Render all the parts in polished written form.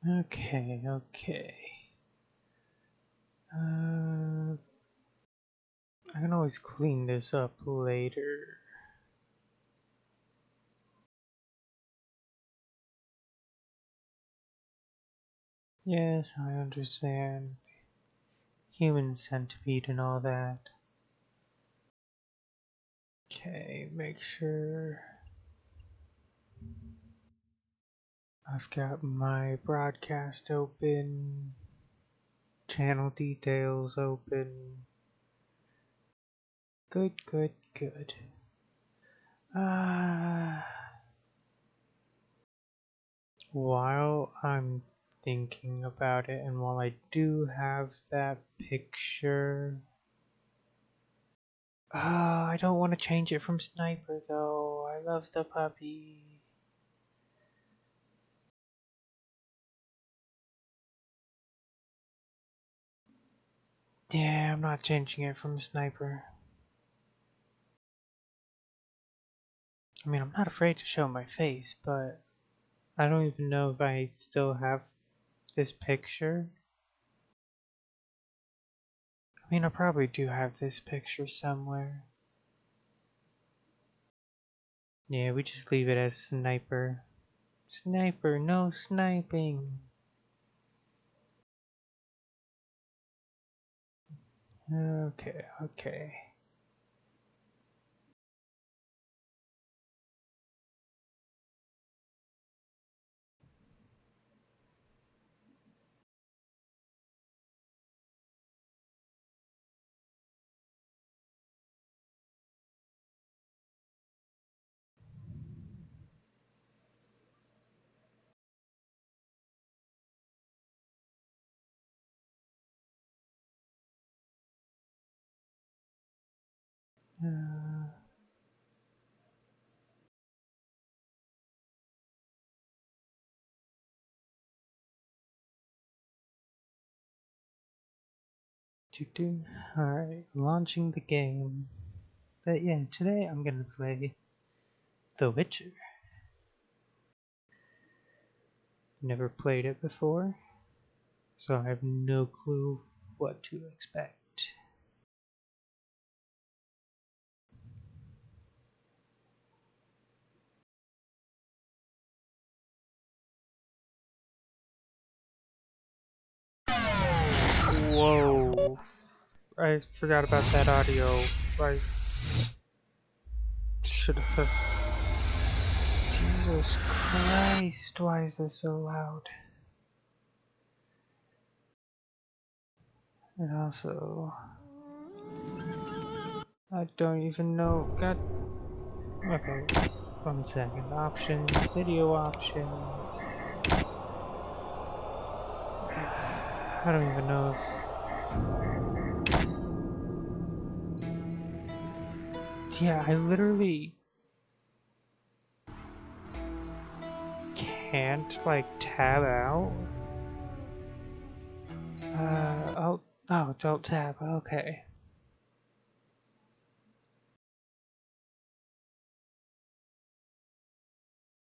Okay. I can always clean this up later. Yes, I understand. Human centipede and all that. Okay, make sure I've got my broadcast open, channel details open. Good. While I'm thinking about it, and while I do have that picture, I don't want to change it from Sniper though. I love the puppy. Yeah, I'm not changing it from Sniper. I mean, I'm not afraid to show my face, but I don't even know if I still have this picture. I mean, I probably do have this picture somewhere. Yeah, we just leave it as Sniper. Sniper, no sniping. Okay. Uh, Alright, launching the game. But yeah, today I'm gonna play The Witcher. Never played it before, so I have no clue what to expect. Whoa, I forgot about that audio. I should have said. Jesus Christ, why is this so loud? And also, I don't even know. God. Okay, 1 second. Options, video options. I don't even know if. Yeah, I literally can't like tab out. Oh, it's alt tab. Okay.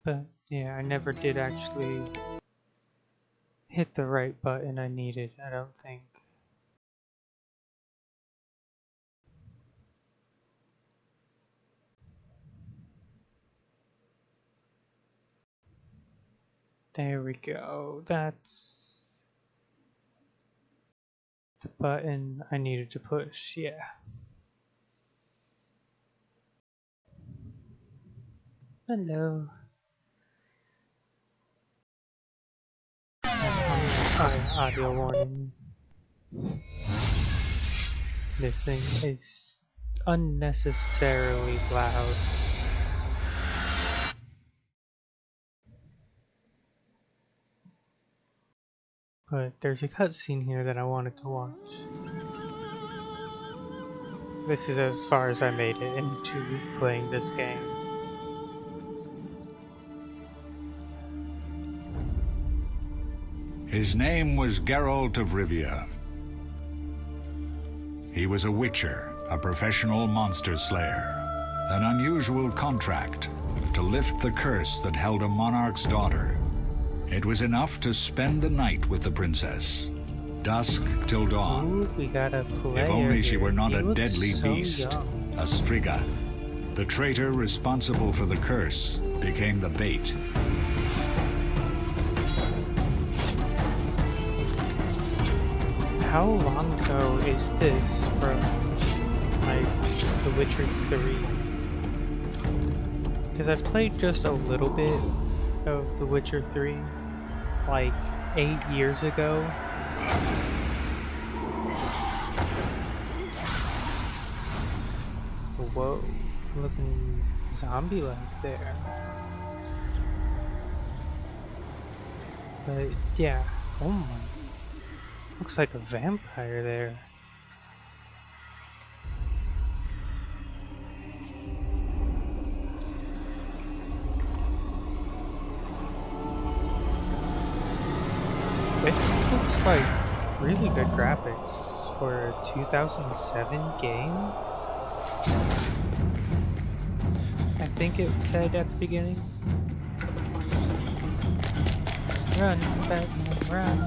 But yeah, I never did actually hit the right button I needed, I don't think. There we go. That's the button I needed to push, yeah. Hello. Audio warning. This thing is unnecessarily loud. But there's a cutscene here that I wanted to watch. This is as far as I made it into playing this game. His name was Geralt of Rivia. He was a witcher, a professional monster slayer. An unusual contract to lift the curse that held a monarch's daughter. It was enough to spend the night with the princess. Dusk till dawn. Ooh, we got a player. If only she were not He a looks deadly so beast, young. a striga. The traitor responsible for the curse became the bait. How long ago is this from, like, The Witcher 3? Because I've played just a little bit of The Witcher 3, like 8 years ago. Whoa, looking zombie-like there. But yeah, oh my, looks like a vampire there. This looks like really good graphics for a 2007 game. I think it said at the beginning. Run, Batman, run.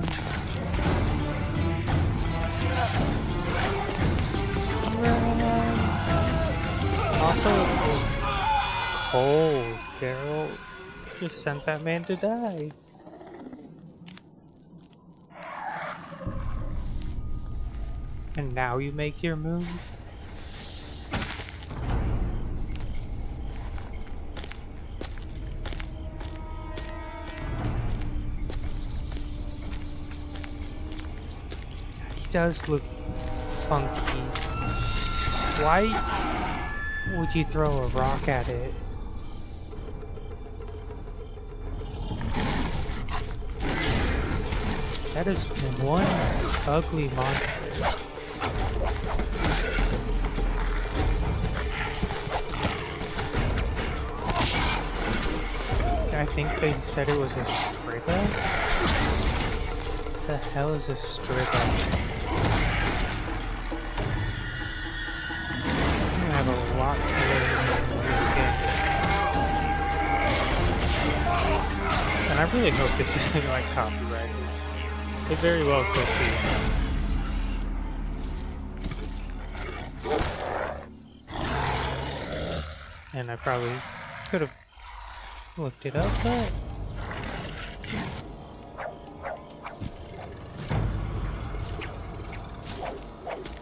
Run. Also, cold. Geralt just sent that man to die. And now you make your move? He does look funky. Why would you throw a rock at it? That is one ugly monster. I think they said it was a striga? What the hell is a striga? I'm gonna have a lot to learn in this game. And I really hope this isn't like copyrighted. It very well could be. And I probably could have looked it up, but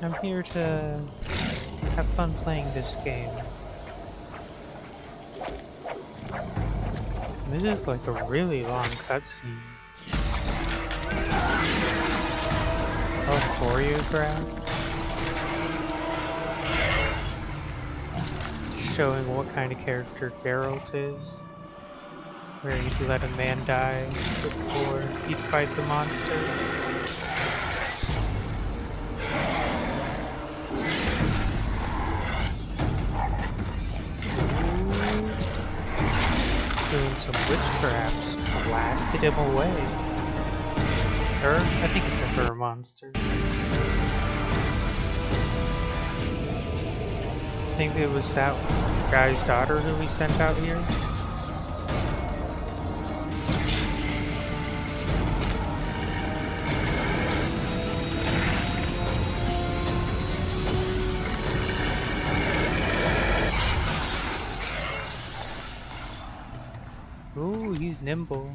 I'm here to have fun playing this game. This is like a really long cutscene. Oh, choreographed. Showing what kind of character Geralt is. Where he'd let a man die before he'd fight the monster. Doing some witchcraft, just blasted him away. Her? I think it's a her monster. I think it was that guy's daughter who we sent out here. Ooh, he's nimble.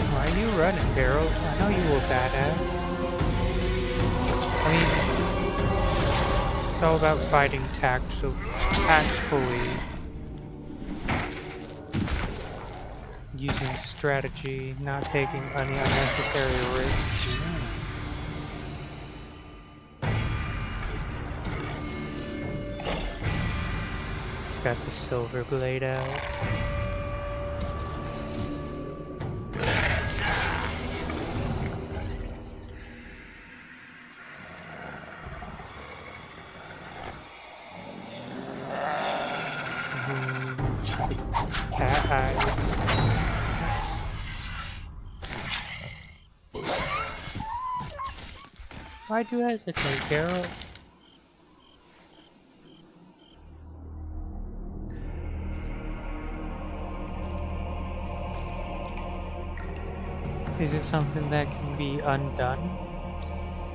Why are you running, Geralt? I know you were badass. I mean, it's all about fighting tactfully. Using strategy, not taking any unnecessary risks. He's got the silver blade out. Cat eyes. Why do you hesitate, Geralt? Is it something that can be undone?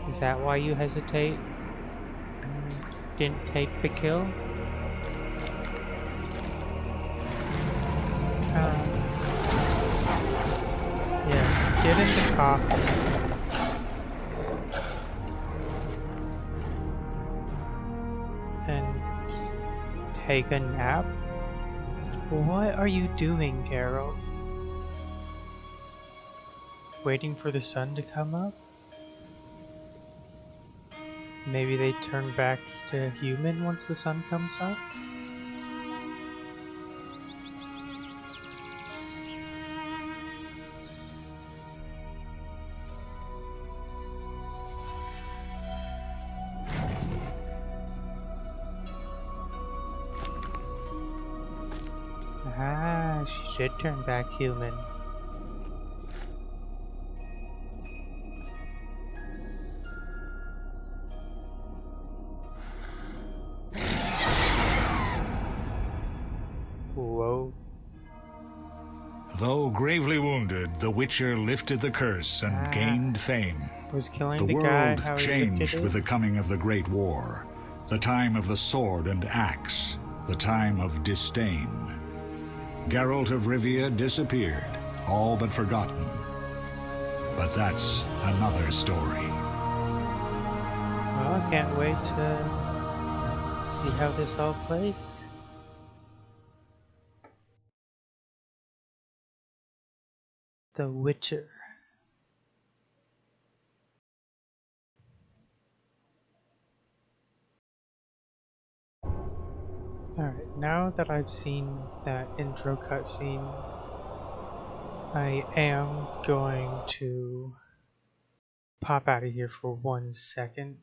Is that why you hesitate? Didn't take the kill? Yes, get in the coffin. And take a nap? What are you doing, Geralt? Waiting for the sun to come up? Maybe they turn back to human once the sun comes up? Ah, she did turn back human. Whoa. Though gravely wounded, the Witcher lifted the curse and gained fame. Was killing The the guy world how he changed lifted with it? the coming of the Great War, the time of the sword and axe, the time of disdain. Geralt of Rivia disappeared, all but forgotten. But that's another story. Well, I can't wait to see how this all plays. The Witcher. Alright, now that I've seen that intro cutscene, I am going to pop out of here for 1 second.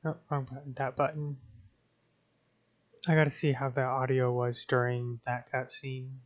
Oh, wrong button, that button. I gotta see how the audio was during that cutscene.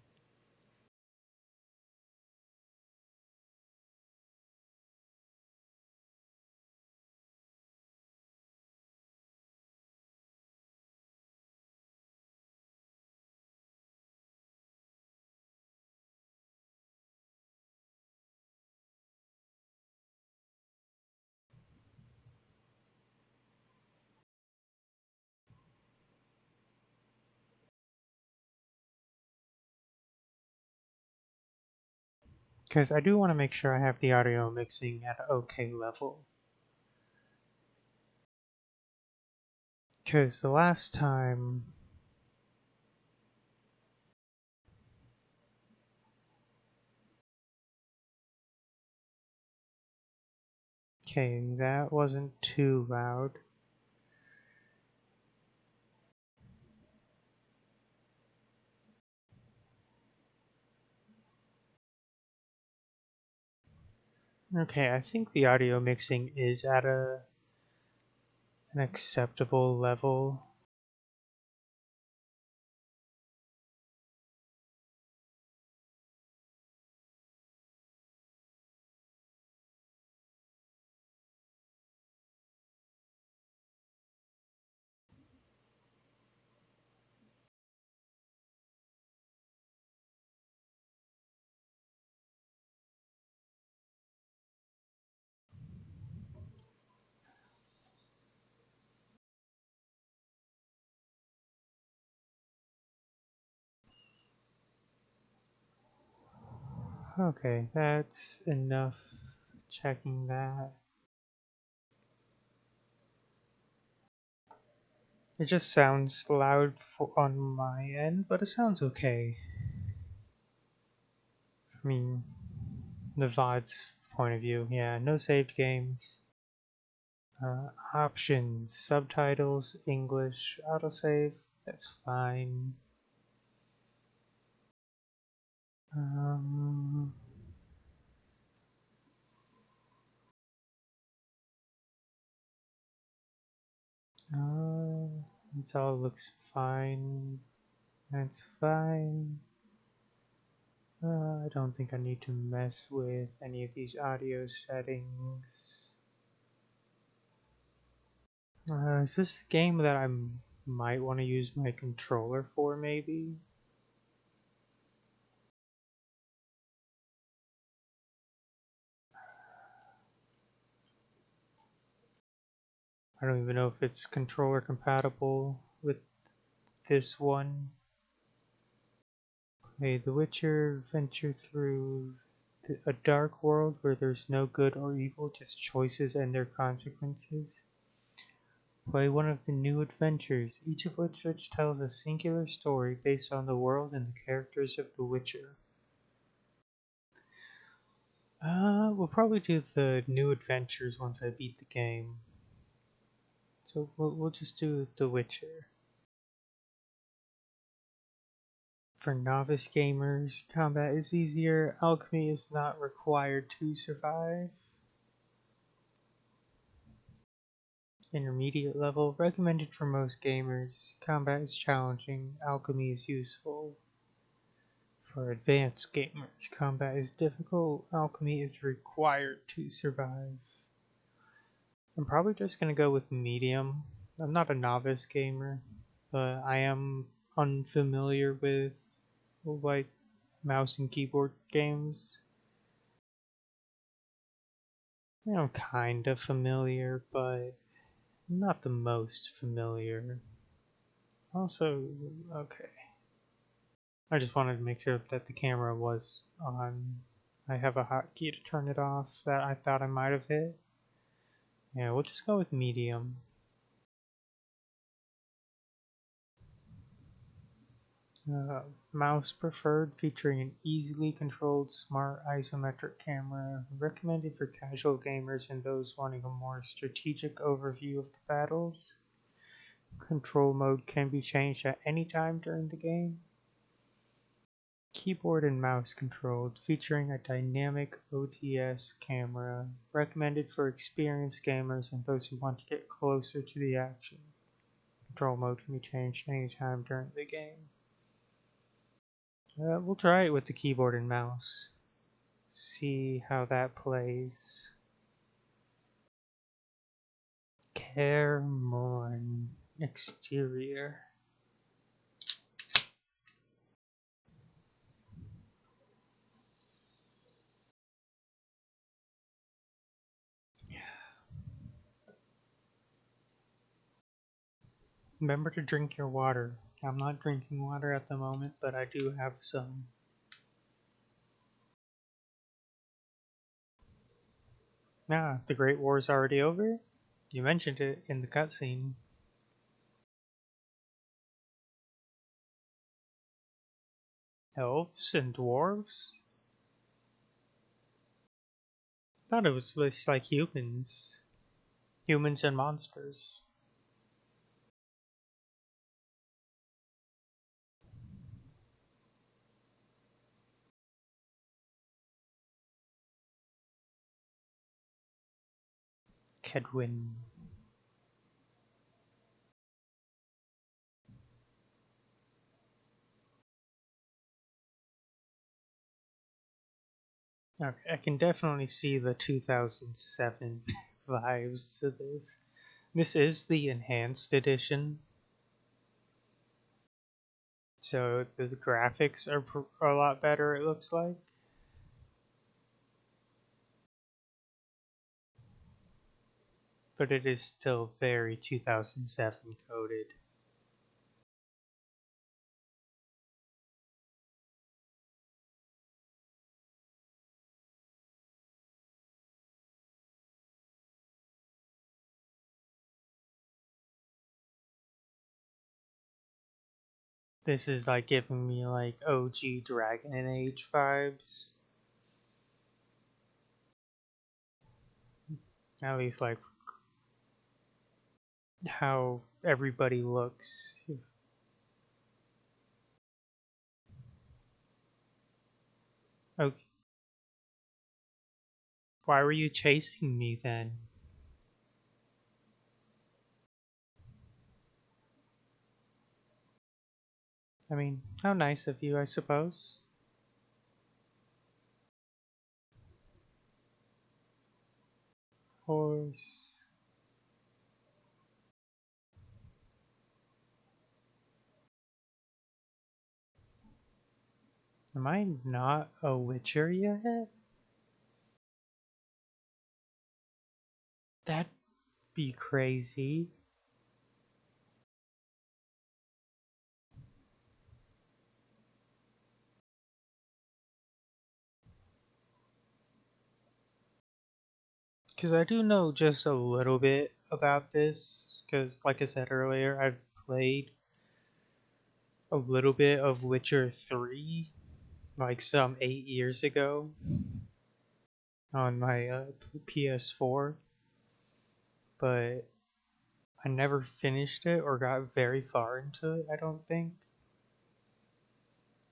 Because I do want to make sure I have the audio mixing at an okay level. Because the last time... Okay, that wasn't too loud. Okay, I think the audio mixing is at an acceptable level. Okay, that's enough checking that. It just sounds loud on my end, but it sounds okay. I mean, the VOD's point of view, yeah, no saved games. Options, subtitles, English, autosave, that's fine. Um, it all looks fine. That's fine. I don't think I need to mess with any of these audio settings. Is this a game that I might want to use my controller for, maybe? I don't even know if it's controller compatible with this one. Play The Witcher, venture through a dark world where there's no good or evil, just choices and their consequences. Play one of the new adventures, each of which tells a singular story based on the world and the characters of The Witcher. We'll probably do the new adventures once I beat the game. So we'll just do The Witcher. For novice gamers, combat is easier. Alchemy is not required to survive. Intermediate level, recommended for most gamers. Combat is challenging. Alchemy is useful. For advanced gamers, combat is difficult. Alchemy is required to survive. I'm probably just going to go with medium. I'm not a novice gamer, but I am unfamiliar with like mouse and keyboard games. I'm kind of familiar, but not the most familiar. Also, okay. I just wanted to make sure that the camera was on. I have a hotkey to turn it off that I thought I might have hit. Yeah, we'll just go with medium. Uh, Mouse preferred, featuring an easily controlled smart isometric camera, recommended for casual gamers and those wanting a more strategic overview of the battles. Control mode can be changed at any time during the game. Keyboard and mouse controlled, featuring a dynamic OTS camera, recommended for experienced gamers and those who want to get closer to the action. Control mode can be changed anytime during the game. We'll try it with the keyboard and mouse. See how that plays. Cairmorn exterior. Remember to drink your water. I'm not drinking water at the moment, but I do have some. Ah, the Great War is already over? You mentioned it in the cutscene. Elves and dwarves? I thought it was just like humans. Humans and monsters. Kedwin. Okay, I can definitely see the 2007 vibes to this. This is the enhanced edition, so the graphics are a lot better, it looks like. But it is still very 2007 coded. This is like giving me like OG Dragon Age vibes. At least like how everybody looks. Okay. Why were you chasing me then? I mean, how nice of you, I suppose. Horse. Am I not a Witcher yet? That'd be crazy. Because I do know just a little bit about this. Because, like I said earlier, I've played a little bit of Witcher 3, like some 8 years ago, on my PS4. But I never finished it or got very far into it, I don't think.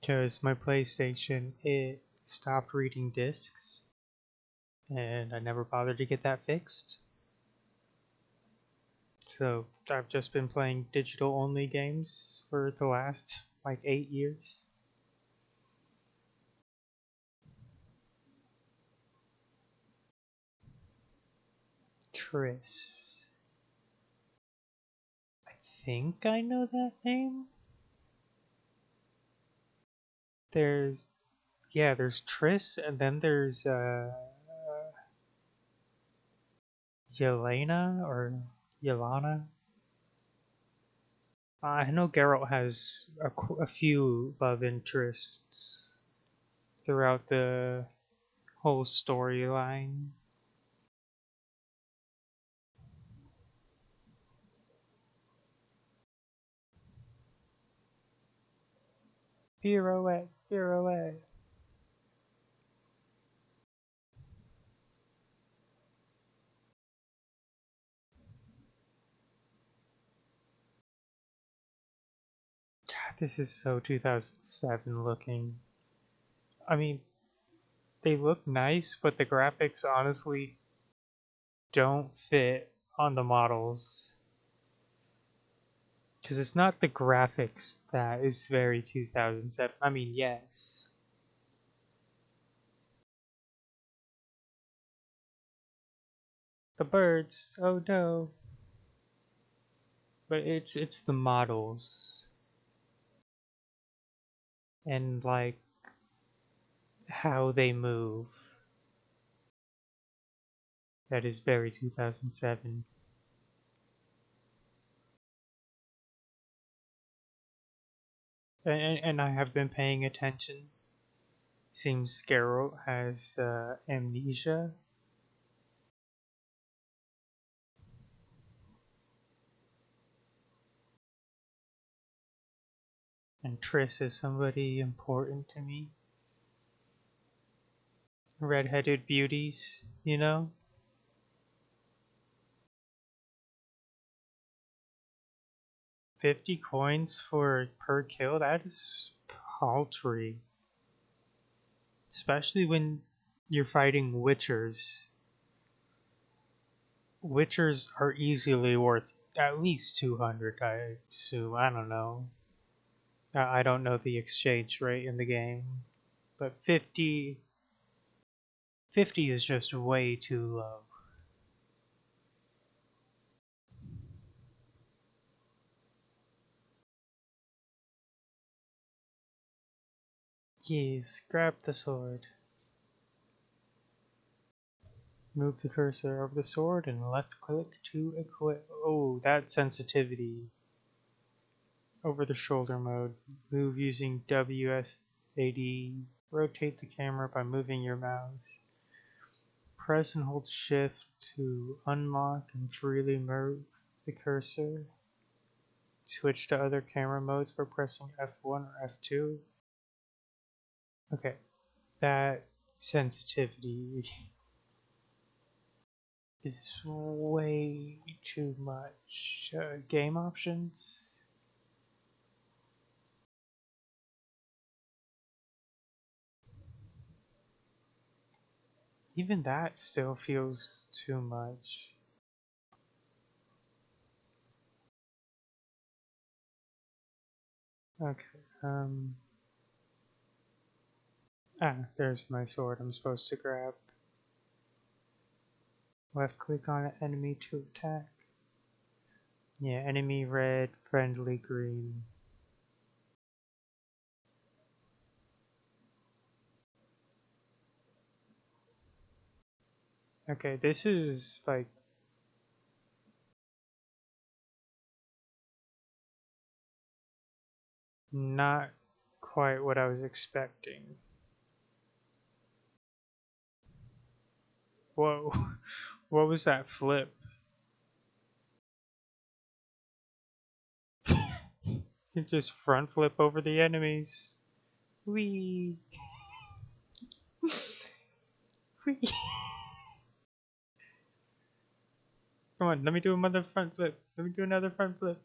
Because my PlayStation, it stopped reading discs, and I never bothered to get that fixed. So I've just been playing digital only games for the last like 8 years. Triss. I think I know that name. There's there's Triss, and then there's Yelena or Yelana. I know Geralt has a few love interests throughout the whole storyline. Pirouette, pirouette. God, this is so 2007 looking. I mean, they look nice, but the graphics honestly don't fit on the models. Because it's not the graphics that is very 2007. I mean, yes. The birds, oh no. But it's the models. And like how they move. That is very 2007. And I have been paying attention. Seems Geralt has amnesia. And Triss is somebody important to me. Red-headed beauties, you know? 50 coins for per kill? That is paltry. Especially when you're fighting Witchers. Witchers are easily worth at least 200, I assume. I don't know. I don't know the exchange rate in the game. But 50 is just way too low. Yes, grab the sword. Move the cursor over the sword and left click to equip. Oh, that sensitivity. Over the shoulder mode. Move using WSAD. Rotate the camera by moving your mouse. Press and hold shift to unlock and freely move the cursor. Switch to other camera modes by pressing F1 or F2. Okay, that sensitivity is way too much. Game options. Even that still feels too much. Okay. There's my sword I'm supposed to grab. Left click on an enemy to attack. Yeah, enemy red, friendly green. Okay, this is like not quite what I was expecting. Whoa, what was that flip? You just front flip over the enemies. Wee. Wee. Come on, let me do another front flip. Let me do another front flip.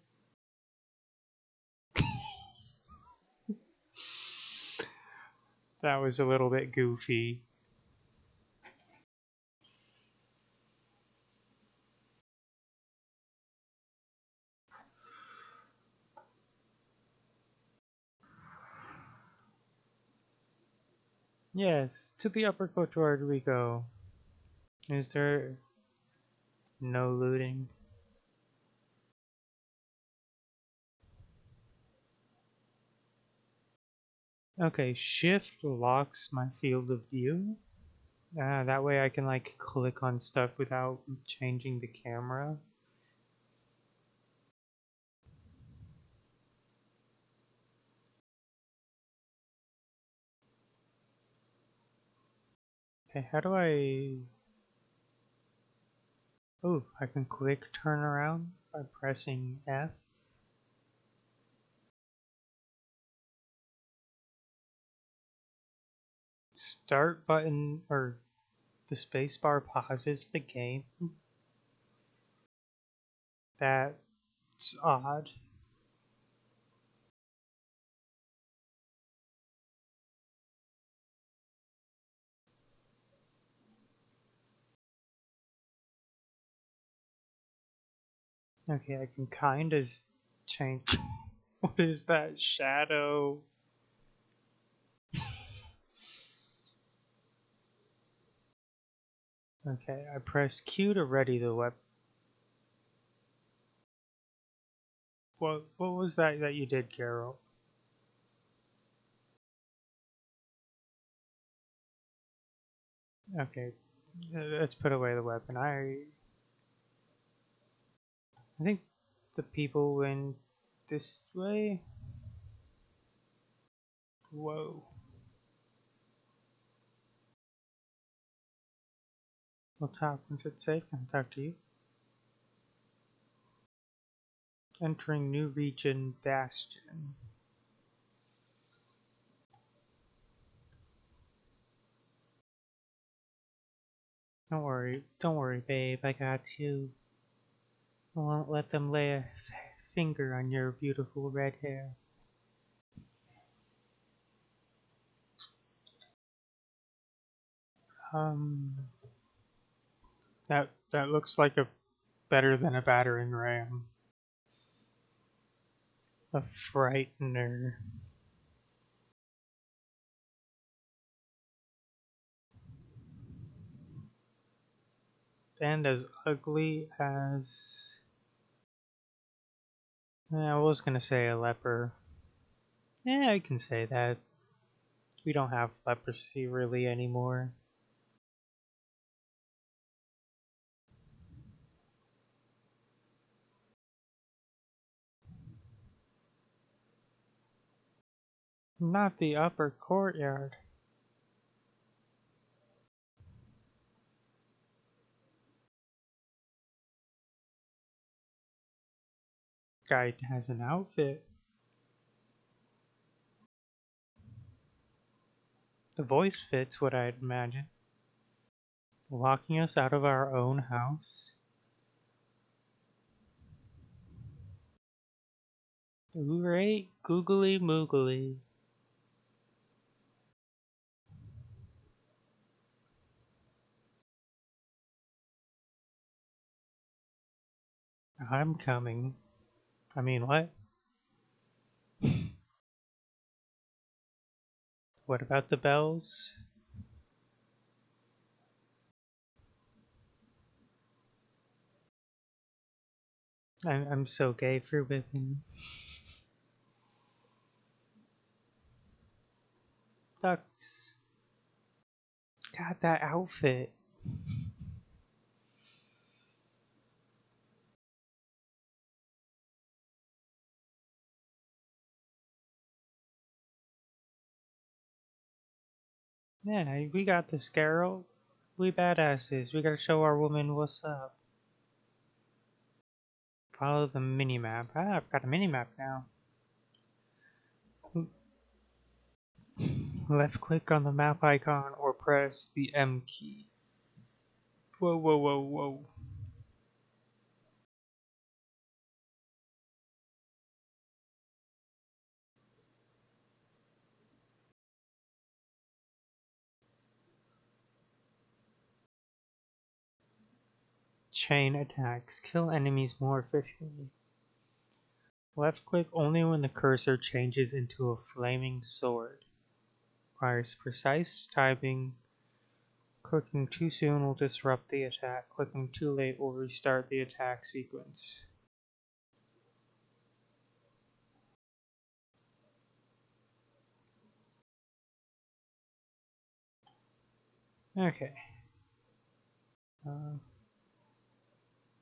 That was a little bit goofy. Yes, to the upper courtyard we go. Is there no looting? Okay, shift locks my field of view. That way I can like click on stuff without changing the camera. Okay, how do I... Oh, I can click turn around by pressing F. Start button or the spacebar pauses the game. That's odd. Okay, I can kind of change. What is that shadow? Okay, I press Q to ready the weapon. What was that you did, Carol? Okay, let's put away the weapon. I think the people went this way. Whoa. We'll talk once it's safe. Can I talk to you? Entering new region, Bastion. Don't worry, babe. I got you. I won't let them lay a finger on your beautiful red hair. Um, that looks like a better than a battering ram. A frightener. And as ugly as... I was gonna say a leper. Yeah, I can say that. We don't have leprosy really anymore. Not the upper courtyard. Guy has an outfit. The voice fits what I'd imagine. Locking us out of our own house. Right? Googly moogly. I'm coming. I mean, what? What about the bells? I'm so gay for women. Ducks. God, that outfit. Yeah, we got this, Carol. We badasses. We gotta show our woman what's up. Follow the mini map. Ah, I've got a mini map now. Left click on the map icon or press the M key. Whoa, whoa, whoa, whoa. Chain attacks. Kill enemies more efficiently. Left click only when the cursor changes into a flaming sword. Requires precise timing. Clicking too soon will disrupt the attack. Clicking too late will restart the attack sequence. Okay. Uh,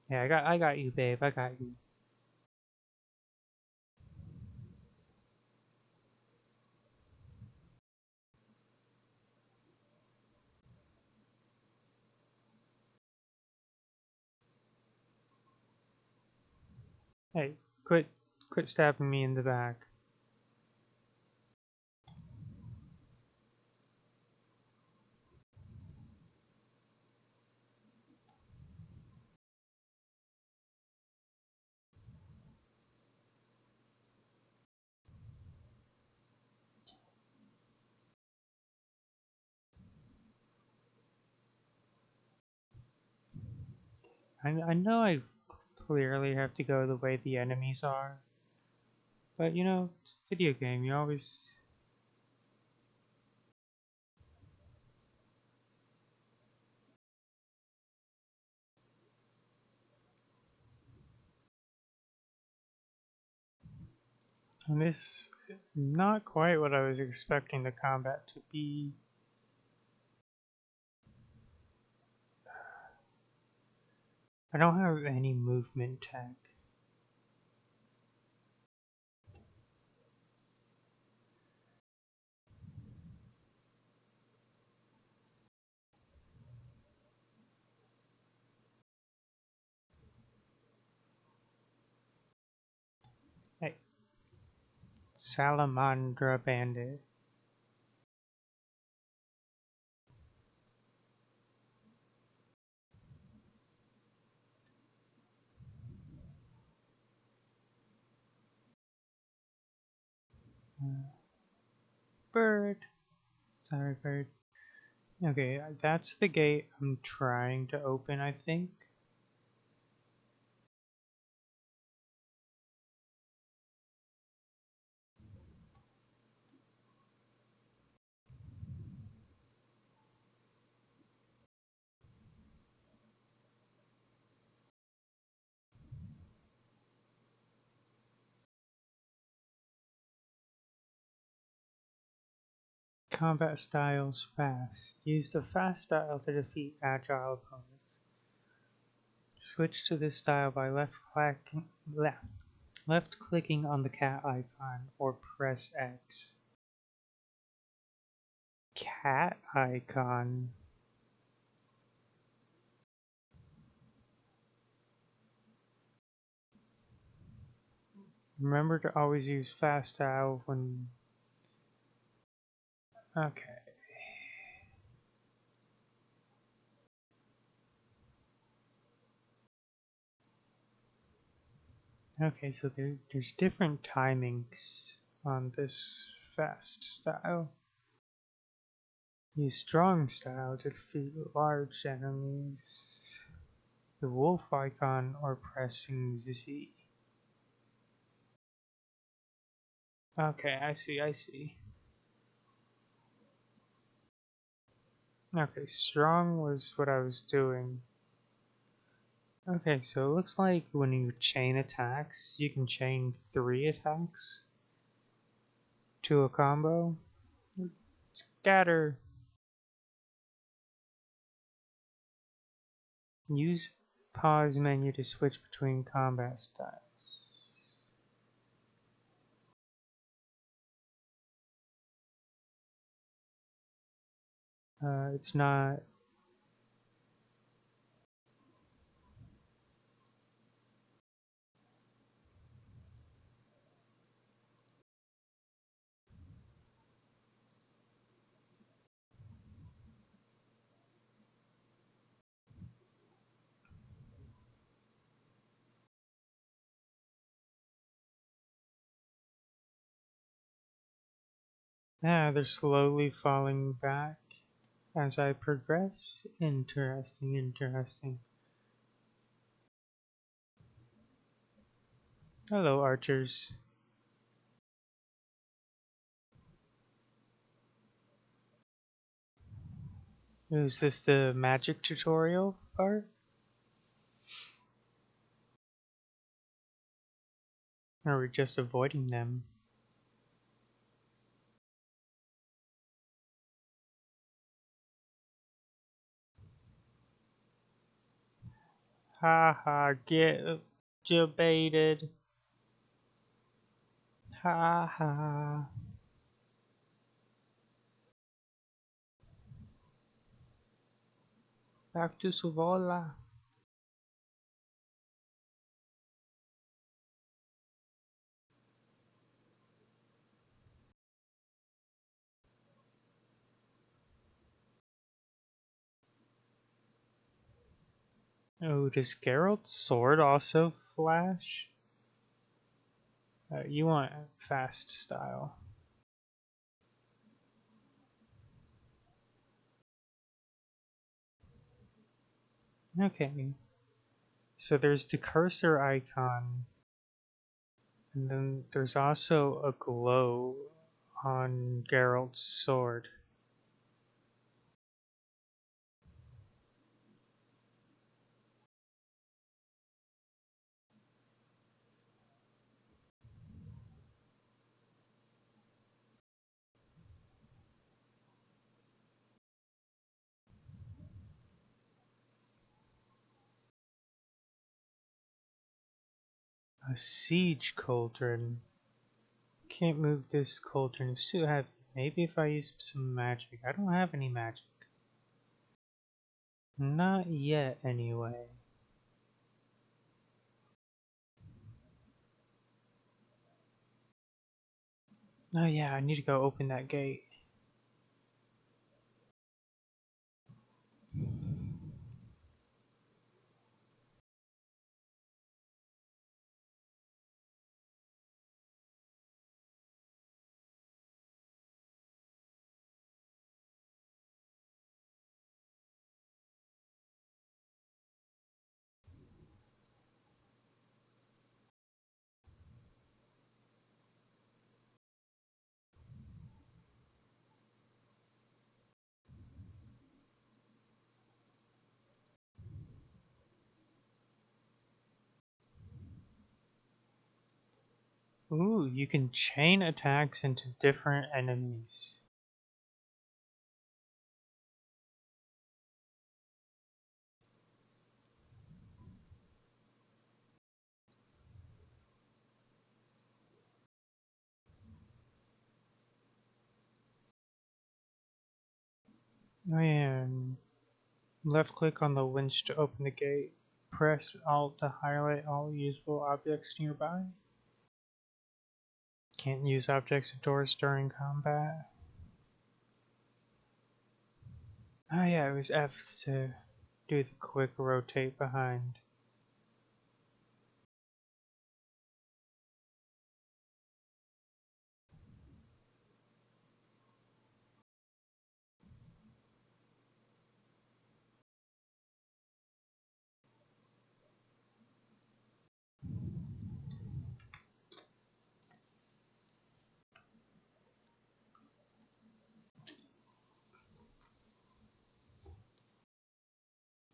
yeah, I got you, babe. I got you. Hey, quit stabbing me in the back. I know I clearly have to go the way the enemies are, but you know, it's a video game. You always. And this not quite what I was expecting the combat to be. I don't have any movement tech. Hey, Salamandra Bandit. Bird. Sorry, bird. Okay, that's the gate I'm trying to open, I think. Combat styles fast. Use the fast style to defeat agile opponents. Switch to this style by left clicking on the cat icon or press X. Cat icon. Remember to always use fast style when. Okay. Okay, so there's different timings on this fast style. Use strong style to defeat large enemies. The wolf icon or pressing Z. Okay, I see, I see. Okay, strong was what I was doing. Okay, so it looks like when you chain attacks, you can chain 3 attacks to a combo. Scatter. Use pause menu to switch between combat styles. It's not. They're slowly falling back as I progress. Interesting, interesting. Hello, archers. Is this the magic tutorial part? Or are we just avoiding them? Ha ha, get debated. Ha ha. Back to Suvola. Oh, does Geralt's sword also flash? You want fast style. Okay. So there's the cursor icon, and then there's also a glow on Geralt's sword. A siege cauldron. Can't move this cauldron, it's too heavy. Maybe if I use some magic. I don't have any magic. Not yet, anyway. Oh yeah, I need to go open that gate. Ooh, you can chain attacks into different enemies. Oh yeah, and left click on the winch to open the gate. Press Alt to highlight all usable objects nearby. Can't use objects or doors during combat. Oh yeah, it was F to do the quick rotate behind.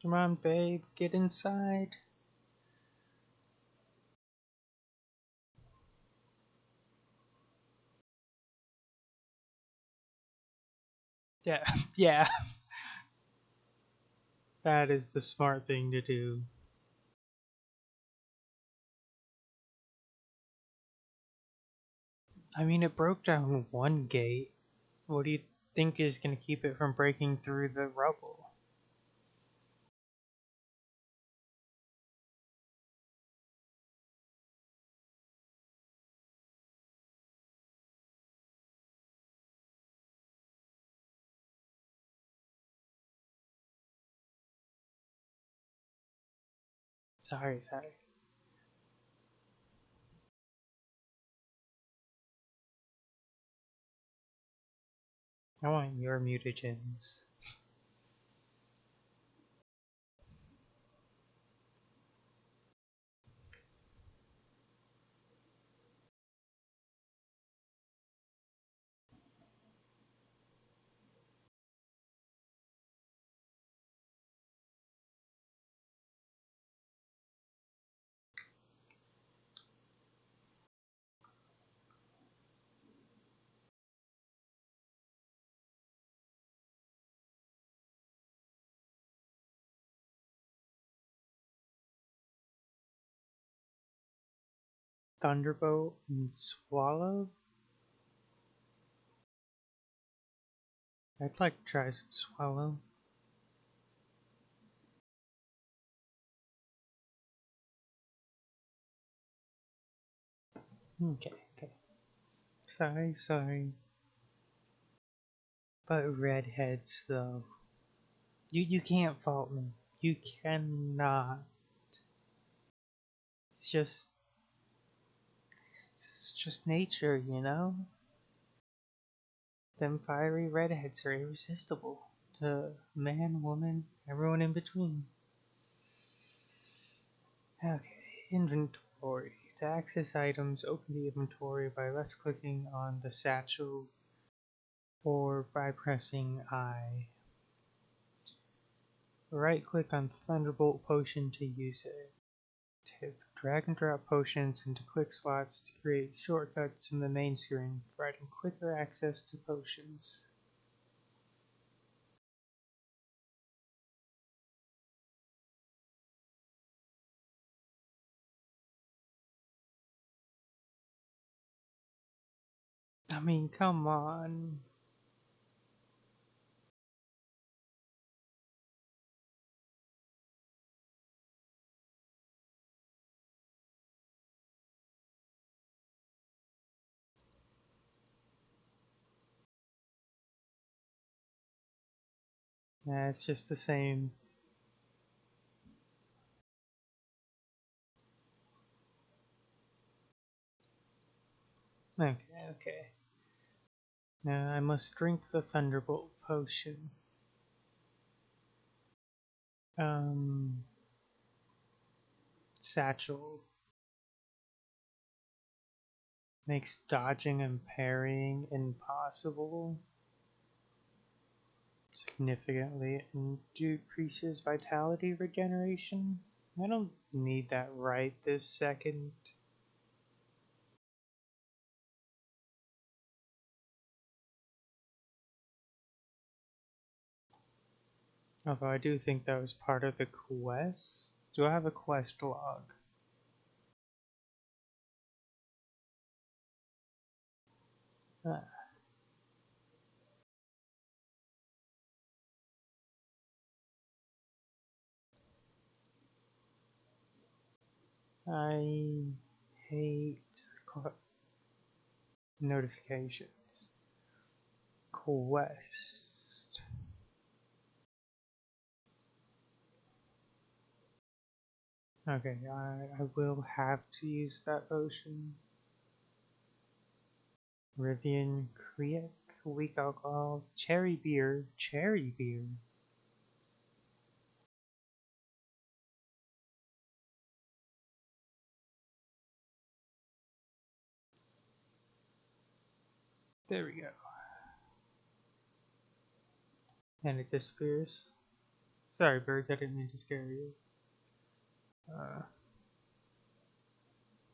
Come on, babe, get inside. Yeah, yeah, that is the smart thing to do. I mean, it broke down one gate. What do you think is going to keep it from breaking through the rubble? Sorry, sorry. I want your mutagens. Thunderbolt and Swallow? I'd like to try some Swallow. Okay, okay. Sorry, sorry. But redheads, though. You can't fault me. You cannot. It's just it's just nature, you know? Them fiery redheads are irresistible to man, woman, everyone in between. Okay, inventory. To access items, open the inventory by left clicking on the satchel or by pressing I. Right click on Thunderbolt Potion to use it. Tip: drag and drop potions into quick slots to create shortcuts in the main screen, providing quicker access to potions. I mean, come on. Yeah, it's just the same. Okay, okay. Now I must drink the Thunderbolt Potion. Um, Satchel makes dodging and parrying impossible. Significantly and decreases vitality regeneration. I don't need that right this second. Although I do think that was part of the quest. Do I have a quest log? Ah, I hate notifications. Quest. Okay, I will have to use that potion. Rivian Kriek, weak alcohol, cherry beer, cherry beer. There we go. And it disappears. Sorry, birds, I didn't mean to scare you. Uh,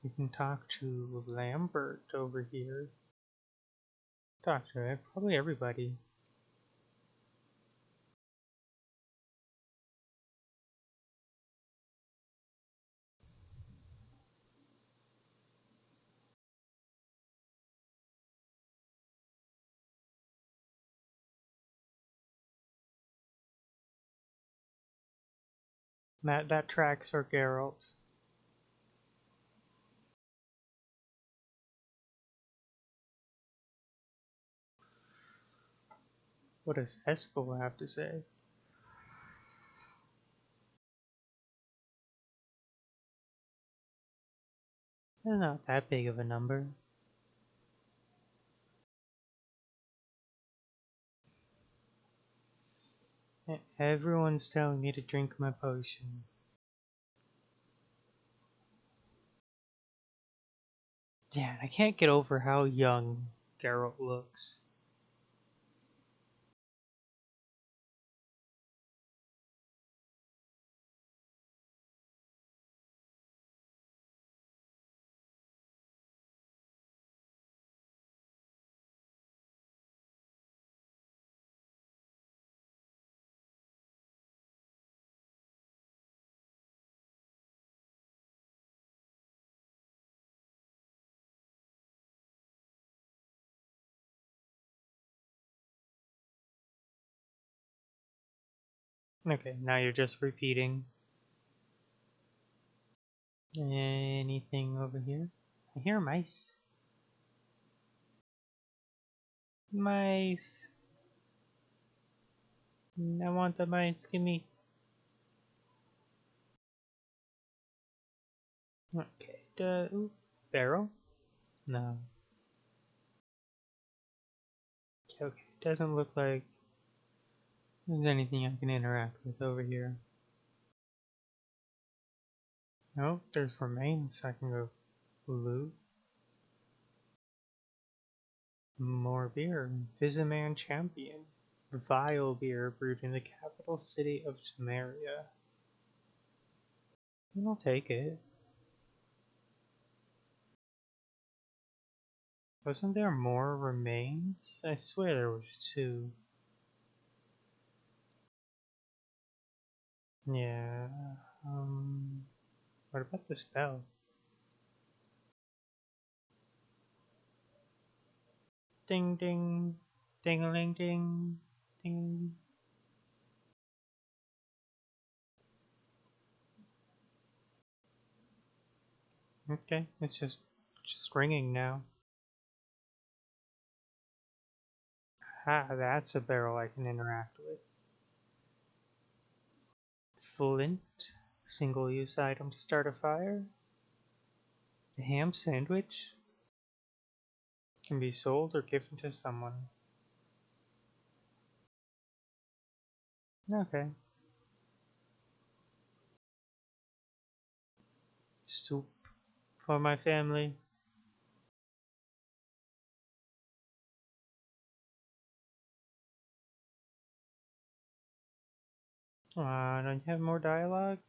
we can talk to Lambert over here. Talk to probably everybody. That tracks for Geralt. What does Eskel have to say? That's not that big of a number. Everyone's telling me to drink my potion. Yeah, and I can't get over how young Geralt looks. Okay, now you're just repeating. Anything over here? I hear mice. Mice. I want the mice. Give me. Okay. Ooh, barrel? No. Okay. Doesn't look like there's anything I can interact with over here. Oh, there's remains I can go loot. More beer. Viziman Champion. Vile beer brewed in the capital city of Temeria. I'll take it. Wasn't there more remains? I swear there was two. Yeah. What about the spell? Ding ding. Ding a ling ding. Ding. Okay, it's just ringing now. Ah, that's a barrel I can interact with. Flint. Single use item to start a fire. A ham sandwich. Can be sold or given to someone. Okay. Soup for my family. Don't you have more dialogue?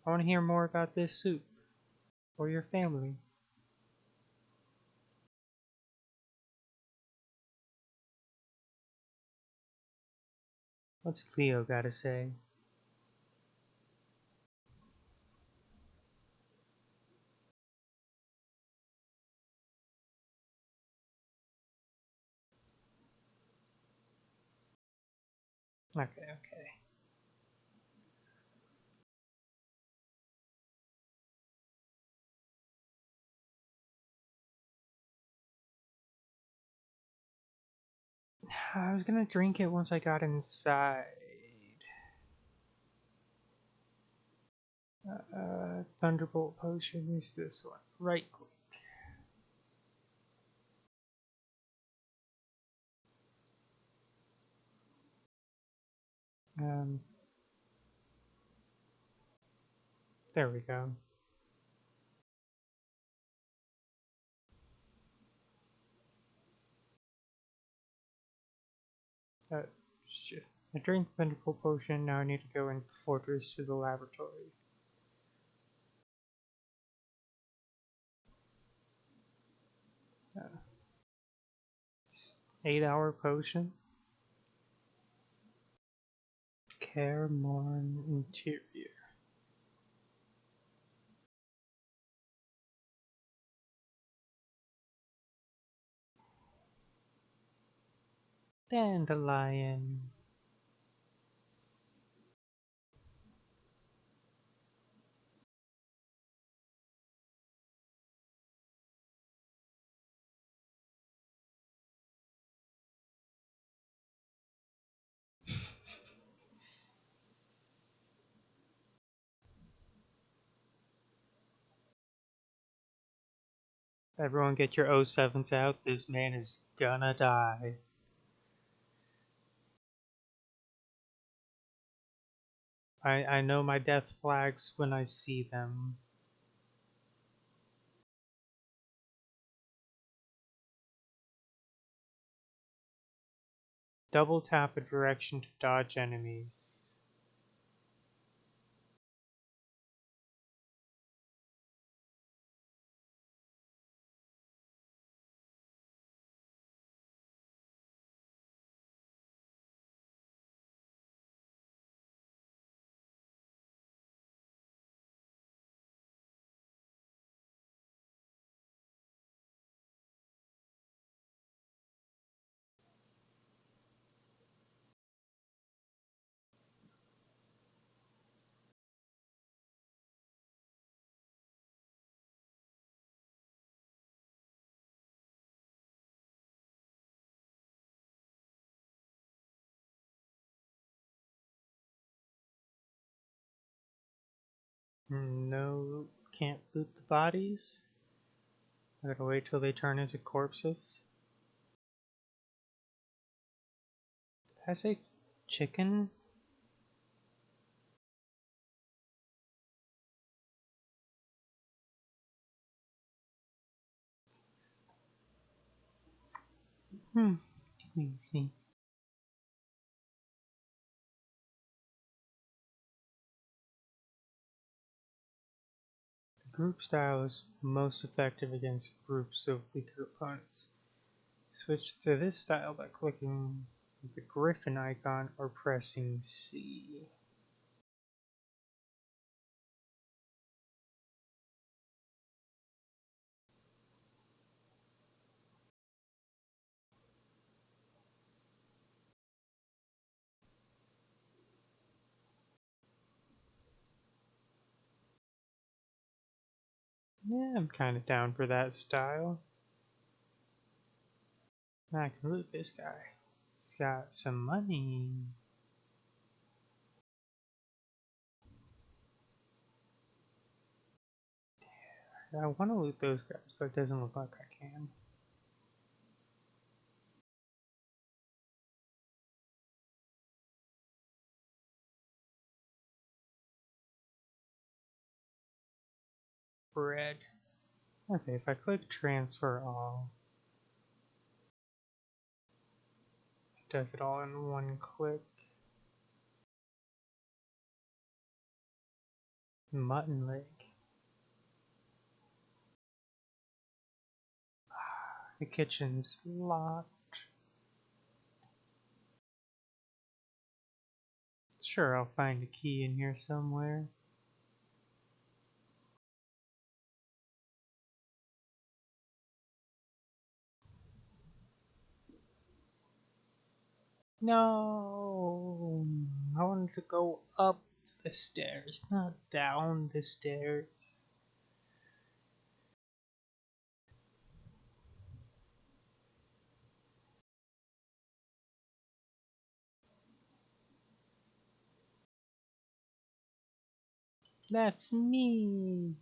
I want to hear more about this soup. Or your family. What's Cleo gotta say? Okay, okay. I was gonna drink it once I got inside. Thunderbolt potion is this one. Right click. Um, there we go. Uh, shit. I drank the Thunderbolt potion, now I need to go into the fortress to the laboratory. 8-hour potion. Caremarn Interior. Dandelion. Everyone get your O7s out. This man is gonna die. I know my death flags when I see them. Double tap a direction to dodge enemies. No, can't loot the bodies. I gotta wait till they turn into corpses. Did I say chicken? Means me. The group style is most effective against groups of weaker opponents. Switch to this style by clicking the griffin icon or pressing C. Yeah, I'm kind of down for that style. I can loot this guy. He's got some money. I want to loot those guys, but it doesn't look like I can. Bread. Okay, if I click transfer all, it does it all in one click. Mutton leg. The kitchen's locked. Sure, I'll find a key in here somewhere. No, I wanted to go up the stairs, not down the stairs. That's me.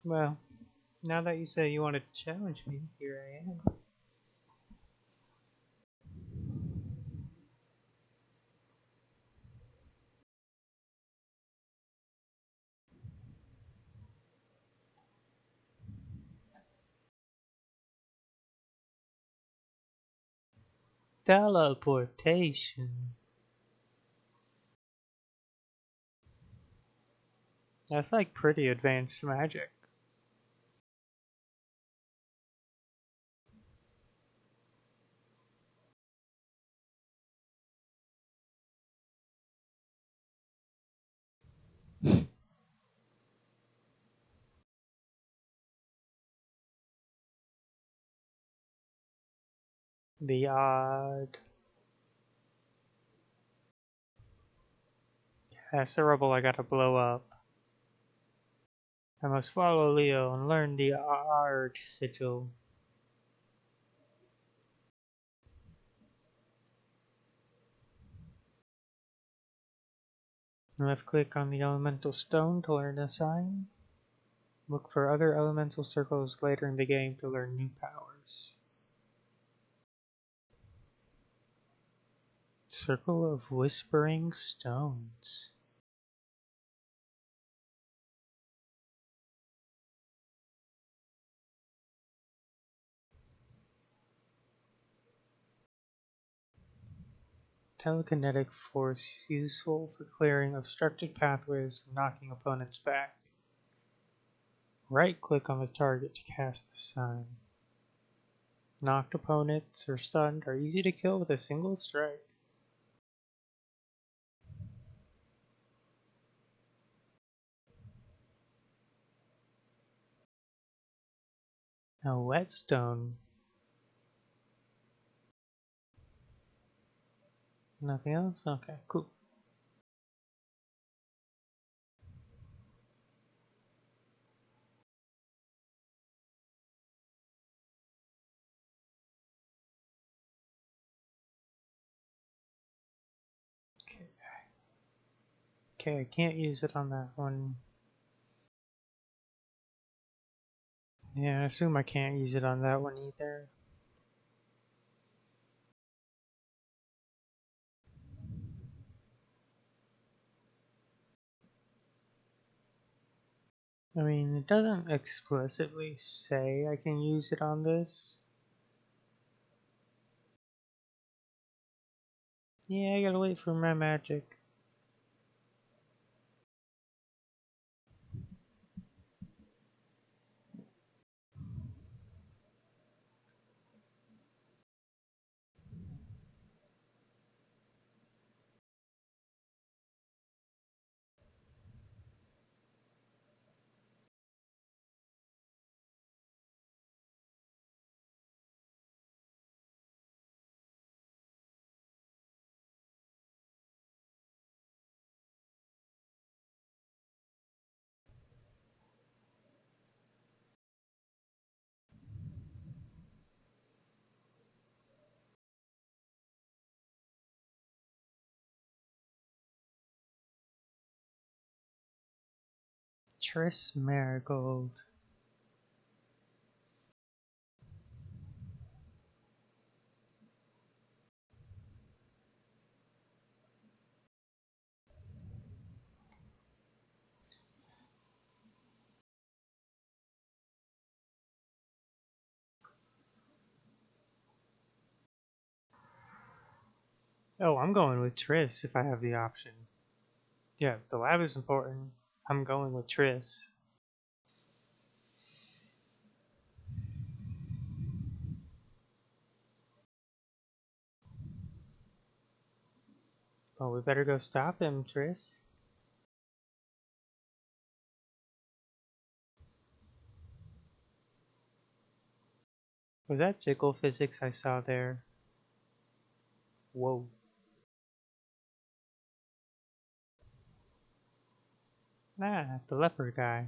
Well, now that you say you wanted to challenge me, here I am. Teleportation. That's like pretty advanced magic. The odd. That's the rubble I gotta blow up. I must follow Leo and learn the art sigil. Left click on the elemental stone to learn a sign. Look for other elemental circles later in the game to learn new powers. Circle of Whispering Stones. Telekinetic force useful for clearing obstructed pathways from knocking opponents back. Right-click on the target to cast the sign. Knocked opponents or stunned are easy to kill with a single strike. Now whetstone. Nothing else? Okay, cool. Okay, I can't use it on that one. Yeah, I assume I can't use it on that one either. I mean, it doesn't explicitly say I can use it on this. Yeah, I gotta wait for my magic. Triss Marigold. Oh, I'm going with Triss if I have the option. Yeah, if the lab is important, I'm going with Triss. Oh, we better go stop him, Triss. Was that jiggle physics I saw there? Whoa. Ah, the leper guy.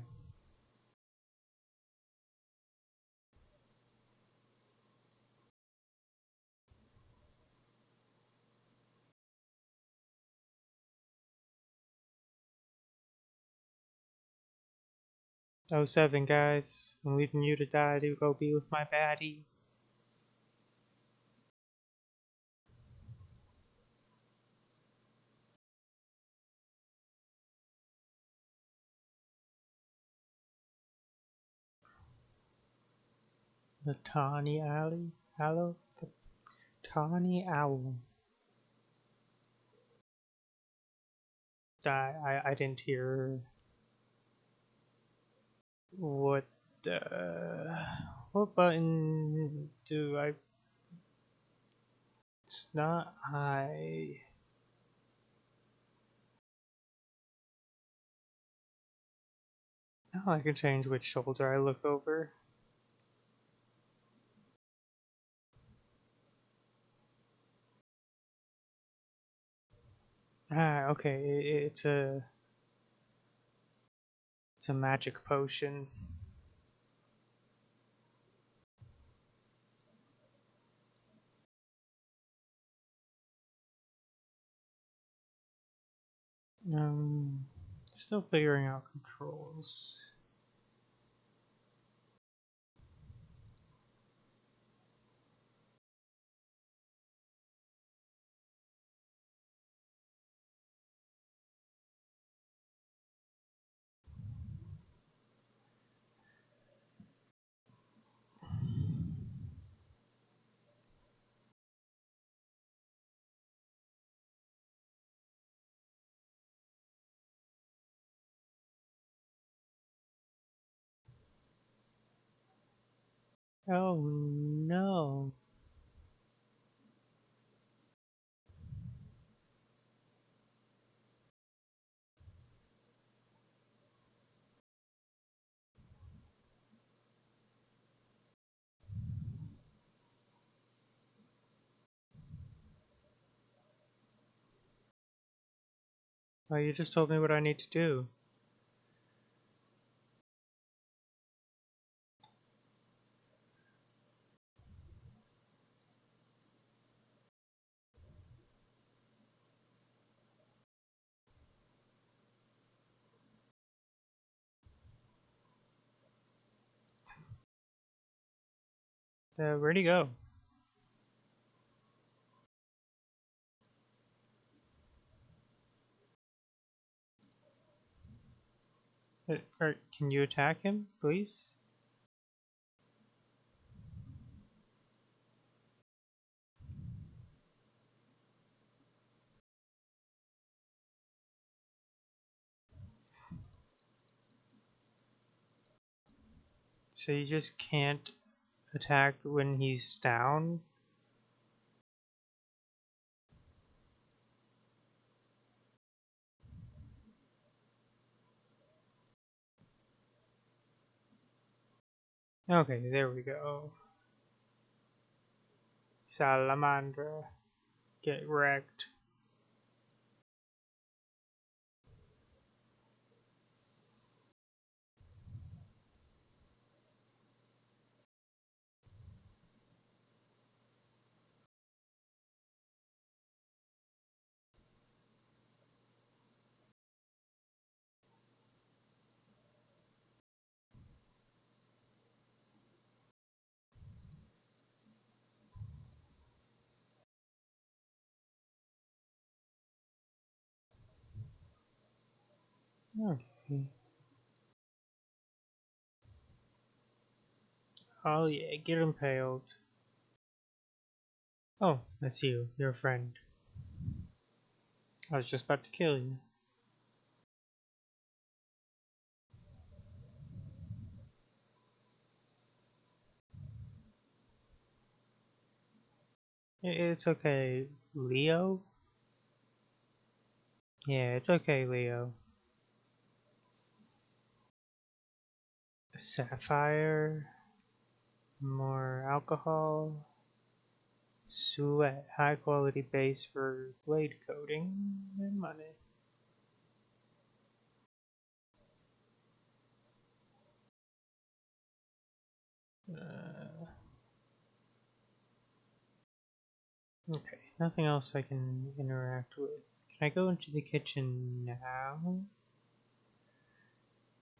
Oh, 07, guys. I'm leaving you to die to go be with my baddie. The Tawny Alley? Hello? The Tawny Owl. I didn't hear what what button do I? It's not I. Oh, I can change which shoulder I look over. Ah, okay. It's a magic potion. Um, Still figuring out controls. Oh no. Oh, you just told me what I need to do. Where'd he go? Can you attack him, please? So you just can't attack when he's down? Okay, there we go. Salamandra. Get wrecked. Okay. Oh yeah, get impaled. Oh, that's you. Your friend. I was just about to kill you. It's okay, Leo? Yeah, it's okay, Leo. Sapphire. More alcohol. Sweat. High quality base for blade coating. And money. Uh, okay, nothing else I can interact with. Can I go into the kitchen now?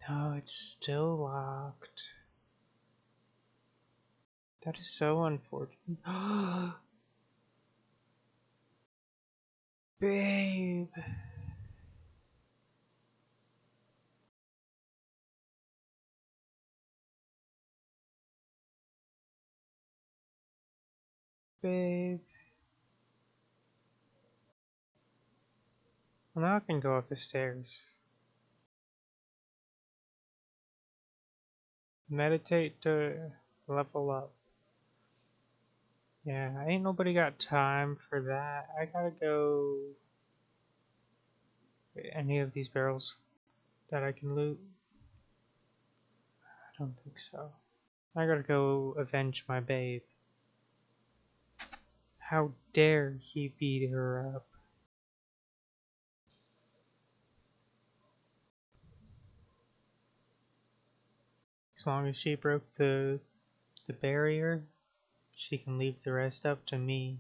No, it's still locked. That is so unfortunate. Babe! Babe. Well, now I can go up the stairs. Meditate to level up. Yeah, ain't nobody got time for that. I gotta go. Any of these barrels that I can loot? I don't think so. I gotta go avenge my babe. How dare he beat her up? As long as she broke the barrier, she can leave the rest up to me.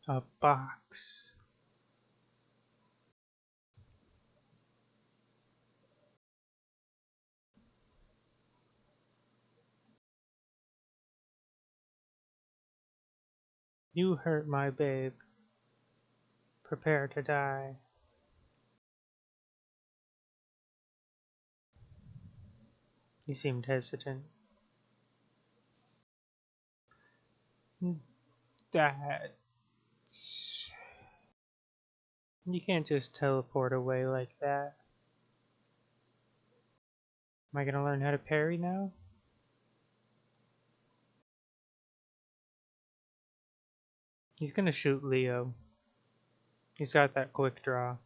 A box. You hurt my babe. Prepare to die. You seemed hesitant. That. You can't just teleport away like that. Am I gonna learn how to parry now? He's gonna shoot Leo. He's got that quick draw.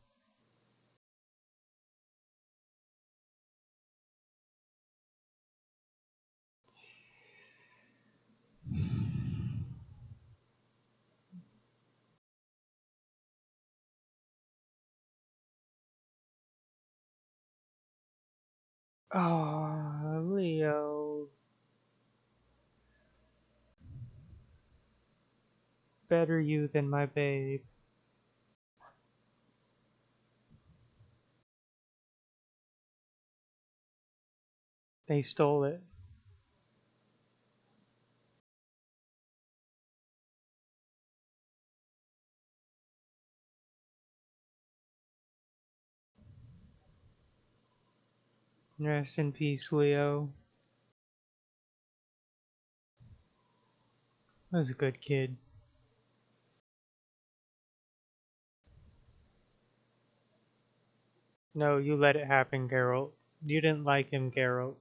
Oh, Leo. Better you than my babe. They stole it. Rest in peace, Leo. Was a good kid. No, you let it happen, Geralt. You didn't like him, Geralt.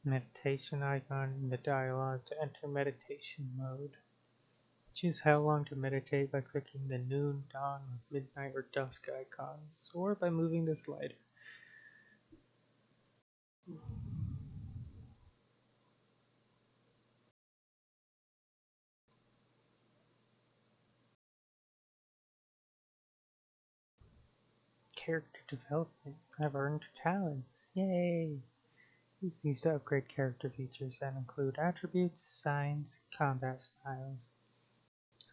Meditation icon in the dialogue to enter meditation mode. Choose how long to meditate by clicking the noon, dawn, midnight, or dusk icons, or by moving the slider. Character development. I've earned talents. Yay! Use these to upgrade character features that include attributes, signs, combat styles.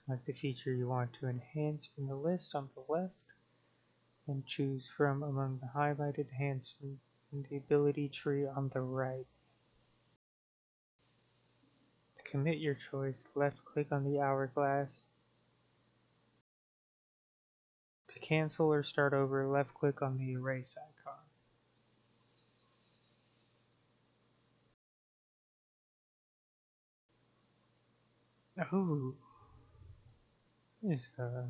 Select the feature you want to enhance from the list on the left, then choose from among the highlighted enhancements in the ability tree on the right. To commit your choice, left-click on the hourglass. To cancel or start over, left-click on the erase icon. Oh, there's a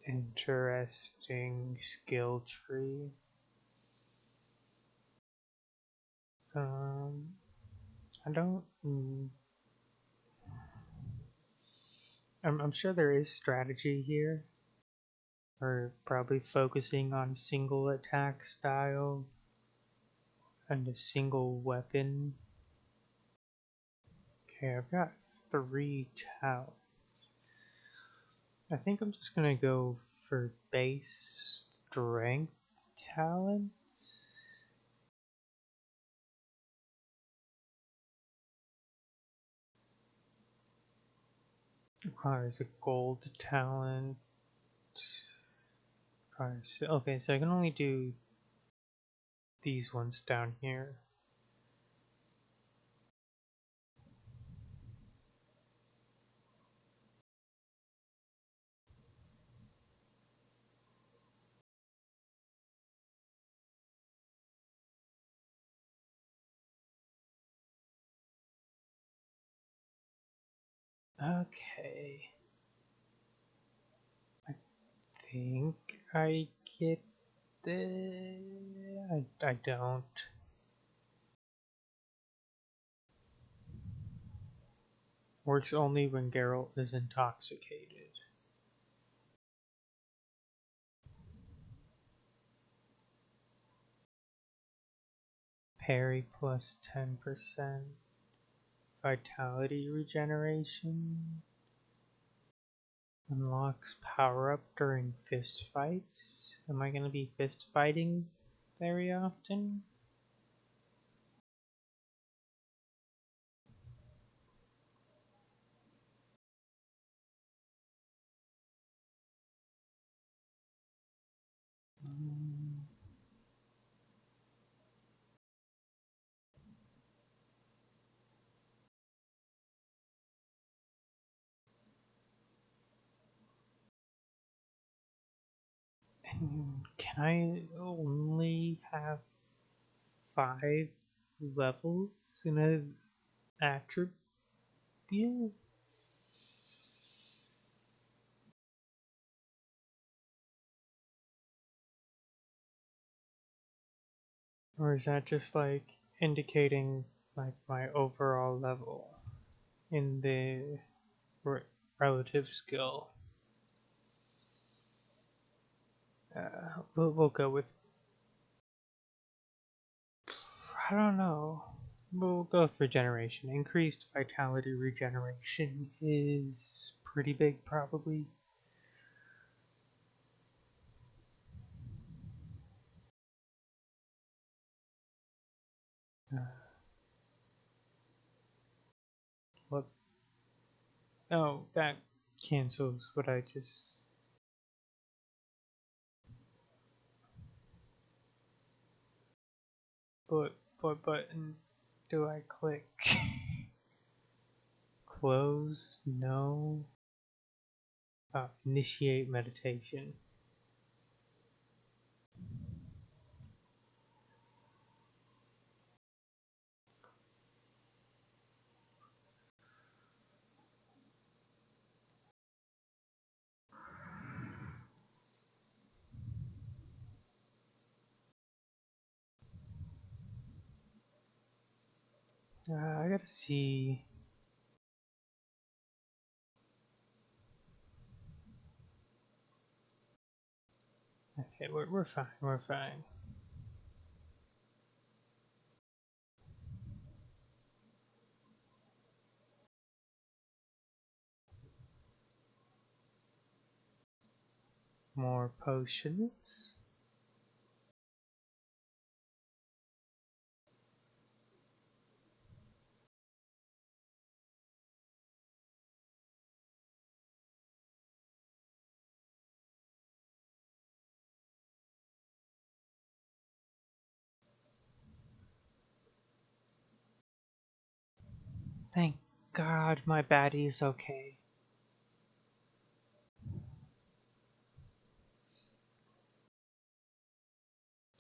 interesting skill tree. I don't. I'm sure there is strategy here, or probably focusing on single attack style and a single weapon. Okay, I've got 3 talents. I think I'm just gonna go for base strength talents. Requires a gold talent. Okay, so I can only do these ones down here. Okay. I think I get the. I don't. Works only when Geralt is intoxicated. Parry plus 10%. Vitality regeneration. Unlocks power up during fist fights. Am I going to be fist fighting very often? And can I only have 5 levels in an attribute? Or is that just like indicating like my overall level in the relative skill? We'll go with, I don't know. We'll go with regeneration. Increased vitality regeneration is pretty big, probably. Uh, what? Oh, that cancels what I just. But what button do I click? Close? No. Initiate meditation. I gotta see. Okay, we're fine. We're fine. More potions. Thank God my baddie is okay.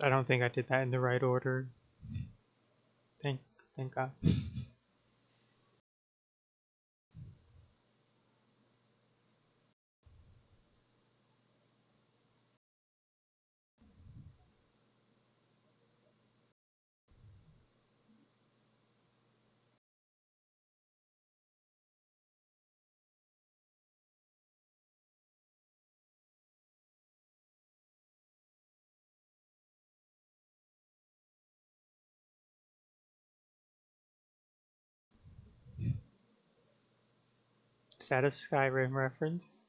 I don't think I did that in the right order. Thank, thank God. Is that a Skyrim reference?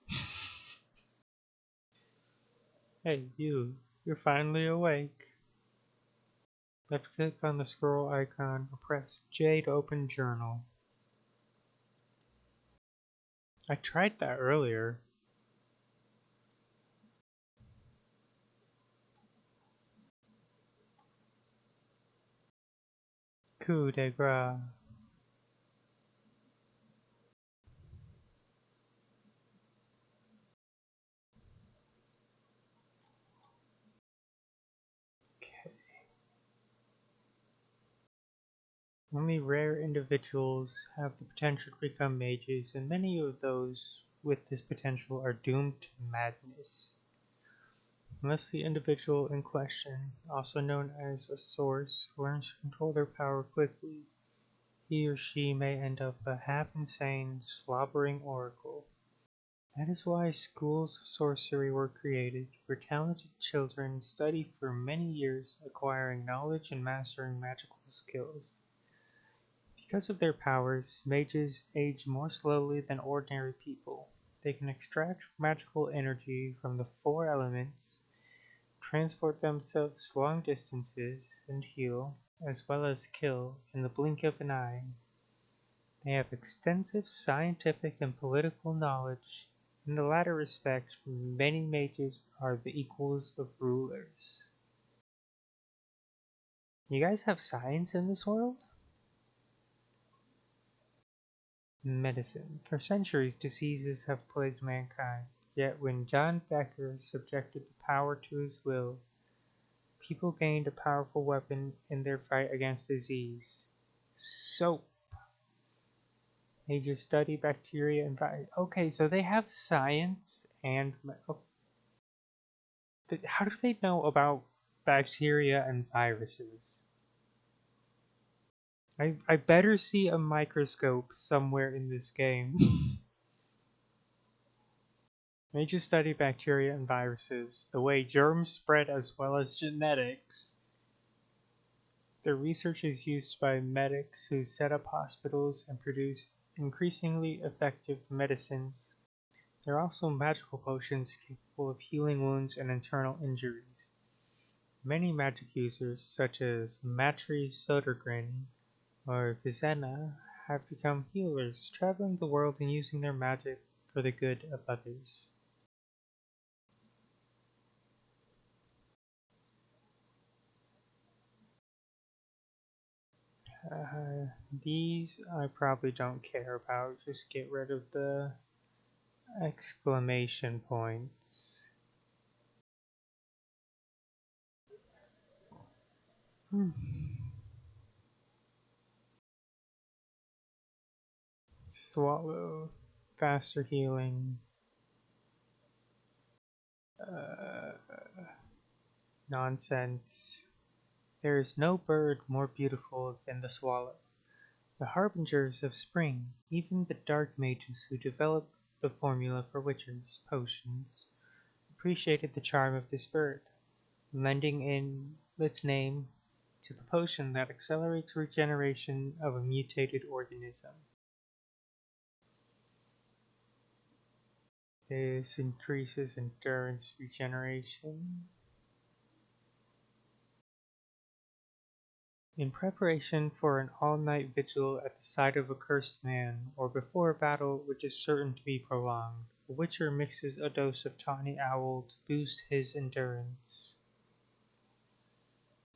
Hey, you're finally awake. Left click on the scroll icon or press J to open journal. I tried that earlier. Coup de grace. Okay. Only rare individuals have the potential to become mages, and many of those with this potential are doomed to madness. Unless the individual in question, also known as a source, learns to control their power quickly, he or she may end up a half-insane, slobbering oracle. That is why schools of sorcery were created, where talented children study for many years, acquiring knowledge and mastering magical skills. Because of their powers, mages age more slowly than ordinary people. They can extract magical energy from the four elements, transport themselves long distances, and heal, as well as kill, in the blink of an eye. They have extensive scientific and political knowledge. In the latter respect, many mages are the equals of rulers. You guys have science in this world? Medicine. For centuries, diseases have plagued mankind. Yet when John Becker subjected the power to his will, people gained a powerful weapon in their fight against disease. Soap. They just study bacteria and okay, so they have science and how do they know about bacteria and viruses? I better see a microscope somewhere in this game. They just study bacteria and viruses, the way germs spread as well as genetics. Their research is used by medics who set up hospitals and produce increasingly effective medicines. There are also magical potions capable of healing wounds and internal injuries. Many magic users, such as Matri Sodergren or Vizena, have become healers, traveling the world and using their magic for the good of others. These I probably don't care about. Just get rid of the exclamation points. Swallow. Faster healing. Uh, Nonsense. There is no bird more beautiful than the swallow, the harbingers of spring. Even the dark mages who developed the formula for witchers' potions appreciated the charm of this bird, lending in its name to the potion that accelerates regeneration of a mutated organism. This increases endurance regeneration. In preparation for an all-night vigil at the side of a cursed man, or before a battle which is certain to be prolonged, a witcher mixes a dose of tawny owl to boost his endurance.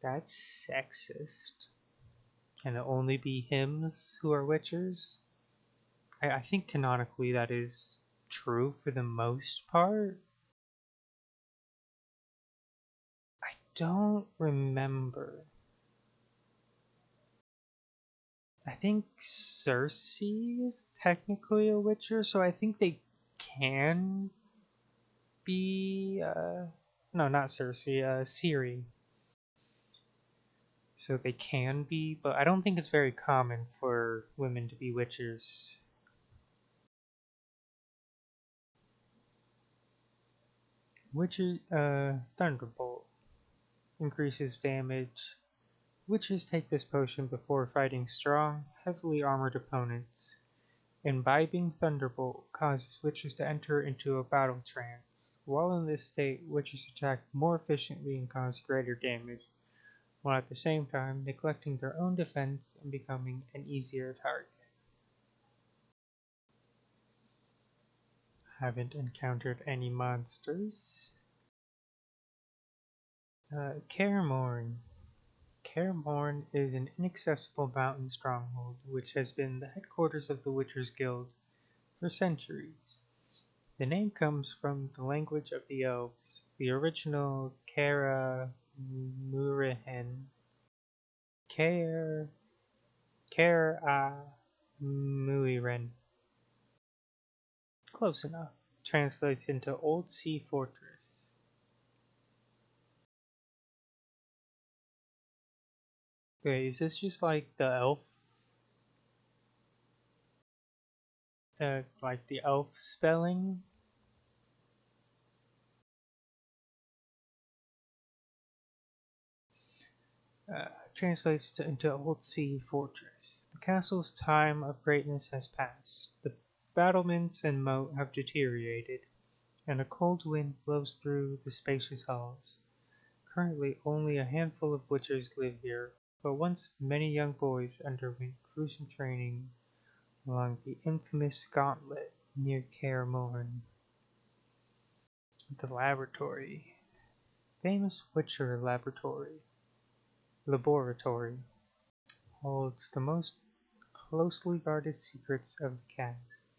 That's sexist. Can it only be hymns who are witchers? I think canonically that is true for the most part. I don't remember. I think Cersei is technically a witcher, so I think they can be. No, not Cersei, Ciri. So they can be, but I don't think it's very common for women to be witchers. Witcher, Thunderbolt increases damage. Witchers take this potion before fighting strong, heavily armored opponents. Imbibing Thunderbolt causes witches to enter into a battle trance. While in this state, witches attack more efficiently and cause greater damage, while at the same time neglecting their own defense and becoming an easier target. Haven't encountered any monsters. Kaermorn. Kaermorn is an inaccessible mountain stronghold which has been the headquarters of the Witchers Guild for centuries. The name comes from the language of the elves, the original Kara Murihen. Kara Muiren. Close enough. Translates into Old Sea Fortress. Wait, is this just like the elf? Like the elf spelling? translates into Old Sea Fortress. The castle's time of greatness has passed. The battlements and moat have deteriorated, and a cold wind blows through the spacious halls. Currently, only a handful of witchers live here, but once many young boys underwent gruesome training along the infamous gauntlet near Kaer Morhen. The laboratory. Famous Witcher laboratory holds the most closely guarded secrets of the cast.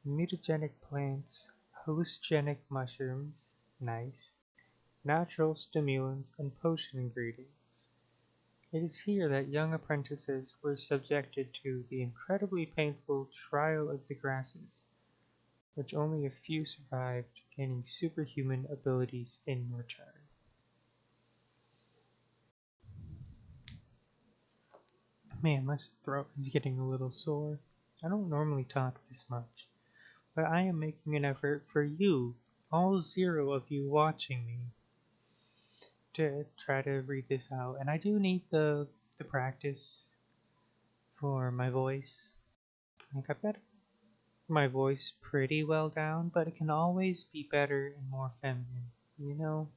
Mutagenic plants, hallucinogenic mushrooms, nice, natural stimulants, and potion ingredients. It is here that young apprentices were subjected to the incredibly painful trial of the grasses, which only a few survived, gaining superhuman abilities in return. Man, my throat is getting a little sore. I don't normally talk this much, but I am making an effort for you, all 0 of you watching me, to try to read this out. And I do need the practice for my voice. Like, I've got my voice pretty well down, but it can always be better and more feminine, you know?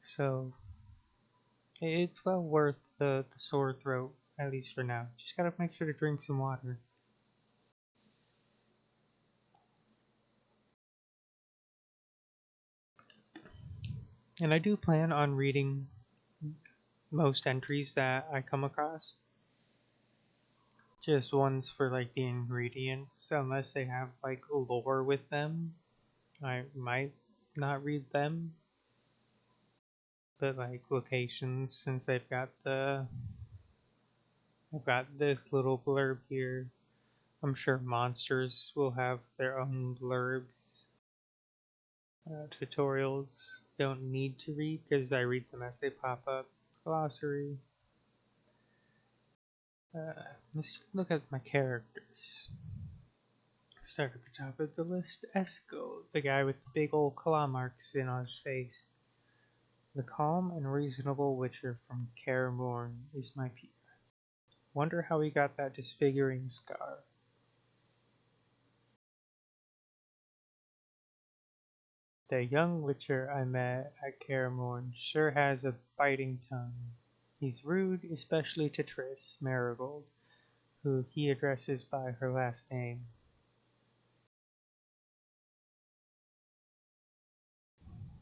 So, it's well worth the sore throat, at least for now. Just gotta make sure to drink some water. And I do plan on reading most entries that I come across. Just ones for like the ingredients, unless they have like lore with them. I might not read them. But like locations, since I've got this little blurb here. I'm sure monsters will have their own blurbs. Tutorials don't need to read because I read them as they pop up. Glossary. Let's look at my characters. Start at the top of the list. Esco, the guy with the big old claw marks in on his face. The calm and reasonable witcher from Kaer Morhen is my peer. Wonder how he got that disfiguring scar. The young witcher I met at Kaer Morhen sure has a biting tongue. He's rude, especially to Triss Marigold, who he addresses by her last name.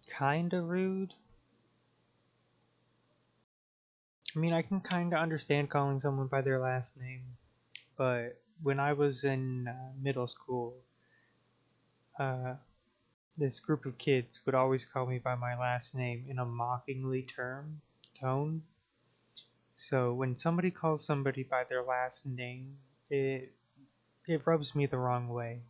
Kinda rude? I mean, I can kinda understand calling someone by their last name, but when I was in middle school, uh, this group of kids would always call me by my last name in a mockingly tone. So when somebody calls somebody by their last name, it rubs me the wrong way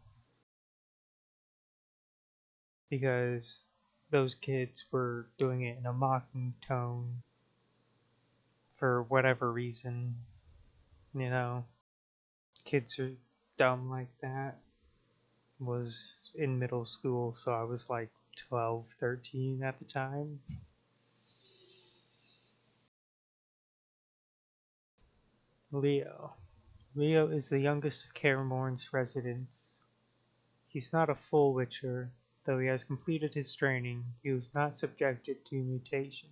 because those kids were doing it in a mocking tone for whatever reason. You know, kids are dumb like that. Was in middle school, so I was like 12, 13 at the time. Leo. Leo is the youngest of Kaer Morhen's residents. He's not a full Witcher, though he has completed his training. He was not subjected to mutation.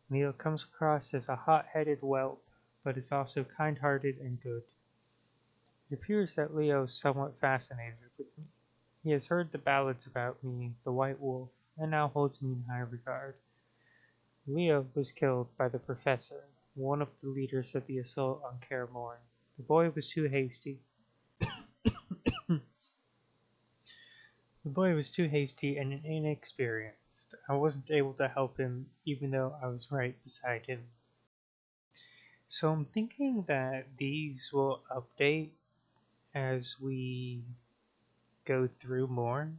Leo comes across as a hot-headed whelp, but is also kind-hearted and good. It appears that Leo is somewhat fascinated with me. He has heard the ballads about me, the White Wolf, and now holds me in high regard. Leo was killed by the Professor, one of the leaders of the assault on Kaer Morhen. The boy was too hasty. The boy was too hasty and inexperienced. I wasn't able to help him, even though I was right beside him. So I'm thinking that these will update as we go through more.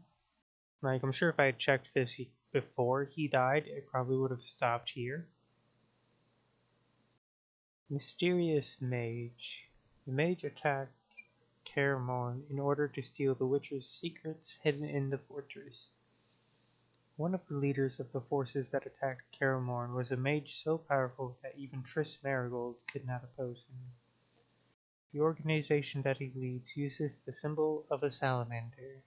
Like, I'm sure if I had checked this before he died, it probably would have stopped here. Mysterious Mage. The mage attacked Kaer Morhen in order to steal the Witcher's secrets hidden in the fortress. One of the leaders of the forces that attacked Karamorn was a mage so powerful that even Triss Marigold could not oppose him. The organization that he leads uses the symbol of a salamander.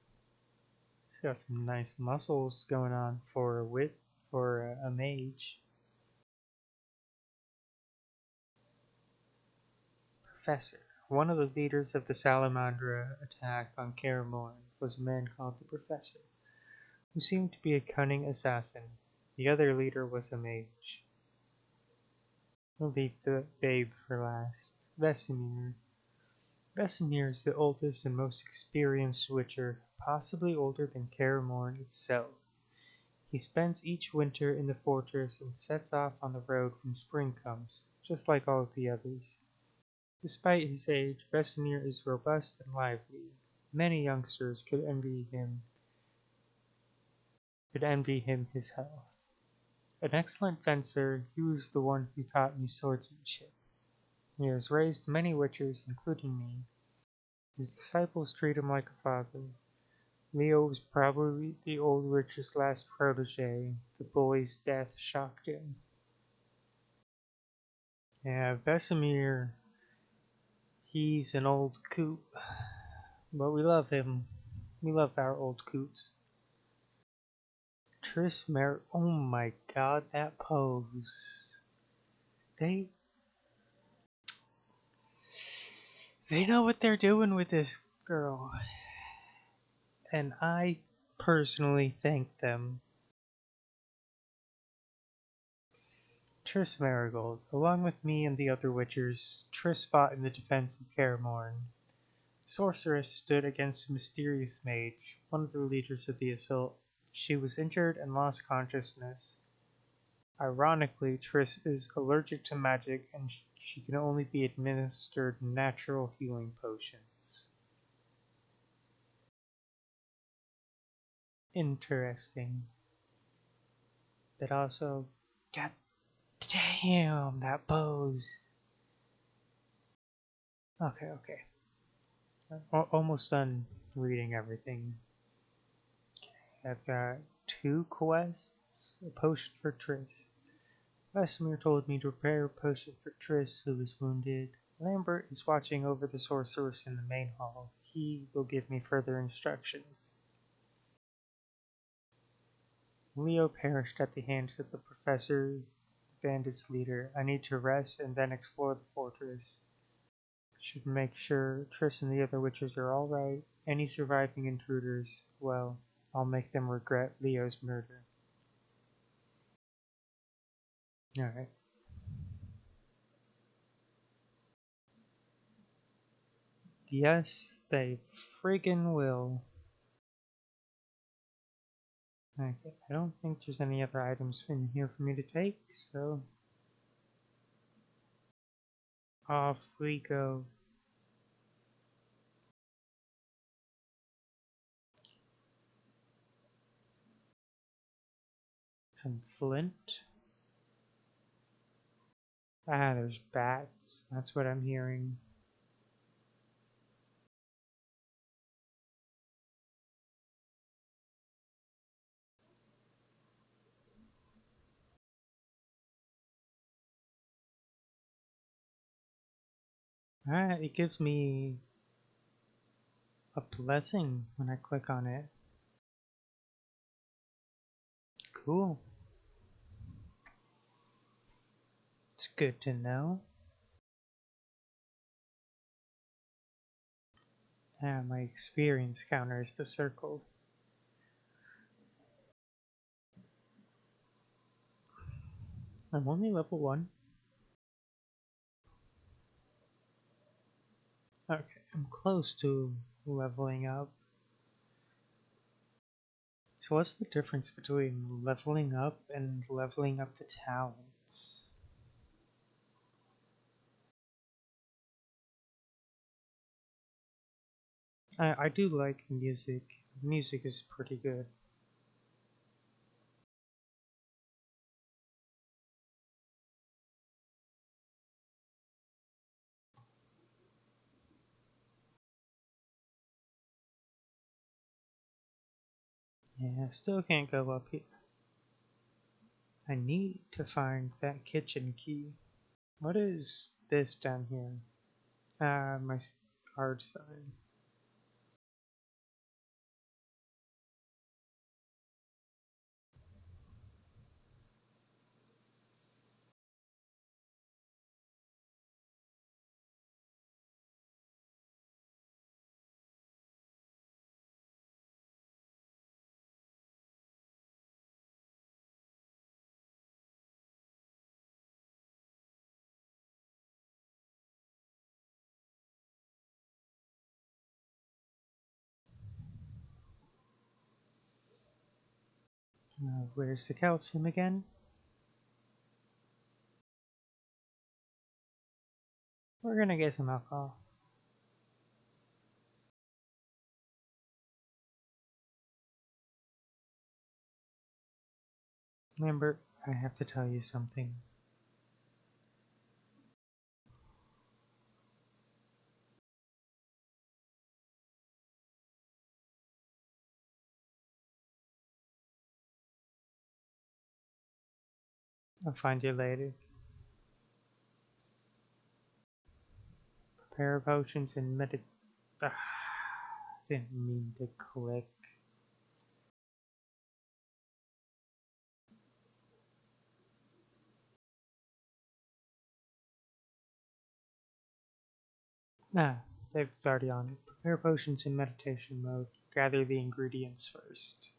He's got some nice muscles going on for a mage. Professor. One of the leaders of the Salamandra attack on Karamorn was a man called the Professor, who seemed to be a cunning assassin. The other leader was a mage. We'll leave the babe for last. Vesemir. Vesemir is the oldest and most experienced Witcher, possibly older than Karamorn itself. He spends each winter in the fortress and sets off on the road when spring comes, just like all of the others. Despite his age, Vesemir is robust and lively. Many youngsters could envy him his health. An excellent fencer, he was the one who taught me swordsmanship. He has raised many witchers, including me. His disciples treat him like a father. Leo was probably the old witcher's last protege. The boy's death shocked him. Yeah, Vesemir, he's an old coot, but we love him. We love our old coots. Oh my god, that pose. They they know what they're doing with this girl. And I personally thank them. Triss Marigold. Along with me and the other witchers, Triss fought in the defense of Karamorn. The sorceress stood against a mysterious mage, one of the leaders of the assault. She was injured and lost consciousness. Ironically, Triss is allergic to magic and she can only be administered natural healing potions. Interesting. But also, god damn, that pose. Okay. Almost done reading everything. I've got 2 quests, a potion for Triss. Vesemir told me to prepare a potion for Triss, who is wounded. Lambert is watching over the sorceress in the main hall. He will give me further instructions. Leo perished at the hands of the professor, the bandits' leader. I need to rest and then explore the fortress. Should make sure Triss and the other witches are alright. Any surviving intruders, well, I'll make them regret Leo's murder. Alright. Yes, they friggin' will. Okay, I don't think there's any other items in here for me to take, so off we go. Some flint. Ah, there's bats. That's what I'm hearing. Ah, it gives me a blessing when I click on it. Cool. It's good to know. Ah, my experience counter is the circle. I'm only level 1. Okay, I'm close to leveling up. So what's the difference between leveling up and leveling up the talents? I do like the music. The music is pretty good. Yeah, still can't go up here. I need to find that kitchen key. What is this down here? My card sign. Where's the calcium again? We're gonna get some alcohol. Amber, I have to tell you something. I'll find you later. Prepare potions and didn't mean to click. Ah, it's already on it. Prepare potions in meditation mode. Gather the ingredients first.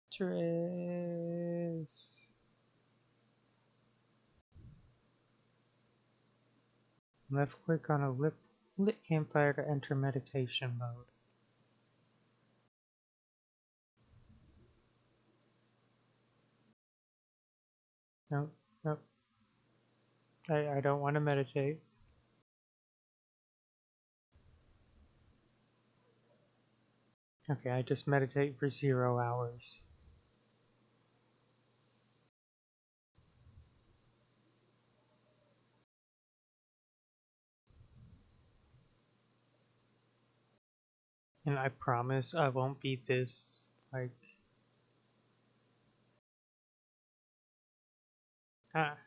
Trace. Left click on a lit campfire to enter meditation mode. Nope, nope. I don't want to meditate. Okay, I just meditate for 0 hours. And I promise I won't be this, like... Ah.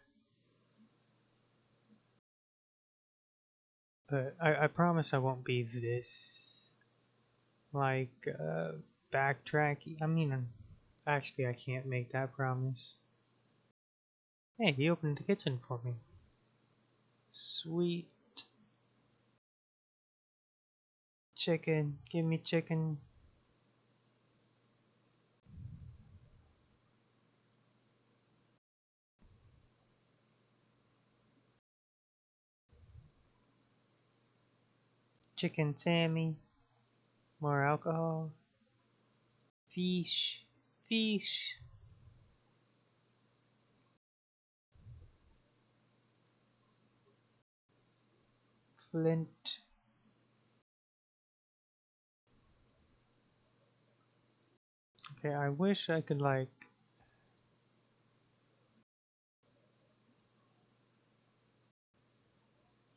But I promise I won't be this, like, backtracking. I mean, actually, I can't make that promise. Hey, he opened the kitchen for me. Sweet. Chicken. Give me chicken. Chicken Sammy. More alcohol. Fish. Fish. Flint. Okay, I wish I could, like...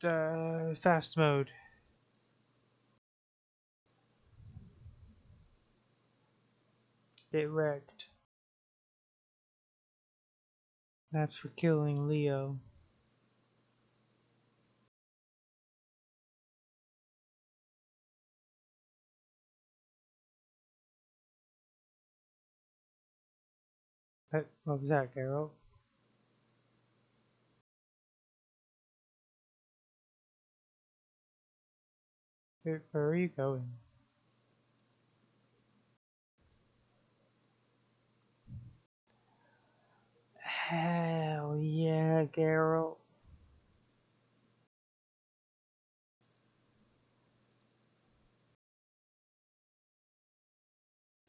fast mode. Get wrecked. That's for killing Leo. What was that, Carol? Where are you going? Hell yeah, Carol.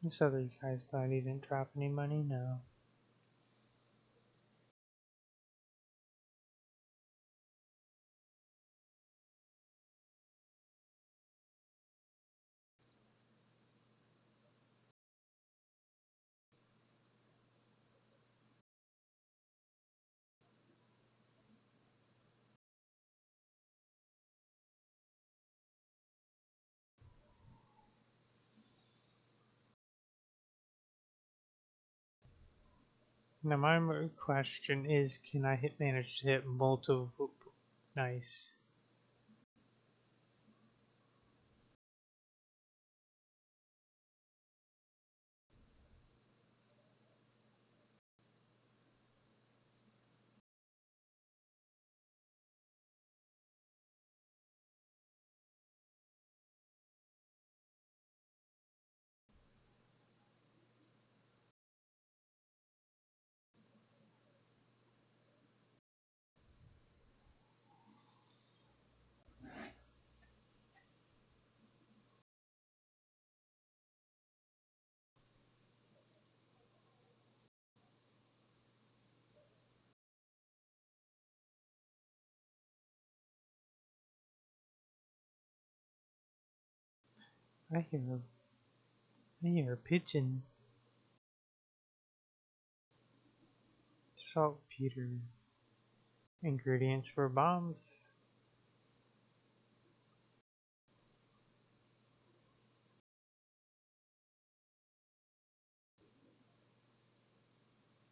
This other guy's body didn't drop any money, no. Now my question is, can I manage to hit multiple? Nice. I hear a pigeon. Saltpeter. Ingredients for bombs.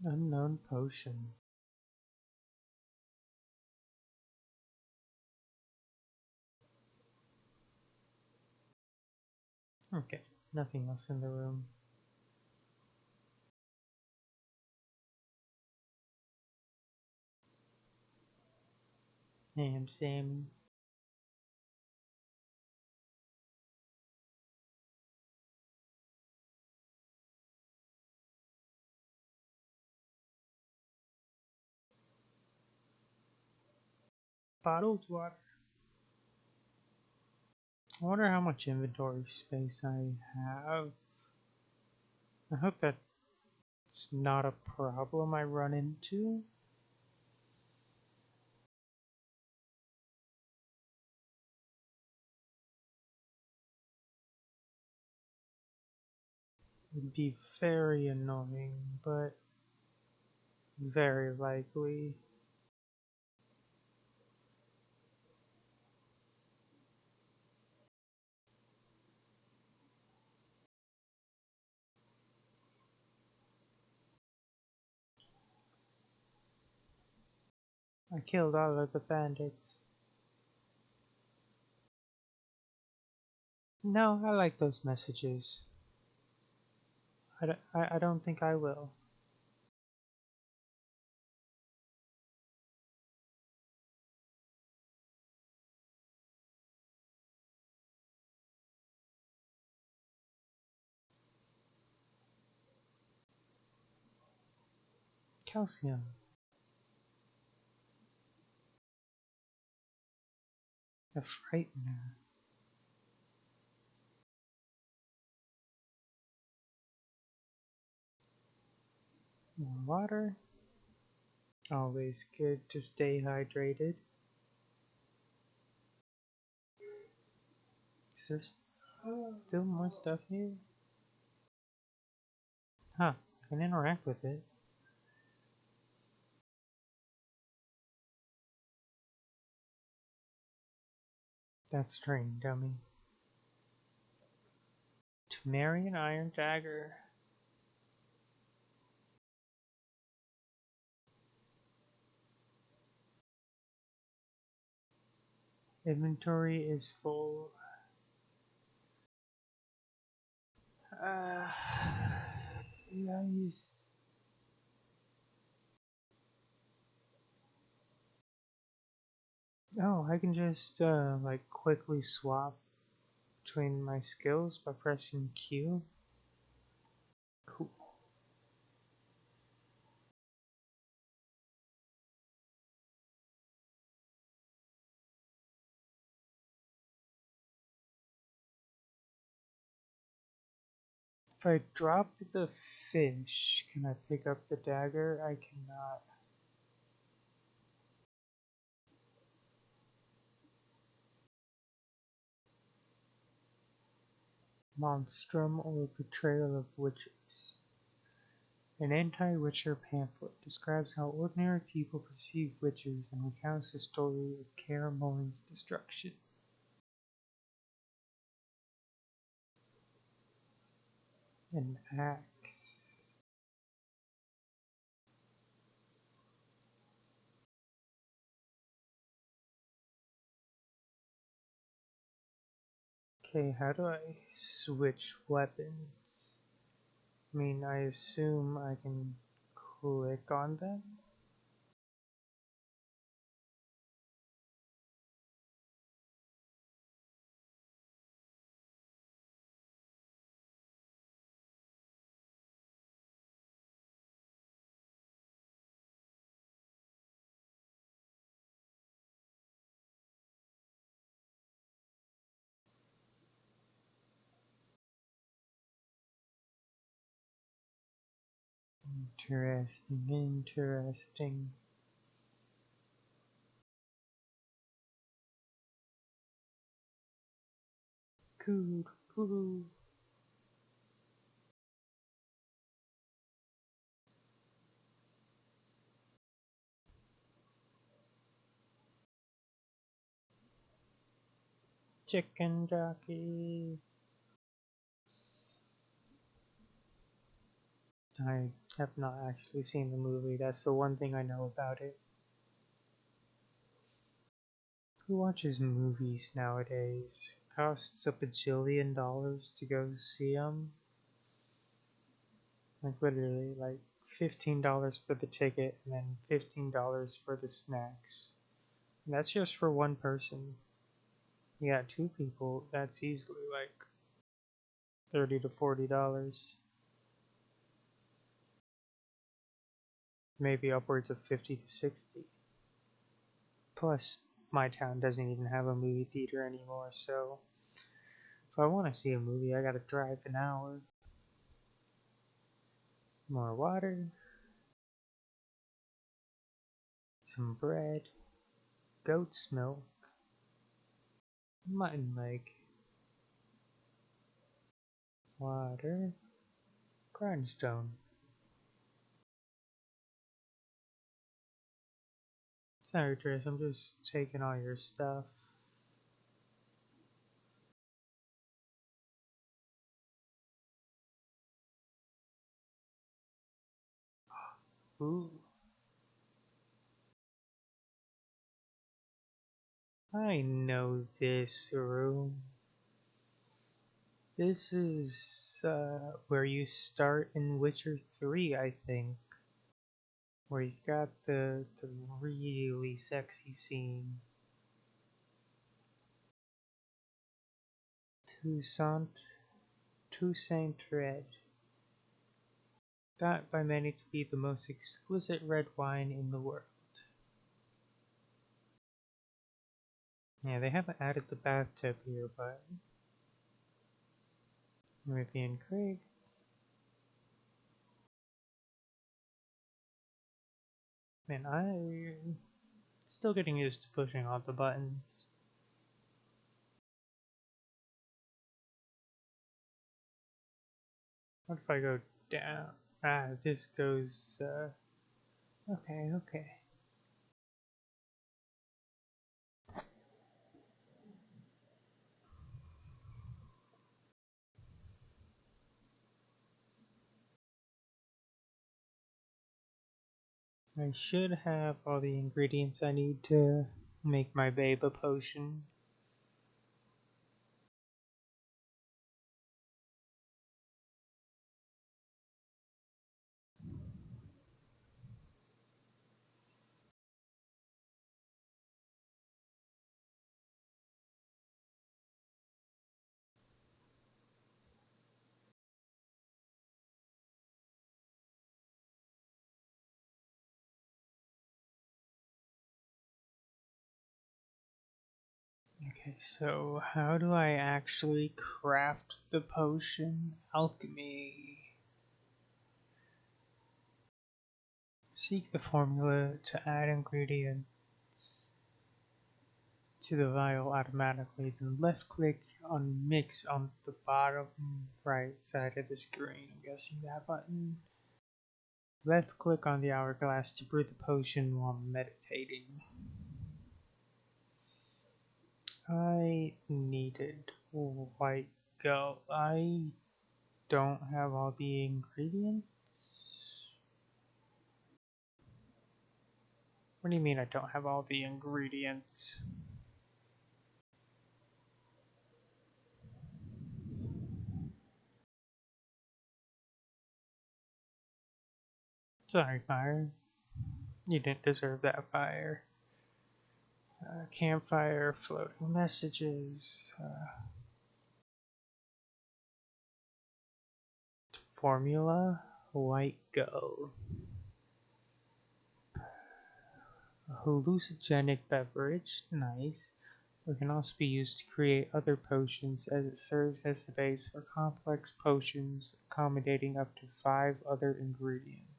Unknown potion. Okay, nothing else in the room. Ham Sam. Bottled water. I wonder how much inventory space I have. I hope that's not a problem I run into. Would be very annoying, but very likely. I killed all of the bandits. No, I like those messages. I don't think I will. Calcium. A frightener. More water. Always good to stay hydrated. Is there still more stuff here? Huh, I can interact with it. That's strange, dummy. Tumerian Iron Dagger. Inventory is full. Uh, guys. Oh, I can just like quickly swap between my skills by pressing Q. Cool. If I drop the fish, can I pick up the dagger? I cannot. Monstrum or Betrayal of Witches. An anti-witcher pamphlet describes how ordinary people perceive witches and recounts the story of Kaer Morhen's destruction. An axe. Okay, how do I switch weapons? I mean, I assume I can click on them? Interesting, interesting. Cool, cool. Chicken jockey. I have not actually seen the movie. That's the one thing I know about it. Who watches movies nowadays? Costs a bajillion dollars to go see them. Like literally, like $15 for the ticket and then $15 for the snacks. And that's just for one person. You got two people, that's easily like $30 to $40. Maybe upwards of 50 to 60. Plus, my town doesn't even have a movie theater anymore, so if I want to see a movie, I gotta drive an hour. More water, some bread, goat's milk, mutton leg, water, grindstone. Sorry, Trish, I'm just taking all your stuff. Ooh, I know this room. This is where you start in Witcher 3, I think. Where you got the really sexy scene. Toussaint, Toussaint Red. Thought by many to be the most exquisite red wine in the world. Yeah, they haven't added the bathtub here, but Rivian Craig. Man, I'm still getting used to pushing all the buttons. What if I go down? Ah, this goes, okay, okay. I should have all the ingredients I need to make my babe a potion. Okay, so how do I actually craft the potion? Alchemy. Seek the formula to add ingredients to the vial automatically, then left click on mix on the bottom right side of the screen. I'm guessing that button. Left click on the hourglass to brew the potion while meditating. I needed white gold. I don't have all the ingredients. What do you mean I don't have all the ingredients? Sorry, fire. You didn't deserve that fire. Campfire, floating messages, formula, white gull. A hallucinogenic beverage, nice. It can also be used to create other potions as it serves as the base for complex potions accommodating up to 5 other ingredients.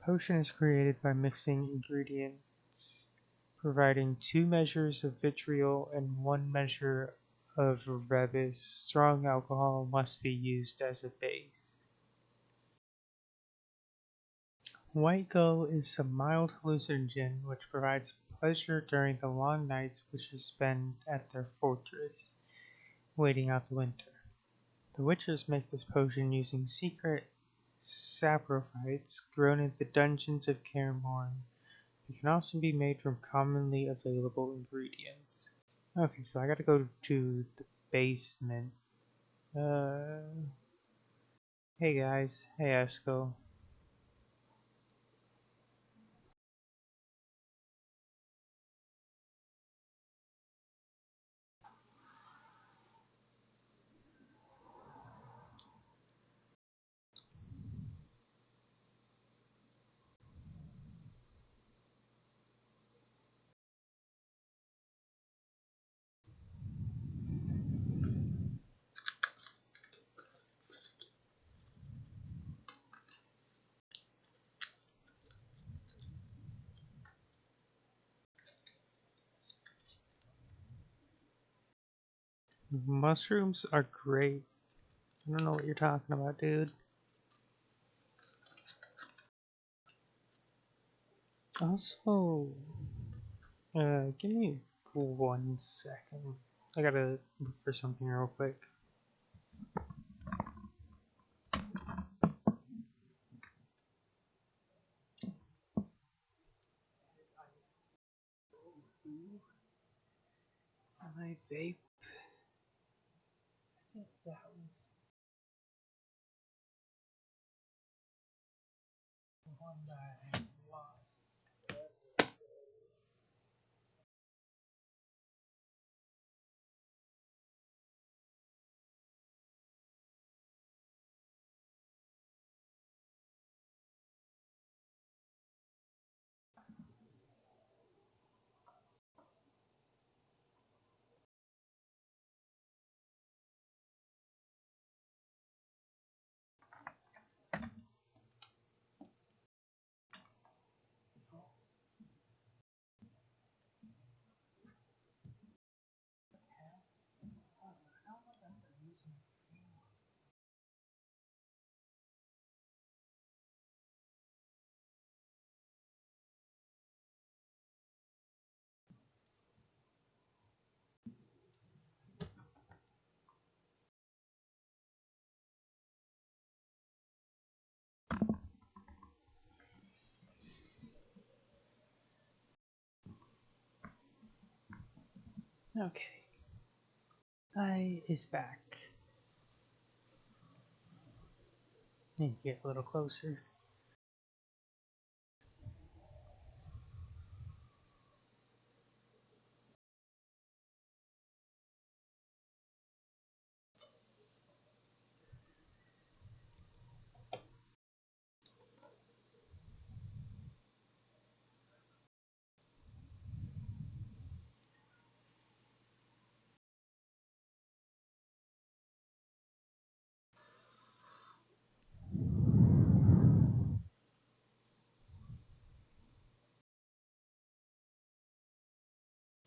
Potion is created by mixing ingredients, providing 2 measures of vitriol and 1 measure of rebus. Strong alcohol must be used as a base. White gull is a mild hallucinogen which provides pleasure during the long nights witches spend at their fortress, waiting out the winter. The witches make this potion using secret saprophytes grown in the dungeons of Cairnmorn. It can also be made from commonly available ingredients. Okay, so I gotta go to the basement. Hey guys. Hey Esco. Mushrooms are great. I don't know what you're talking about, dude. Also, give me 1 second. I gotta look for something real quick. My vape. I think that was the one that I lost. Okay. I is back. Need to get a little closer.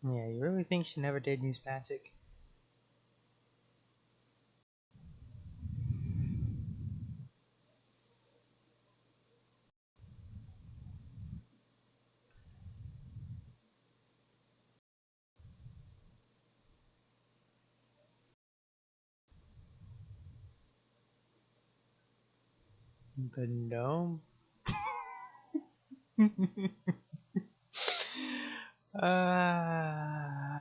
Yeah, you really think she never did use magic? The gnome? uh,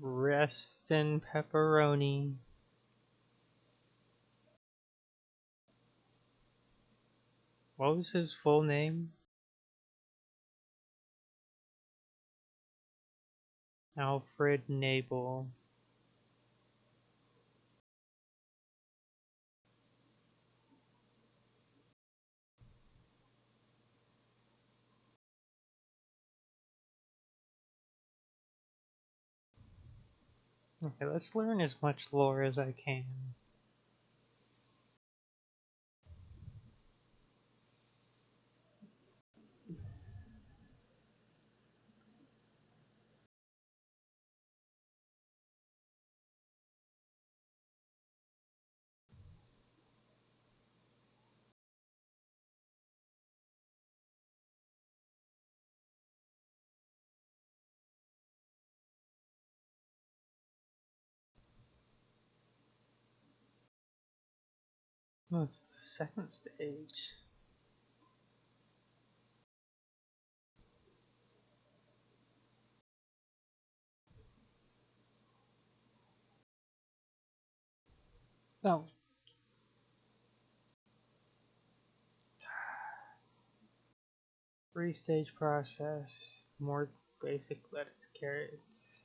Rest in pepperoni. What was his full name? Alfred Nabel. Okay, let's learn as much lore as I can. No, it's the second stage. No. Three-stage process. More basic lettuce, carrots.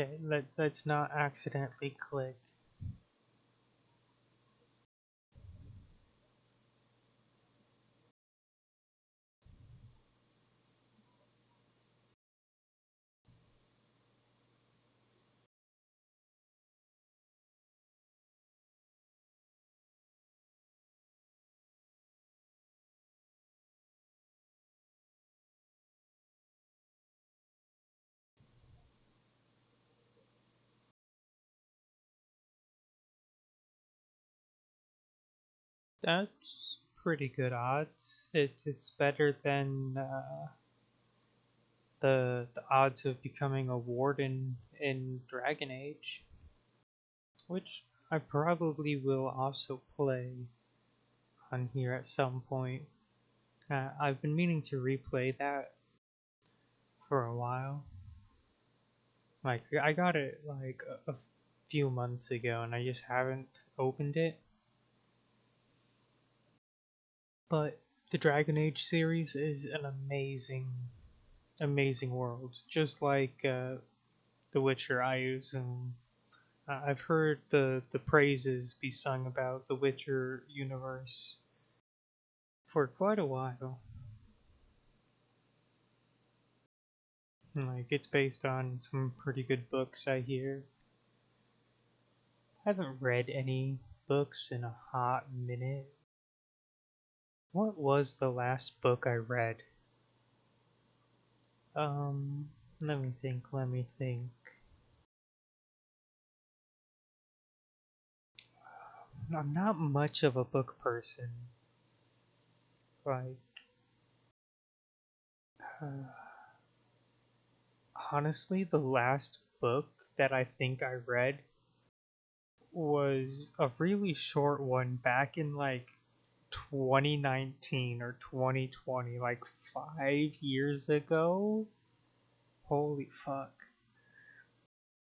Okay, let's not accidentally click. That's pretty good odds. It's better than the odds of becoming a warden in Dragon Age, which I probably will also play on here at some point. I've been meaning to replay that for a while. Like I got it like a few months ago, and I just haven't opened it. But the Dragon Age series is an amazing world, just like The Witcher. I've heard the praises be sung about the Witcher universe for quite a while. Like it's based on some pretty good books, I hear. I haven't read any books in a hot minute. What was the last book I read? Let me think. I'm not much of a book person. Like, uh, honestly, the last book that I think I read was a really short one back in like 2019 or 2020, like 5 years ago. Holy fuck.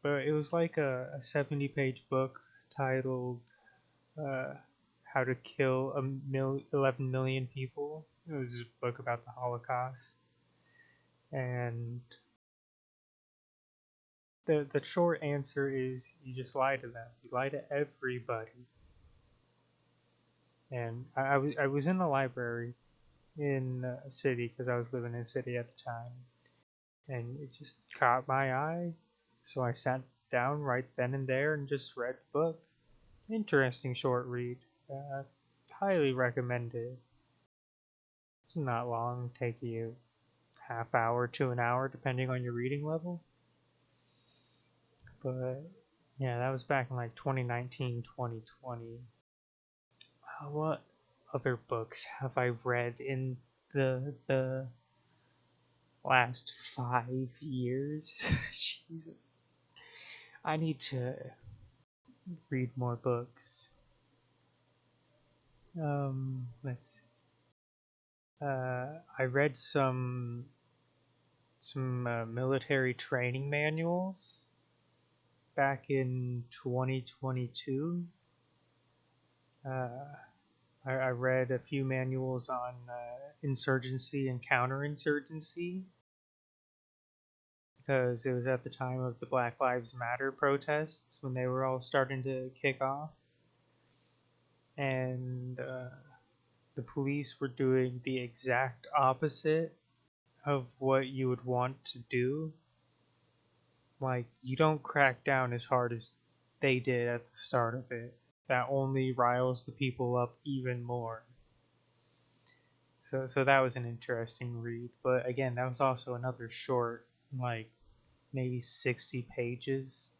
But it was like a 70-page book titled uh, How to Kill 11 Million People. It was a book about the Holocaust. And the short answer is you just lie to them. You lie to everybody. And I was in the library in a city because I was living in a city at the time. And it just caught my eye. So I sat down right then and there and just read the book. Interesting short read. Uh, Highly recommended. It's not long, take you half hour to an hour depending on your reading level. But yeah, that was back in like 2019, 2020. What other books have I read in the last 5 years? Jesus. I need to read more books. Let's see. I read some military training manuals back in 2022. Uh, I read a few manuals on insurgency and counterinsurgency because it was at the time of the Black Lives Matter protests when they were all starting to kick off, and the police were doing the exact opposite of what you would want to do. Like, you don't crack down as hard as they did at the start of it. That only riles the people up even more. So that was an interesting read. But again, that was also another short, like maybe 60 pages.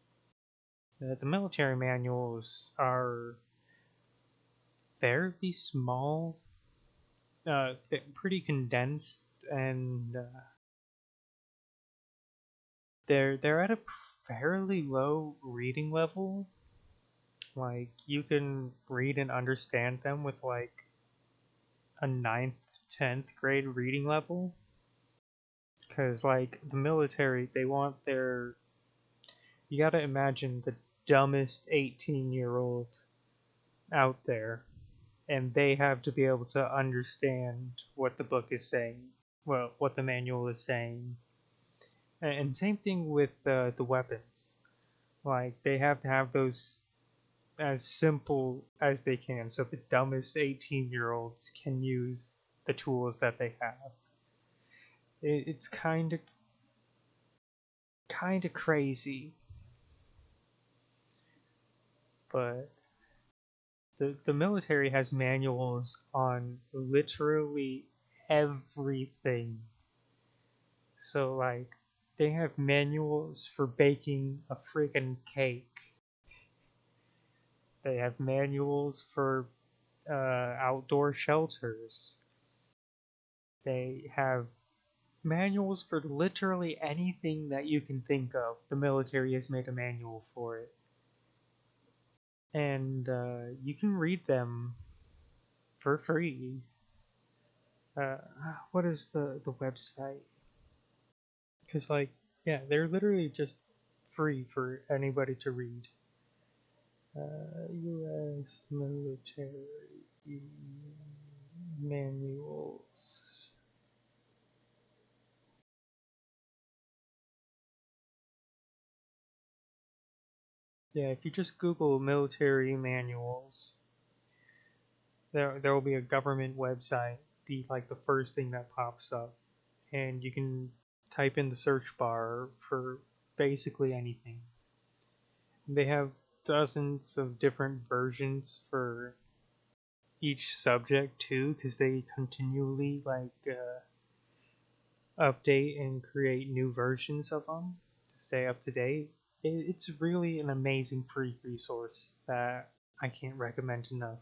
The military manuals are fairly small, pretty condensed, and they're at a fairly low reading level. Like, you can read and understand them with like a ninth, 10th grade reading level. Because like the military, they want their, you gotta imagine the dumbest 18-year-old out there, and they have to be able to understand what the book is saying, well, what the manual is saying. And same thing with the weapons. Like, they have to have those as simple as they can, so the dumbest 18-year-olds can use the tools that they have. It's kind of crazy, but the military has manuals on literally everything. So like, they have manuals for baking a freaking cake. They have manuals for outdoor shelters. They have manuals for literally anything that you can think of. The military has made a manual for it. And you can read them for free. Uh, what is the website? Because, like, yeah, they're literally just free for anybody to read. U.S. military manuals. Yeah, if you just Google military manuals, there will be a government website, be like the first thing that pops up, and you can type in the search bar for basically anything. They have dozens of different versions for each subject too, because they continually update and create new versions of them to stay up to date. It's really an amazing free resource that I can't recommend enough.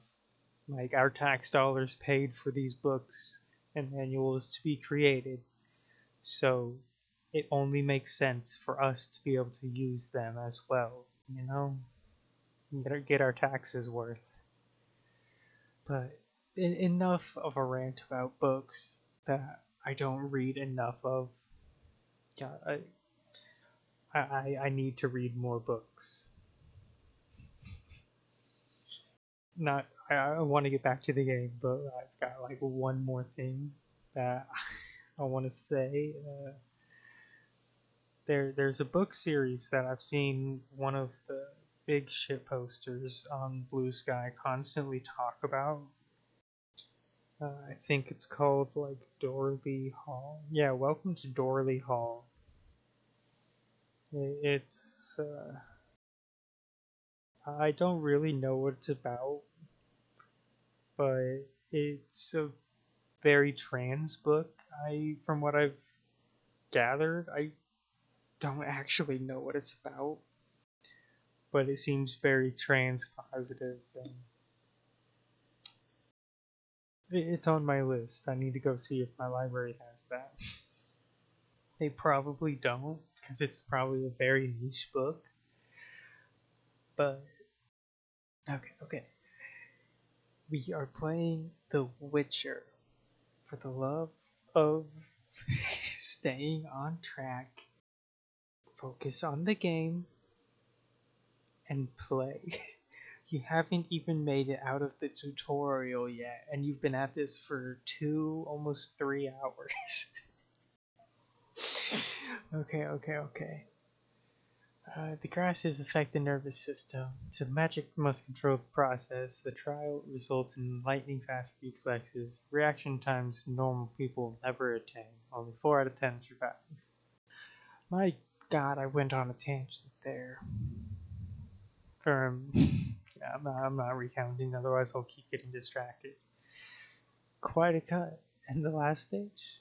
Like, our tax dollars paid for these books and manuals to be created, so it only makes sense for us to be able to use them as well, you know? Get our taxes worth. But enough of a rant about books that I don't read enough of. Yeah, I need to read more books. Not I want to get back to the game, but I've got like one more thing that I want to say. There's a book series that I've seen one of the big shit posters on Blue Sky constantly talk about. I think it's called like Dorley Hall. Yeah, welcome to Dorley Hall. It's I don't really know what it's about, but it's a very trans book. From what I've gathered, I don't actually know what it's about, but it seems very trans positive, and it's on my list. I need to go see if my library has that. They probably don't, because it's probably a very niche book. But okay. We are playing The Witcher for the love of staying on track. Focus on the game and play. You haven't even made it out of the tutorial yet, and you've been at this for almost 3 hours. Okay. The grasses affect the nervous system, so magic must control the process. The trial results in lightning-fast reflexes. Reaction times normal people never attain. Only 4 out of 10 survive. My god, I went on a tangent there. Yeah, I'm not recounting, otherwise I'll keep getting distracted. Quite a cut. And the last stage?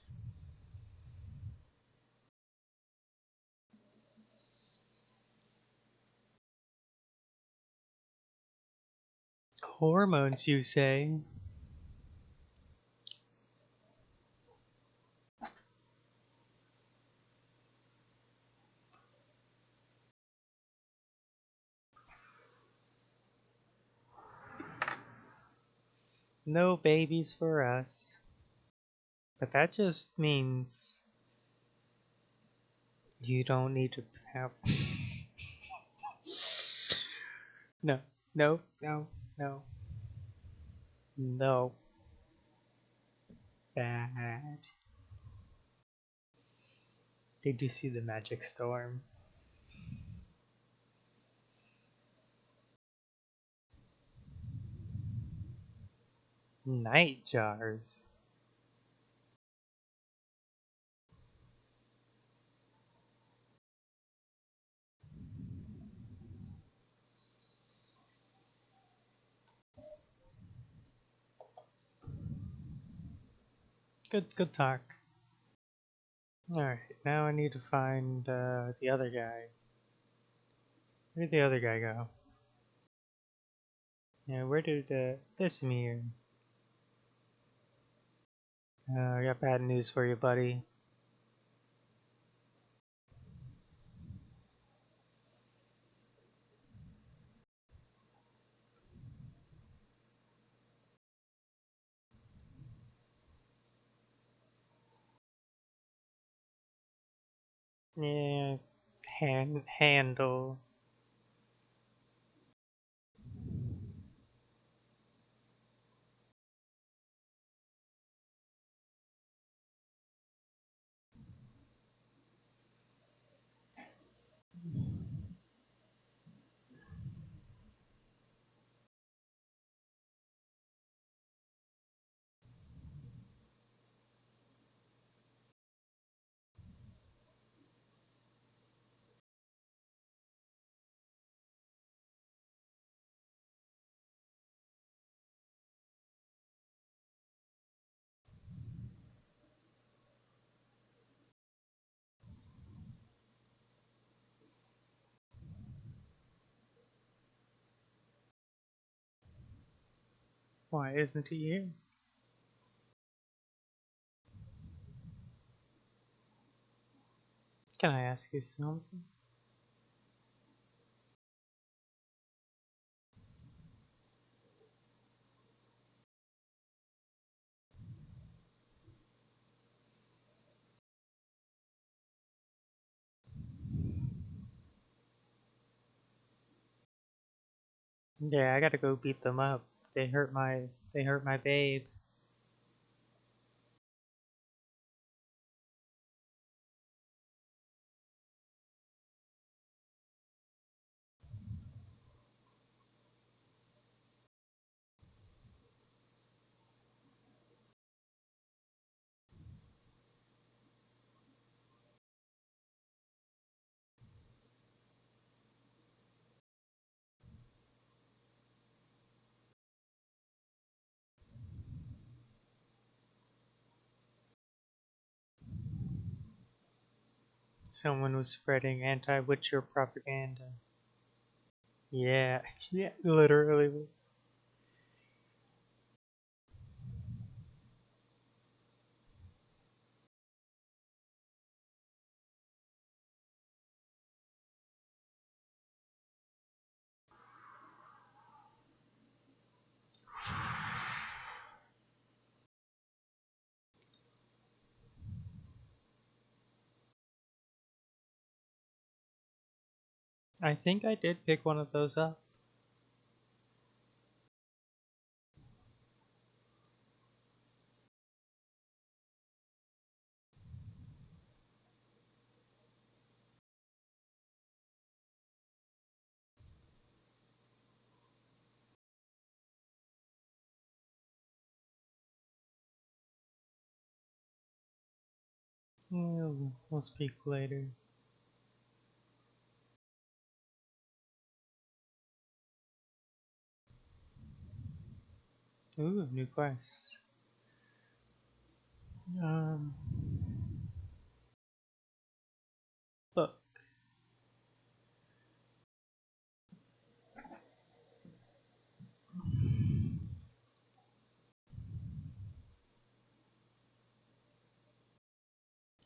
Hormones, you say? No babies for us. But that just means you don't need to have. No, no. No. Bad. Did you see the magic storm? Night jars. Good talk. Alright, now I need to find the other guy. Where did the other guy go? Yeah, where did this mirror? I got bad news for you, buddy. Yeah, handle. Why isn't he here? Can I ask you something? Yeah, I gotta go beat them up. They hurt my babe. Someone was spreading anti-Witcher propaganda. Yeah, yeah, literally. I think I did pick one of those up. We'll speak later. Ooh, new quest. Um, Book.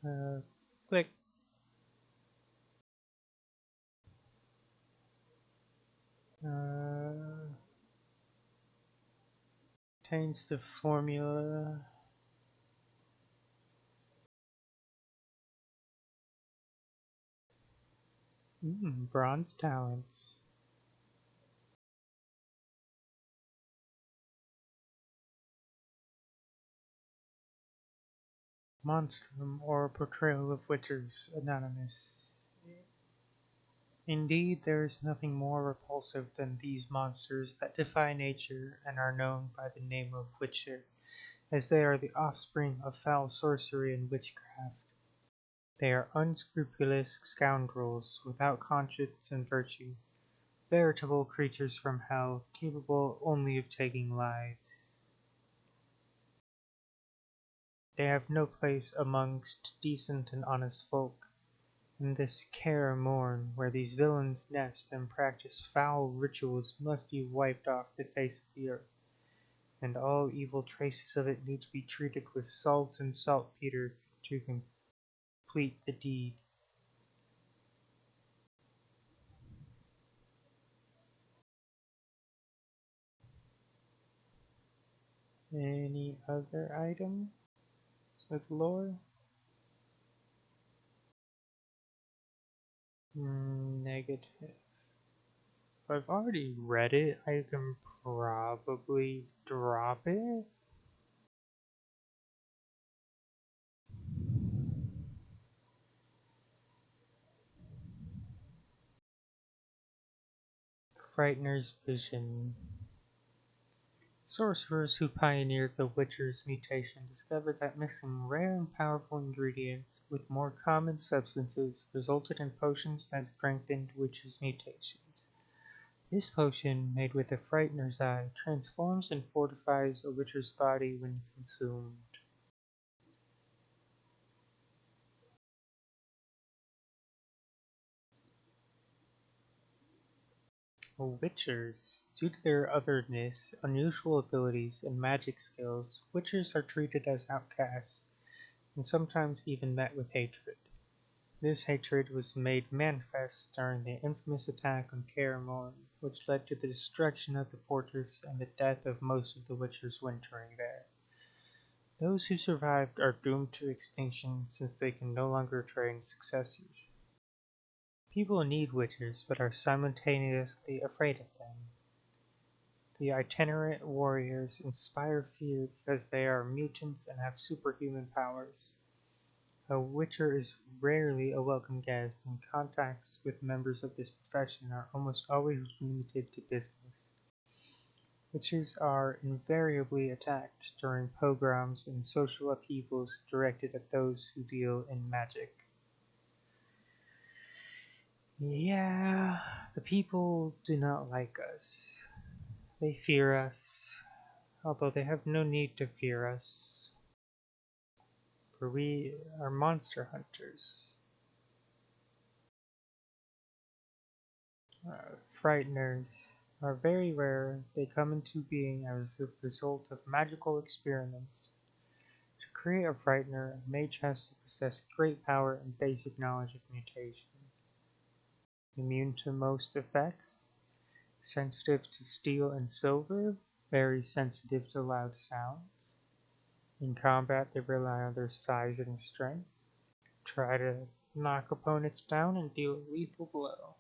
Uh, Click. Uh, Change the formula. Bronze talents. Monstrum, or portrayal of Witchers, Anonymous. Indeed, there is nothing more repulsive than these monsters that defy nature and are known by the name of Witcher, as they are the offspring of foul sorcery and witchcraft. They are unscrupulous scoundrels without conscience and virtue, veritable creatures from hell, capable only of taking lives. They have no place amongst decent and honest folk. In this Kaer Morn, where these villains nest and practice foul rituals, must be wiped off the face of the earth, and all evil traces of it need to be treated with salt and saltpeter to complete the deed. Any other items with lore? Negative. If I've already read it, I can probably drop it. Frightener's Vision. Sorcerers who pioneered the Witcher's mutation discovered that mixing rare and powerful ingredients with more common substances resulted in potions that strengthened Witcher's mutations. This potion, made with the Frightener's Eye, transforms and fortifies a Witcher's body when consumed. Witchers. Due to their otherness, unusual abilities, and magic skills, Witchers are treated as outcasts, and sometimes even met with hatred. This hatred was made manifest during the infamous attack on Kaer which led to the destruction of the fortress and the death of most of the Witchers wintering there. Those who survived are doomed to extinction since they can no longer train successors. People need Witchers, but are simultaneously afraid of them. The itinerant warriors inspire fear because they are mutants and have superhuman powers. A Witcher is rarely a welcome guest, and contacts with members of this profession are almost always limited to business. Witchers are invariably attacked during pogroms and social upheavals directed at those who deal in magic. Yeah, the people do not like us. They fear us, although they have no need to fear us, for we are monster hunters. Frighteners are very rare. They come into being as a result of magical experiments. To create a Frightener, a mage has to possess great power and basic knowledge of mutation. Immune to most effects, sensitive to steel and silver, very sensitive to loud sounds. In combat, they rely on their size and strength. Try to knock opponents down and deal a lethal blow.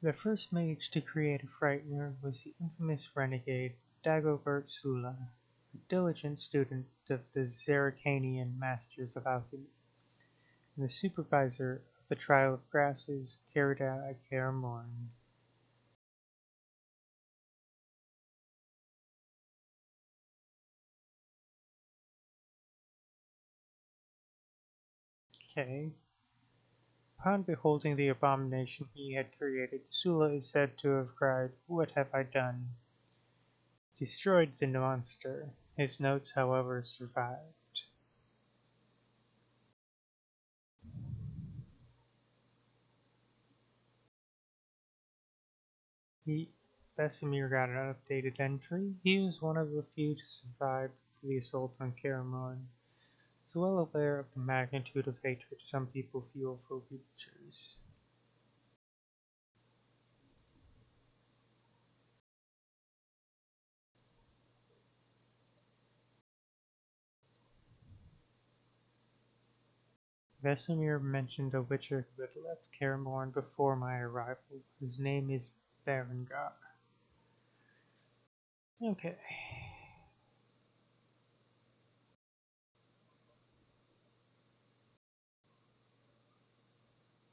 The first mage to create a frightener was the infamous renegade Dagobert Sula, a diligent student of the Zerrikanian masters of alchemy, and the supervisor of the trial of grasses carried out at Kaer Morhen. Okay. Upon beholding the abomination he had created, Sula is said to have cried, "What have I done?" Destroyed the monster. His notes, however, survived. He, Vesemir got an updated entry. He was one of the few to survive the assault on Kaer Morhen, so well aware of the magnitude of hatred some people feel for Witchers. Vesemir mentioned a Witcher who had left Kaer Morhen before my arrival. His name is Berengar. Okay.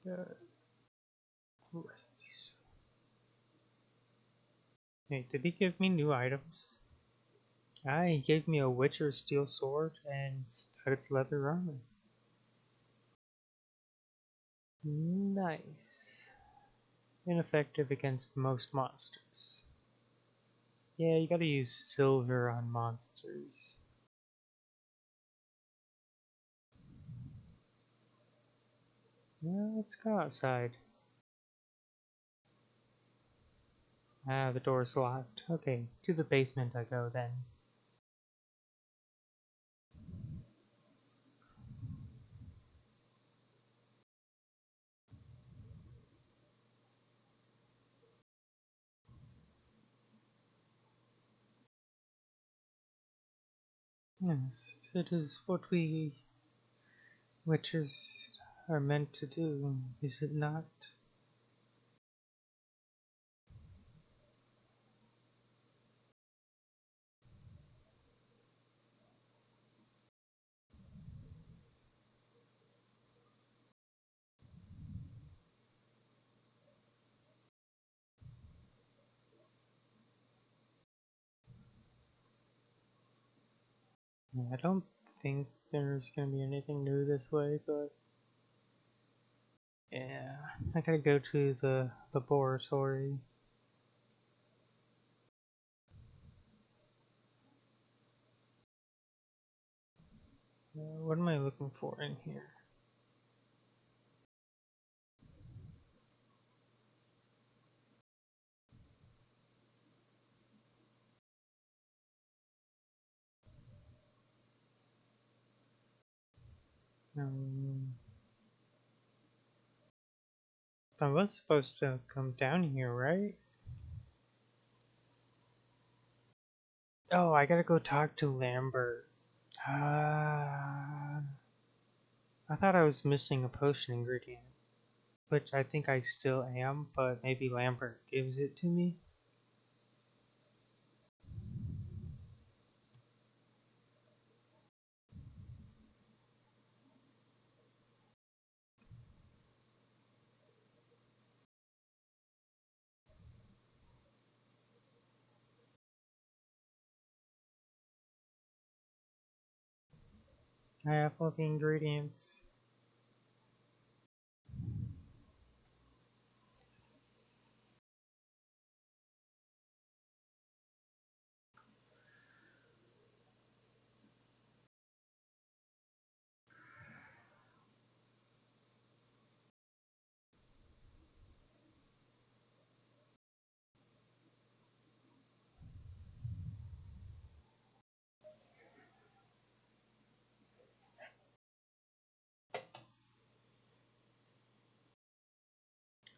Uh, Resties. Hey, did he give me new items? Ah, he gave me a Witcher steel sword and studded leather armor. Nice. Ineffective against most monsters. Yeah, you gotta use silver on monsters. Yeah, let's go outside. Ah, the door's locked. Okay, to the basement I go then. Yes, it is what we witches are meant to do, is it not? Yeah, I don't think there's gonna be anything new this way, but yeah, I gotta go to the laboratory. What am I looking for in here? Um, I was supposed to come down here, right? Oh, I gotta go talk to Lambert. Ah, I thought I was missing a potion ingredient, which I think I still am, but maybe Lambert gives it to me. I have all the ingredients.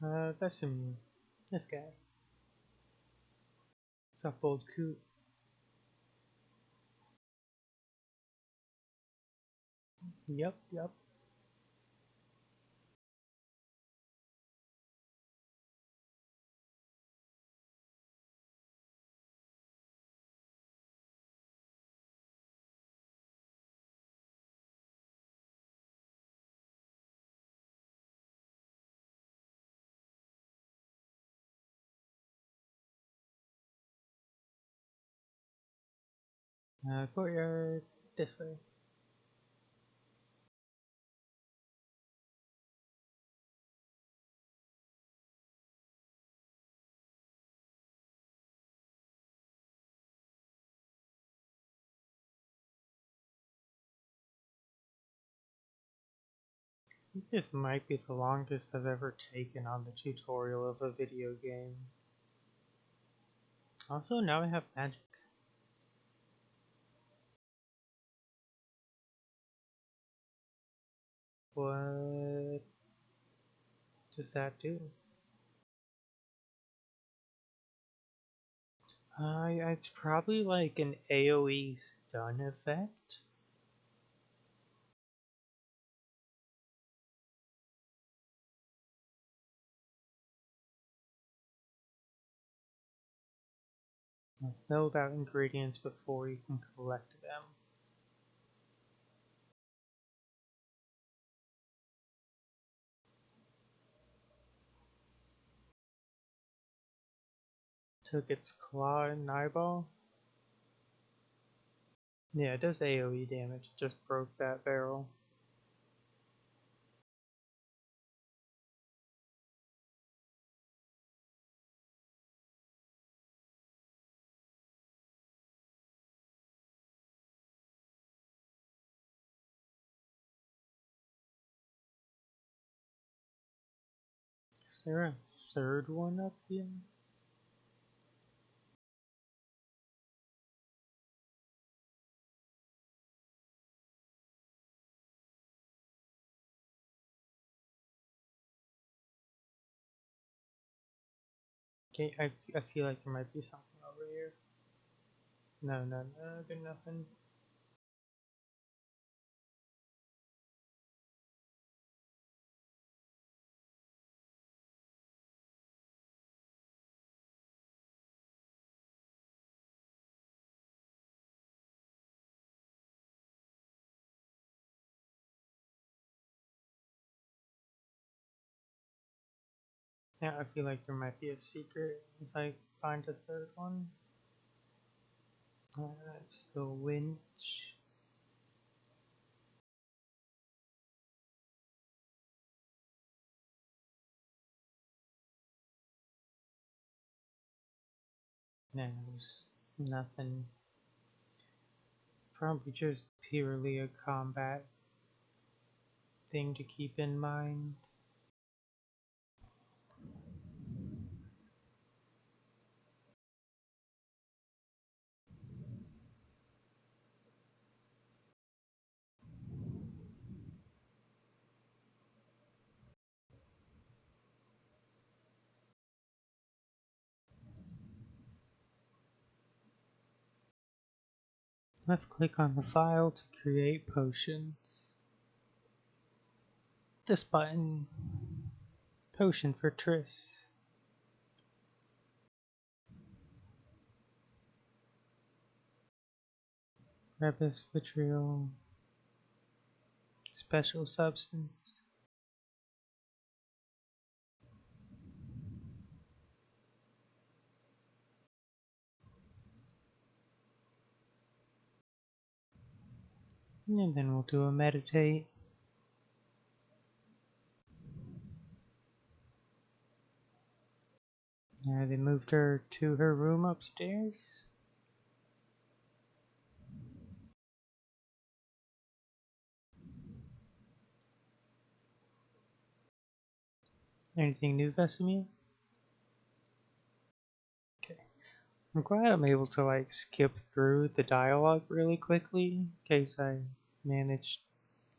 That's him. This guy. What's up, old coot? Yep, yep. Courtyard, this way. This might be the longest I've ever taken on the tutorial of a video game. Also, now I have magic. What does that do? It's probably like an AoE stun effect. Let's know about ingredients before you can collect them. Took its claw and eyeball. Yeah, it does AoE damage. It just broke that barrel. Is there a third one up here? Okay, I feel like there might be something over here. No, there's nothing. Yeah, I feel like there might be a secret if I find a third one. That's the winch. No, there's nothing. Probably just purely a combat thing to keep in mind. Left click on the file to create potions. This button. Potion for Triss. Rebus vitriol. Special substance. And then we'll do a meditate. They moved her to her room upstairs. Anything new, Vesemir? Okay. I'm glad I'm able to like skip through the dialogue really quickly in case I manage,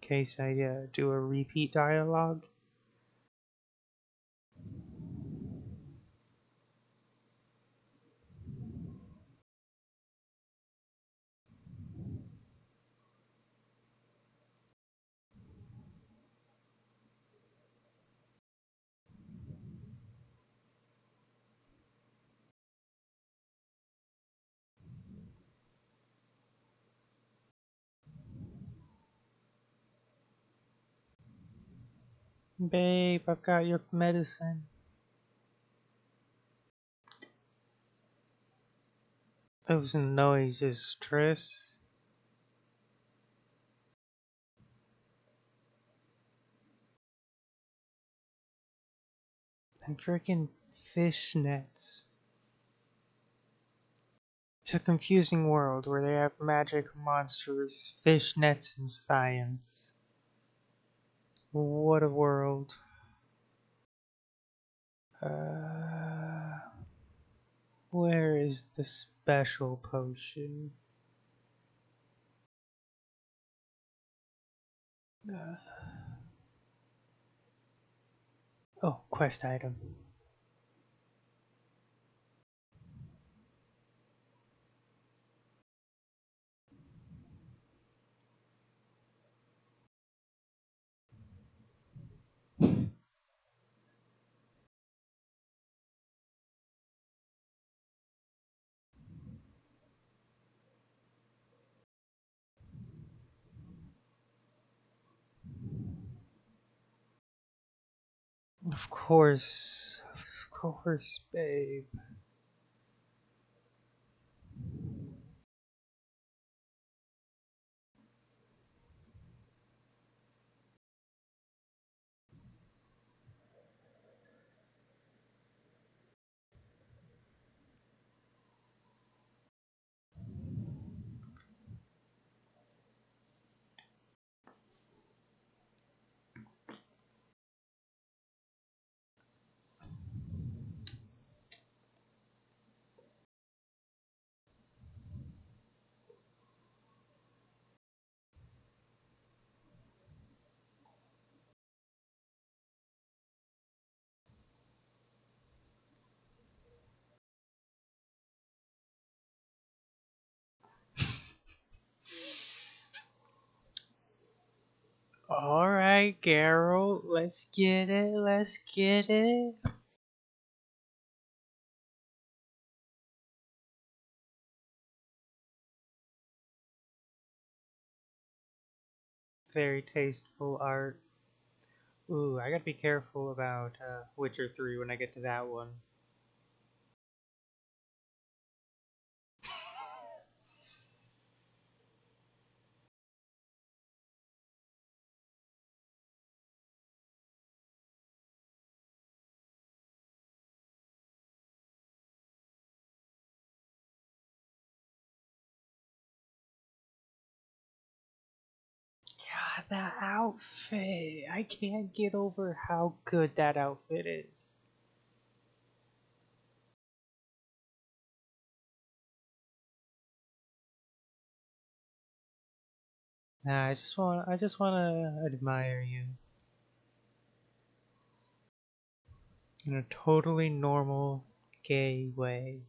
in case I do a repeat dialogue. Babe, I've got your medicine. Those noises, Triss. And freaking fishnets. It's a confusing world where they have magic, monsters, fishnets, and science. What a world. Uh, where is the special potion? Uh, oh, quest item. Of course, babe. Alright, Geralt, let's get it, let's get it. Very tasteful art. Ooh, I gotta be careful about Witcher 3 when I get to that one. God, that outfit! I can't get over how good that outfit is. Nah, I just wanna admire you in a totally normal, gay way.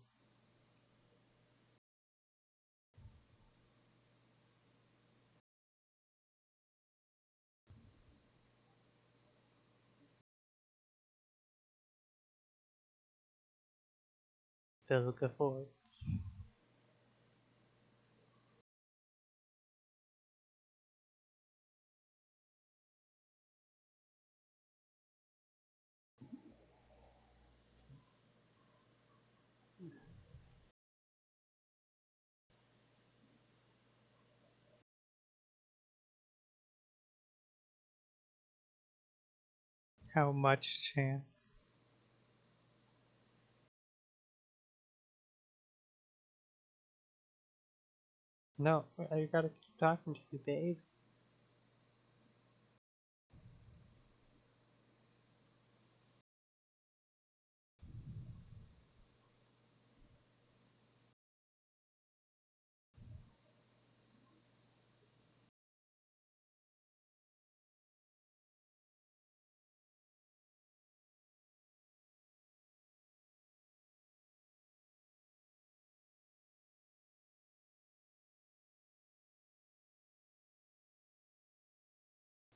Vilgefortz. How much chance? No, I gotta keep talking to you, babe.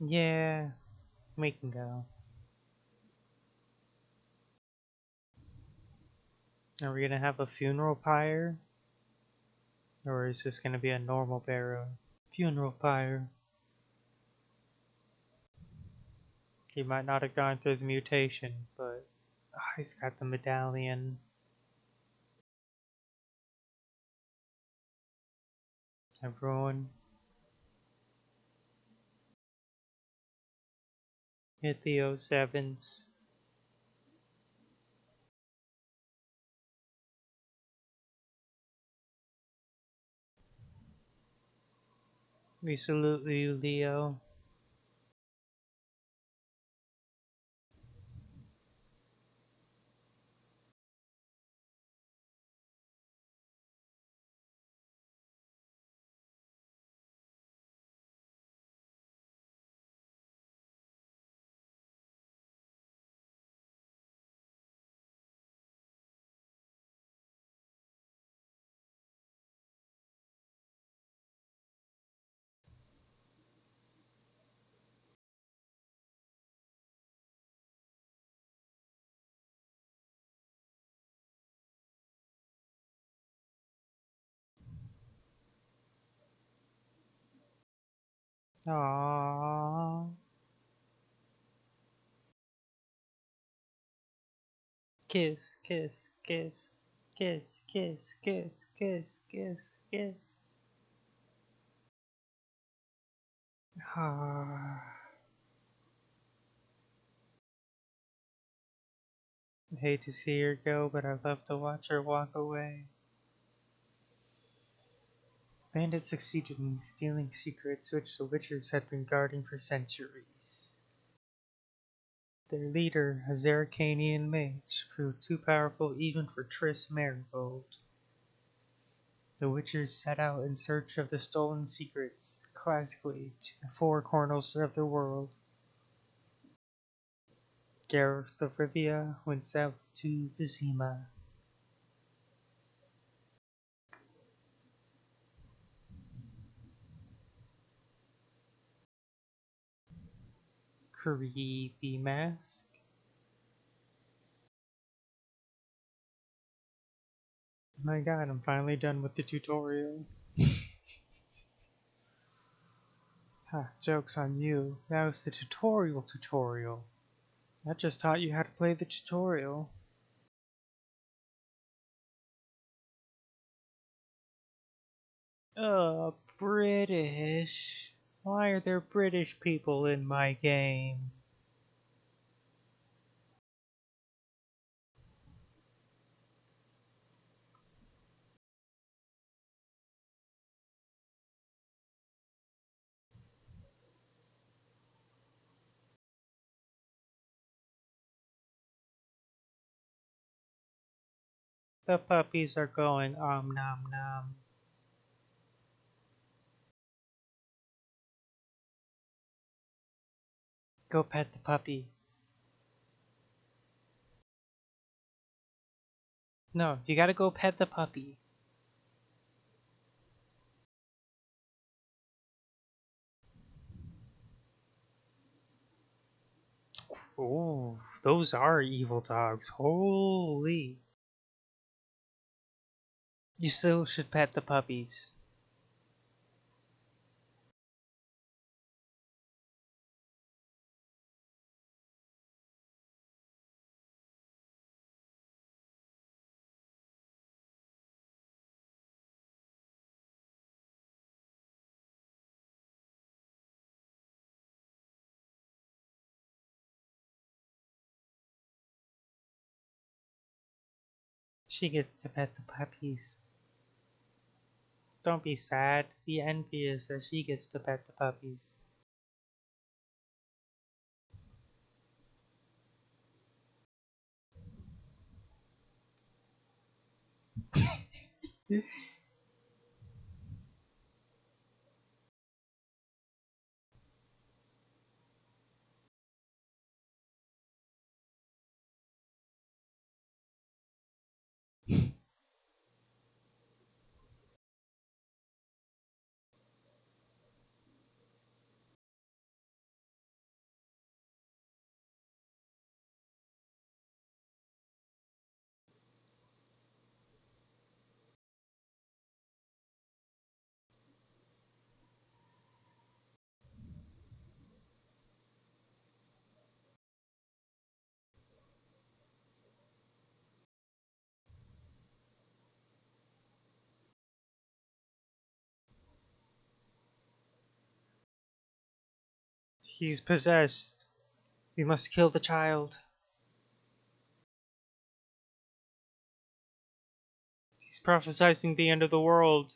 Yeah, we can go. Are we gonna have a funeral pyre? Or is this gonna be a normal burial? Funeral pyre. He might not have gone through the mutation, but he's got the medallion. Everyone, hit the O7s. We salute you, Leo. Aww. Kiss, kiss, kiss, kiss, kiss, kiss, kiss, kiss, kiss. Ah. I hate to see her go, but I love to watch her walk away. Bandits succeeded in stealing secrets which the Witchers had been guarding for centuries. Their leader, a Zerrikanian mage, proved too powerful even for Triss Marigold. The Witchers set out in search of the stolen secrets, classically to the four corners of the world. Gareth of Rivia went south to Vizima. Creepy mask. My god, I'm finally done with the tutorial. Ha, joke's on you. That was the tutorial. I just taught you how to play the tutorial. British. Why are there British people in my game? The puppies are going nom nom. Go pet the puppy. No, you gotta go pet the puppy. Oh, those are evil dogs. Holy. You still should pet the puppies. She gets to pet the puppies. Don't be sad. Be envious that she gets to pet the puppies. He's possessed. We must kill the child. He's prophesizing the end of the world.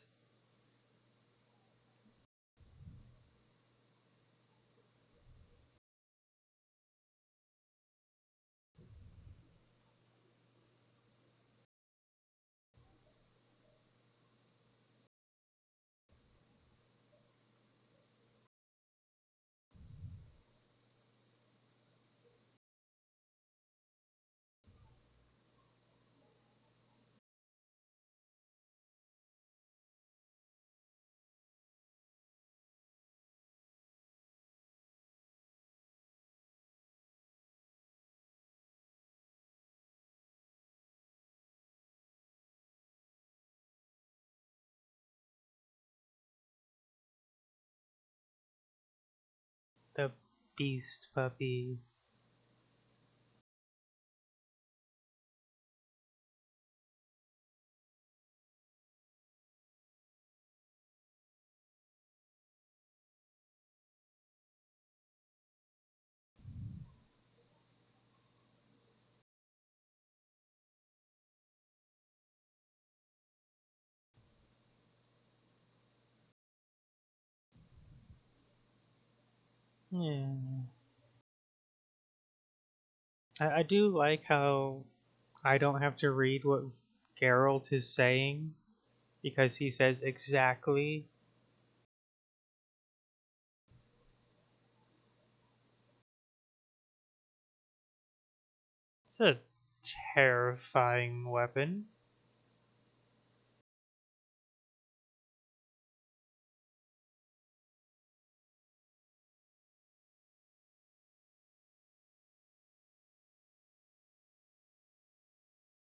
The beast puppy. Yeah. I do like how I don't have to read what Geralt is saying because he says exactly. It's a terrifying weapon.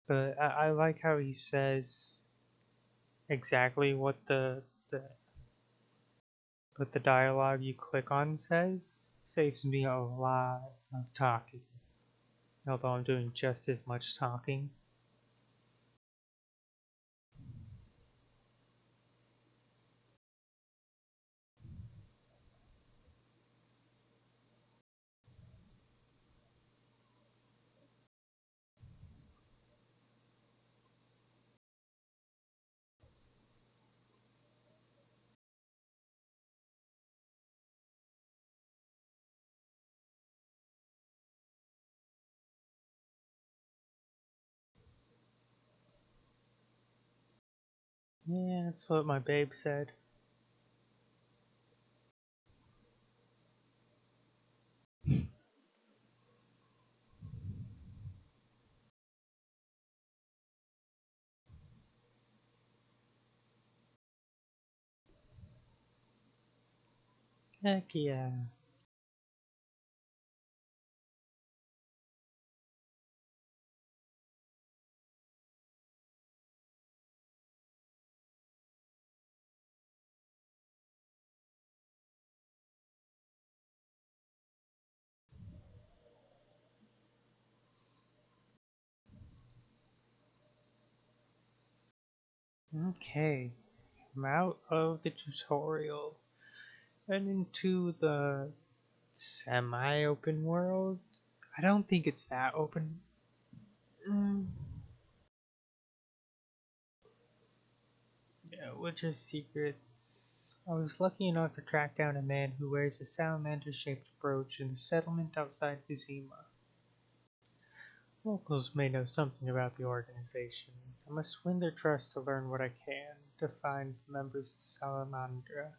But I like how he says exactly the what the dialogue you click on says. Saves me a lot of talking. Although I'm doing just as much talking. Yeah, that's what my babe said. Heck yeah. Okay, I'm out of the tutorial and into the semi-open world. I don't think it's that open. Mm. Yeah, Witcher Secrets. I was lucky enough to track down a man who wears a salamander-shaped brooch in the settlement outside Vizima. Locals may know something about the organization. I must win their trust to learn what I can to find members of Salamandra.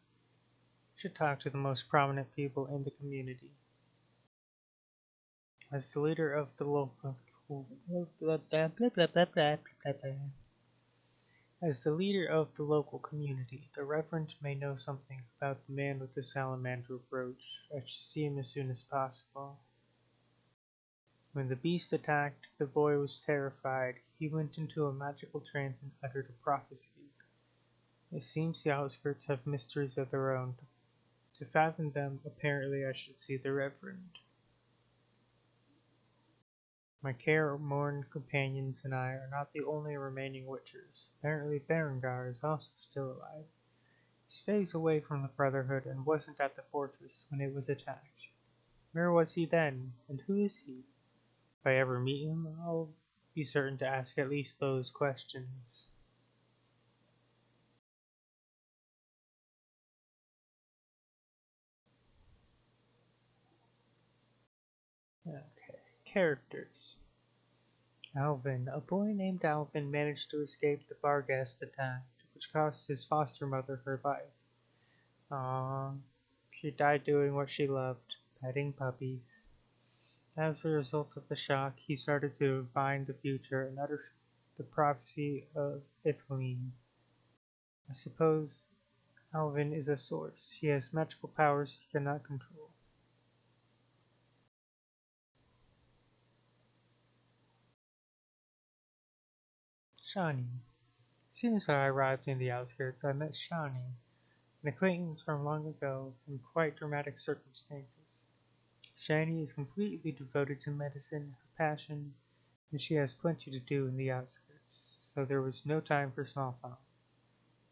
Should talk to the most prominent people in the community. As the leader of the local As the leader of the local community, the Reverend may know something about the man with the salamander brooch. I should see him as soon as possible. When the beast attacked, the boy was terrified. He went into a magical trance and uttered a prophecy. It seems the outskirts have mysteries of their own. To fathom them, apparently I should see the Reverend. My careworn companions and I are not the only remaining witchers. Apparently Berengar is also still alive. He stays away from the Brotherhood and wasn't at the fortress when it was attacked. Where was he then? And who is he? If I ever meet him, I'll be certain to ask at least those questions. Okay, characters. Alvin. A boy named Alvin managed to escape the Barghest attack, which cost his foster mother her life. Aww. She died doing what she loved, petting puppies. As a result of the shock, he started to divine the future and utter the prophecy of Iflin. I suppose Alvin is a source. He has magical powers he cannot control. Shani. As soon as I arrived in the outskirts, I met Shani, an acquaintance from long ago from quite dramatic circumstances. Shani is completely devoted to medicine, her passion, and she has plenty to do in the outskirts, so there was no time for small talk.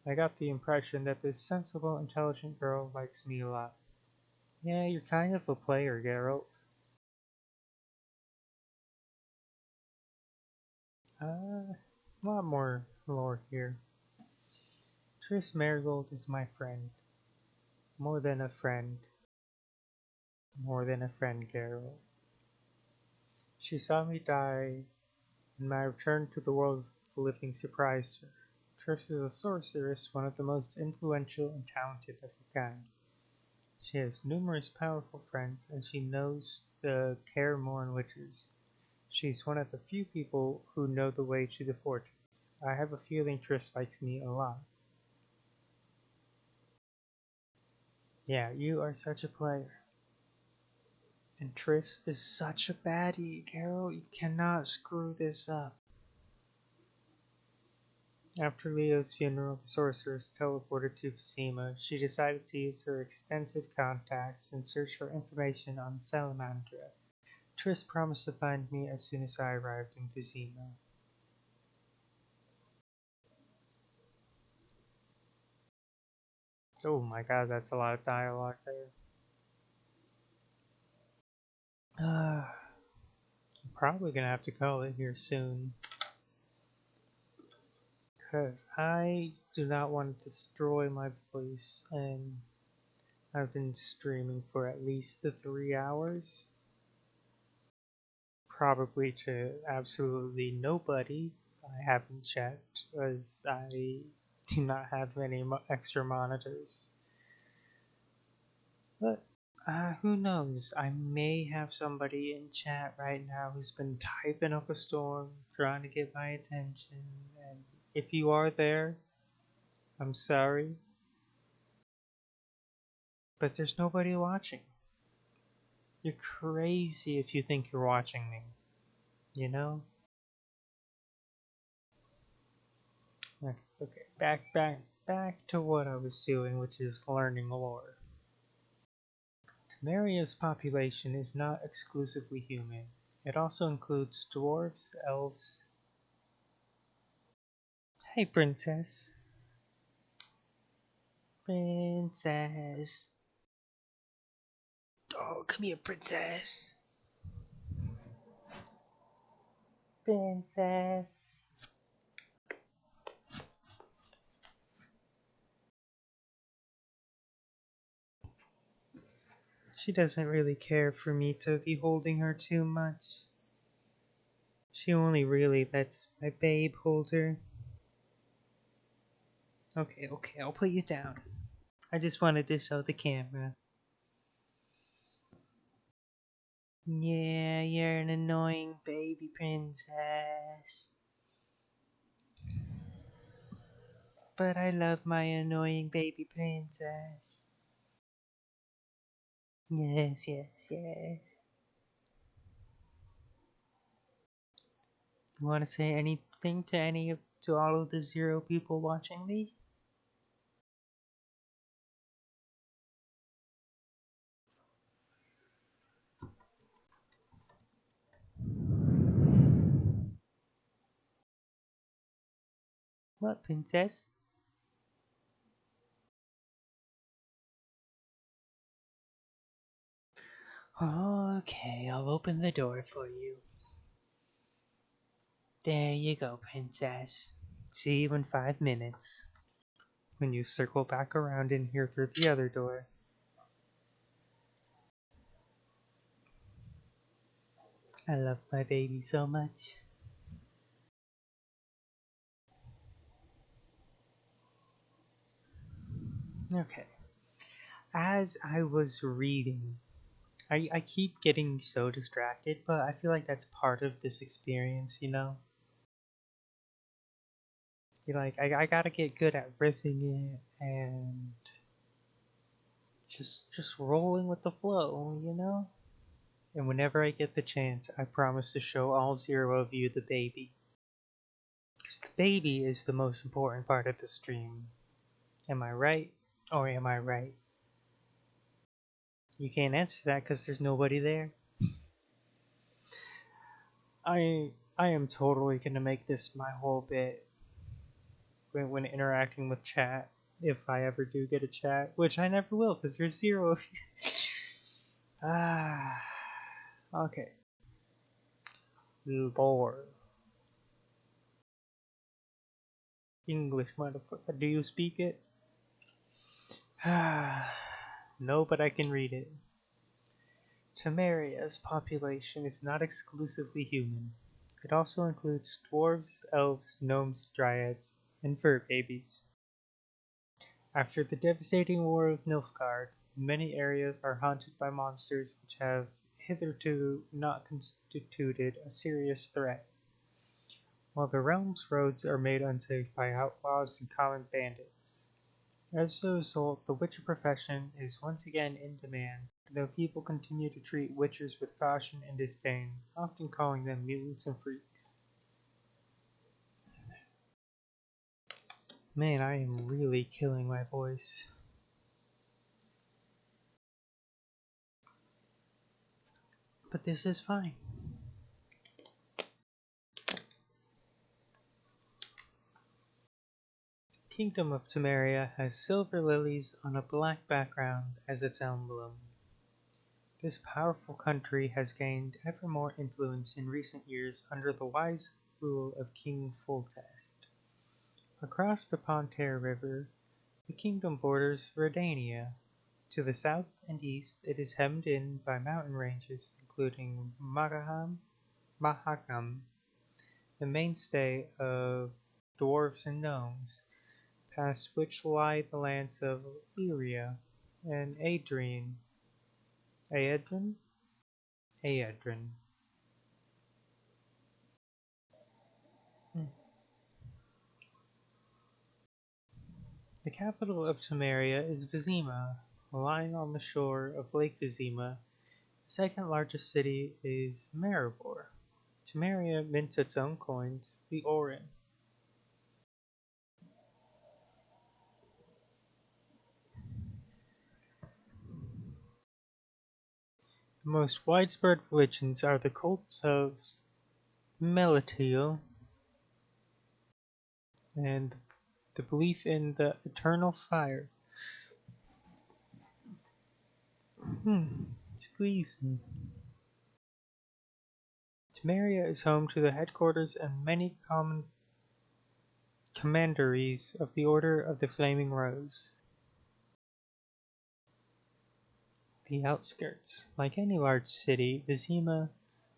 I got the impression that this sensible, intelligent girl likes me a lot. Yeah, you're kind of a player, Geralt. A lot more lore here. Triss Marigold is my friend. More than a friend. More than a friend, Geralt. She saw me die, and my return to the world of the living surprised her. Triss is a sorceress, one of the most influential and talented of her kind. She has numerous powerful friends, and she knows the Kaer Witches. She's one of the few people who know the way to the fortress. I have a feeling Triss likes me a lot. Yeah, you are such a player. And Triss is such a baddie, Carol. You cannot screw this up. After Leo's funeral, the sorceress teleported to Vizima. She decided to use her extensive contacts and search for information on Salamandra. Triss promised to find me as soon as I arrived in Vizima. Oh my god, that's a lot of dialogue there. I'm probably gonna have to call it here soon. Because I do not want to destroy my voice, and I've been streaming for at least the 3 hours. Probably to absolutely nobody. I haven't checked, as I do not have any extra monitors. But who knows? I may have somebody in chat right now who's been typing up a storm, trying to get my attention. And if you are there, I'm sorry, but there's nobody watching. You're crazy if you think you're watching me, you know? Okay, back to what I was doing, which is learning lore. Temeria's population is not exclusively human. It also includes dwarves, elves. Hey, princess. Princess. Oh, come here, princess. Princess. She doesn't really care for me to be holding her too much. She only really lets my babe hold her. Okay, I'll put you down. I just wanted to show the camera. Yeah, you're an annoying baby princess. But I love my annoying baby princess. Yes, yes, yes. You want to say anything to all of the 0 people watching me? What, princess? Okay, I'll open the door for you. There you go, princess. See you in 5 minutes. When you circle back around in here through the other door. I love my baby so much. Okay. As I was reading, I keep getting so distracted, but I feel like that's part of this experience, you know? You're like, I gotta get good at riffing it and just rolling with the flow, you know? And whenever I get the chance, I promise to show all zero of you the baby. Because the baby is the most important part of the stream. Am I right? Or am I right? You can't answer that because there's nobody there. I am totally gonna make this my whole bit when interacting with chat. If I ever do get a chat, which I never will because there's zero of you. Ah, okay. Lore. English, motherfucker. Do you speak it? No, but I can read it. Temeria's population is not exclusively human. It also includes dwarves, elves, gnomes, dryads, and fur babies. After the devastating war with Nilfgaard, many areas are haunted by monsters which have hitherto not constituted a serious threat. While the realm's roads are made unsafe by outlaws and common bandits. As a result, the witcher profession is once again in demand, though people continue to treat witchers with caution and disdain, often calling them mutants and freaks. Man, I am really killing my voice. But this is fine. Kingdom of Temeria has silver lilies on a black background as its emblem. This powerful country has gained ever more influence in recent years under the wise rule of King Foltest. Across the Pontaire River, the kingdom borders Redania. To the south and east, it is hemmed in by mountain ranges including Mahakam, the mainstay of dwarves and gnomes, past which lie the lands of Lyria and Adrian. Aedrin? Aedrin. Hmm. The capital of Temeria is Vizima, lying on the shore of Lake Vizima. The second largest city is Maribor. Temeria mints its own coins, the Orin. The most widespread religions are the cults of Melitele and the belief in the eternal fire. Squeeze me. Temeria is home to the headquarters and many common commanderies of the Order of the Flaming Rose. The outskirts. Like any large city, Vizima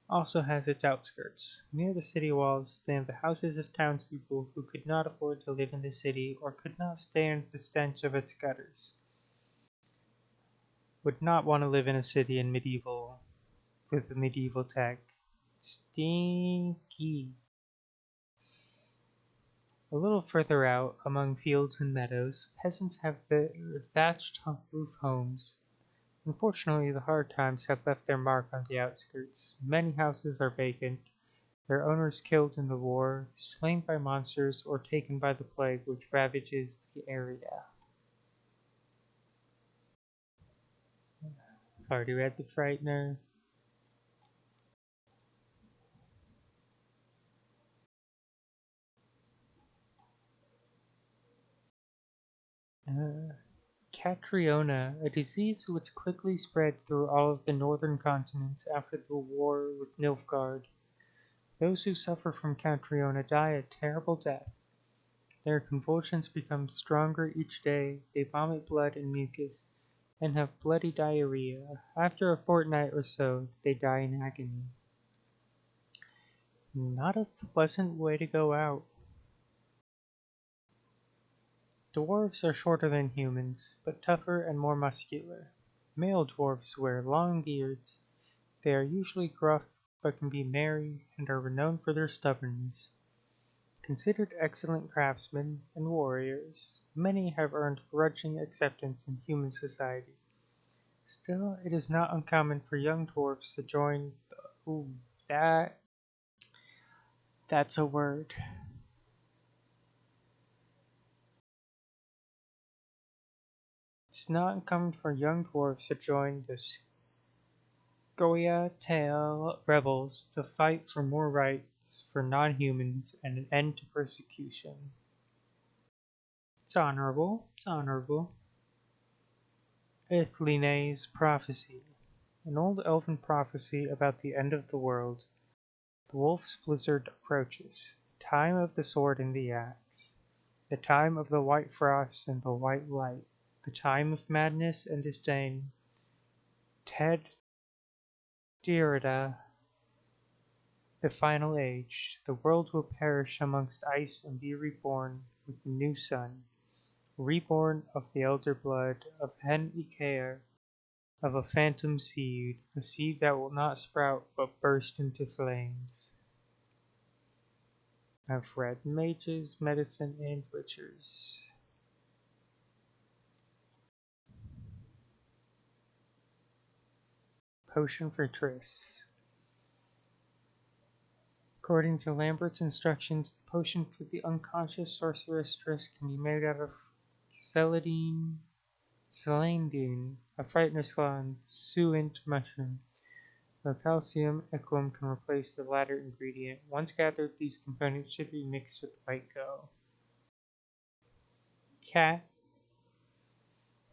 also has its outskirts. Near the city walls stand the houses of townspeople who could not afford to live in the city or could not stand the stench of its gutters. Would not want to live in a city in medieval with medieval tech. Stinky. A little further out, among fields and meadows, peasants have thatched roof homes. Unfortunately, the hard times have left their mark on the outskirts. Many houses are vacant, their owners killed in the war, slain by monsters, or taken by the plague which ravages the area. I've already read The Frightener. Catriona, a disease which quickly spread through all of the northern continents after the war with Nilfgaard. Those who suffer from Catriona die a terrible death. Their convulsions become stronger each day, they vomit blood and mucus, and have bloody diarrhea. After a fortnight or so, they die in agony. Not a pleasant way to go out. Dwarves are shorter than humans, but tougher and more muscular. Male dwarves wear long beards. They are usually gruff, but can be merry, and are renowned for their stubbornness. Considered excellent craftsmen and warriors, many have earned grudging acceptance in human society. Still, it is not uncommon for young dwarves to join the... Ooh, that's a word. It's not uncommon for young dwarves to join the Scoia'tael rebels to fight for more rights for non-humans and an end to persecution. It's honorable. It's honorable. Ithlinne's prophecy. An old elven prophecy about the end of the world. The wolf's blizzard approaches. The time of the sword and the axe. The time of the white frost and the white light. The time of madness and disdain. Ted Dirida. The final age. The world will perish amongst ice and be reborn with a new sun. Reborn of the elder blood of Hen Ikaer, of a phantom seed, a seed that will not sprout but burst into flames. I've read Mages, Medicine, and Witchers. Potion for Triss. According to Lambert's instructions, the potion for the unconscious sorceress Triss can be made out of celandine, a frightener's claw, and suint mushroom. The calcium equum can replace the latter ingredient. Once gathered, these components should be mixed with white go. Cat.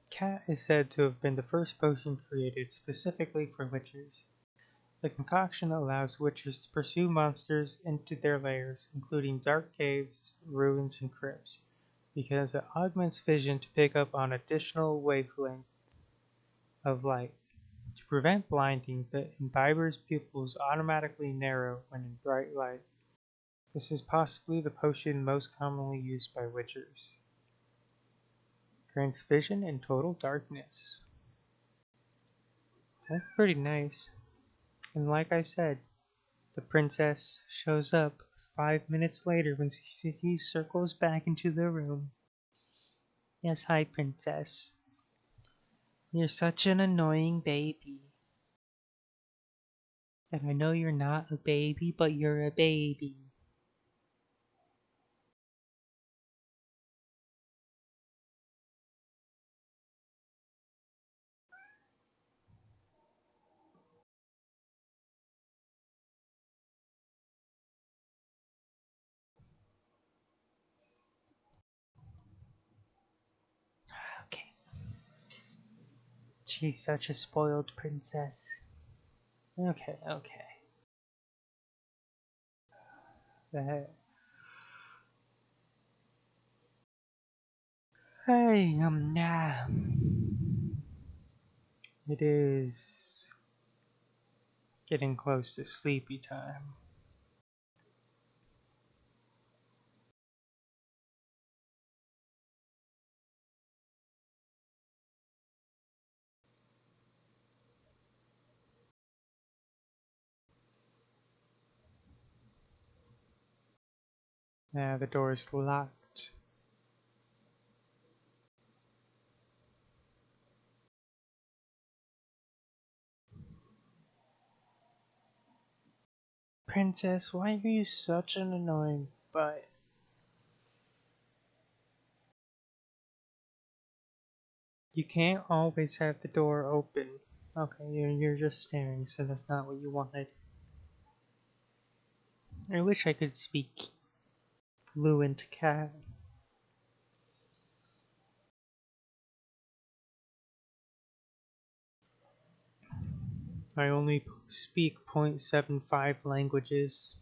Cat is said to have been the first potion created specifically for witchers. The concoction allows witchers to pursue monsters into their lairs, including dark caves, ruins, and crypts, because it augments vision to pick up on additional wavelength of light. To prevent blinding, the imbiber's pupils automatically narrow when in bright light. This is possibly the potion most commonly used by witchers. Grants vision in total darkness. That's pretty nice. And like I said, the princess shows up 5 minutes later when he circles back into the room. Yes, hi, princess. You're such an annoying baby. And I know you're not a baby, but you're a baby. Okay. She's such a spoiled princess. Okay, okay. That. Hey, nah. It is getting close to sleepy time. Now the door is locked. Princess, why are you such an annoying butt? You can't always have the door open. Okay, you're just staring, so that's not what you wanted. I wish I could speak fluent cat. I only speak 0.75 languages.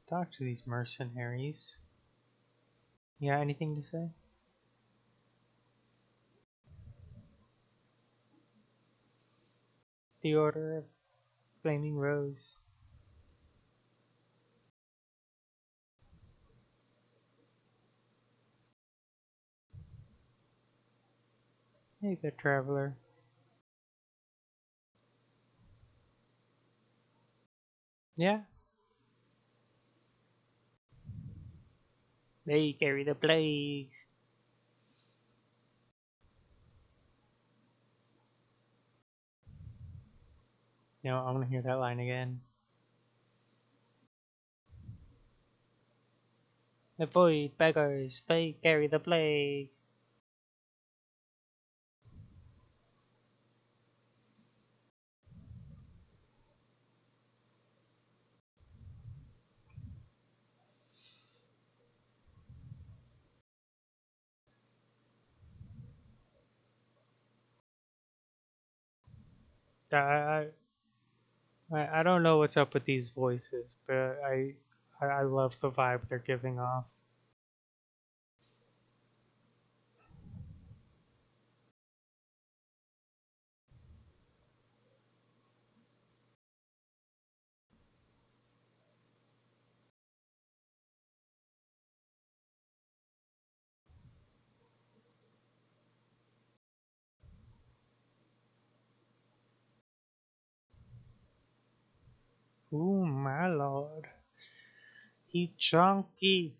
Talk to these mercenaries. Yeah, anything to say? The Order of Flaming Rose. Hey, good traveler. Yeah, they carry the plague. No, I want to hear that line again. Avoid beggars, they carry the plague. I, I don't know what's up with these voices, but I love the vibe they're giving off. Ooh, my lord. He chunky.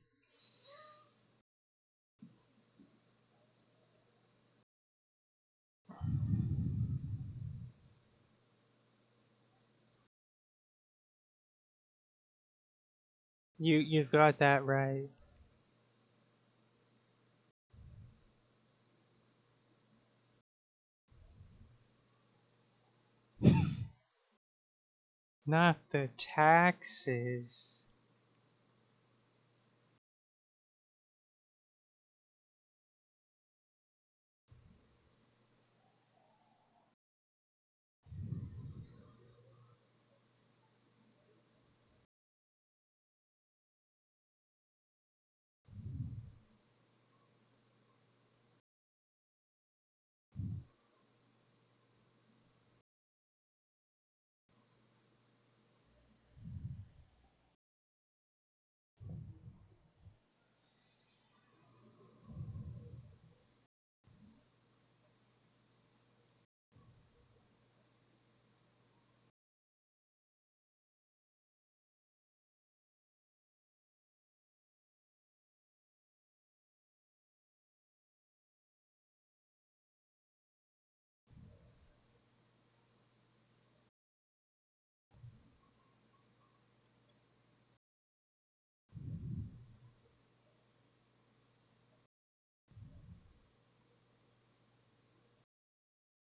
You've got that right. Not the taxes.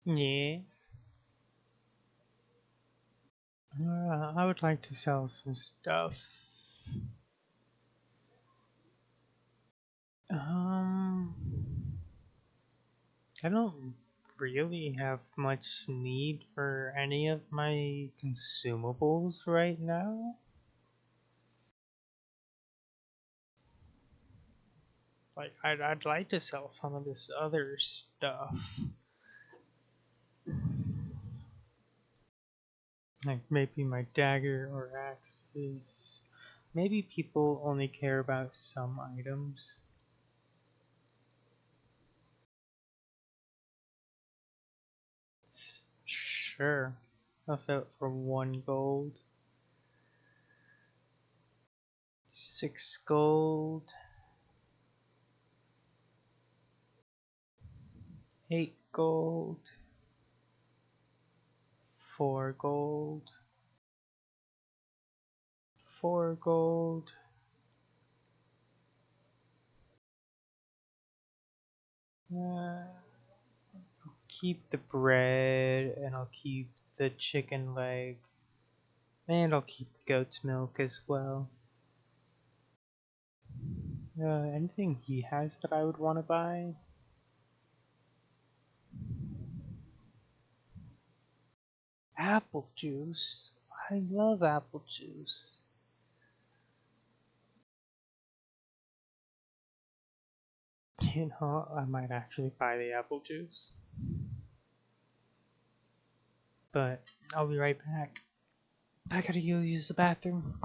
Yes. I would like to sell some stuff. Um, I don't really have much need for any of my consumables right now. Like, I'd like to sell some of this other stuff. Like, maybe my dagger or axes. Maybe people only care about some items. Sure. I'll sell it for 1 gold. 6 gold. 8 gold. 4 gold. 4 gold. Uh, keep the bread, and I'll keep the chicken leg, and I'll keep the goat's milk as well. Anything he has that I would want to buy? Apple juice. I love apple juice. You know, I might actually buy the apple juice. But I'll be right back. I gotta go use the bathroom.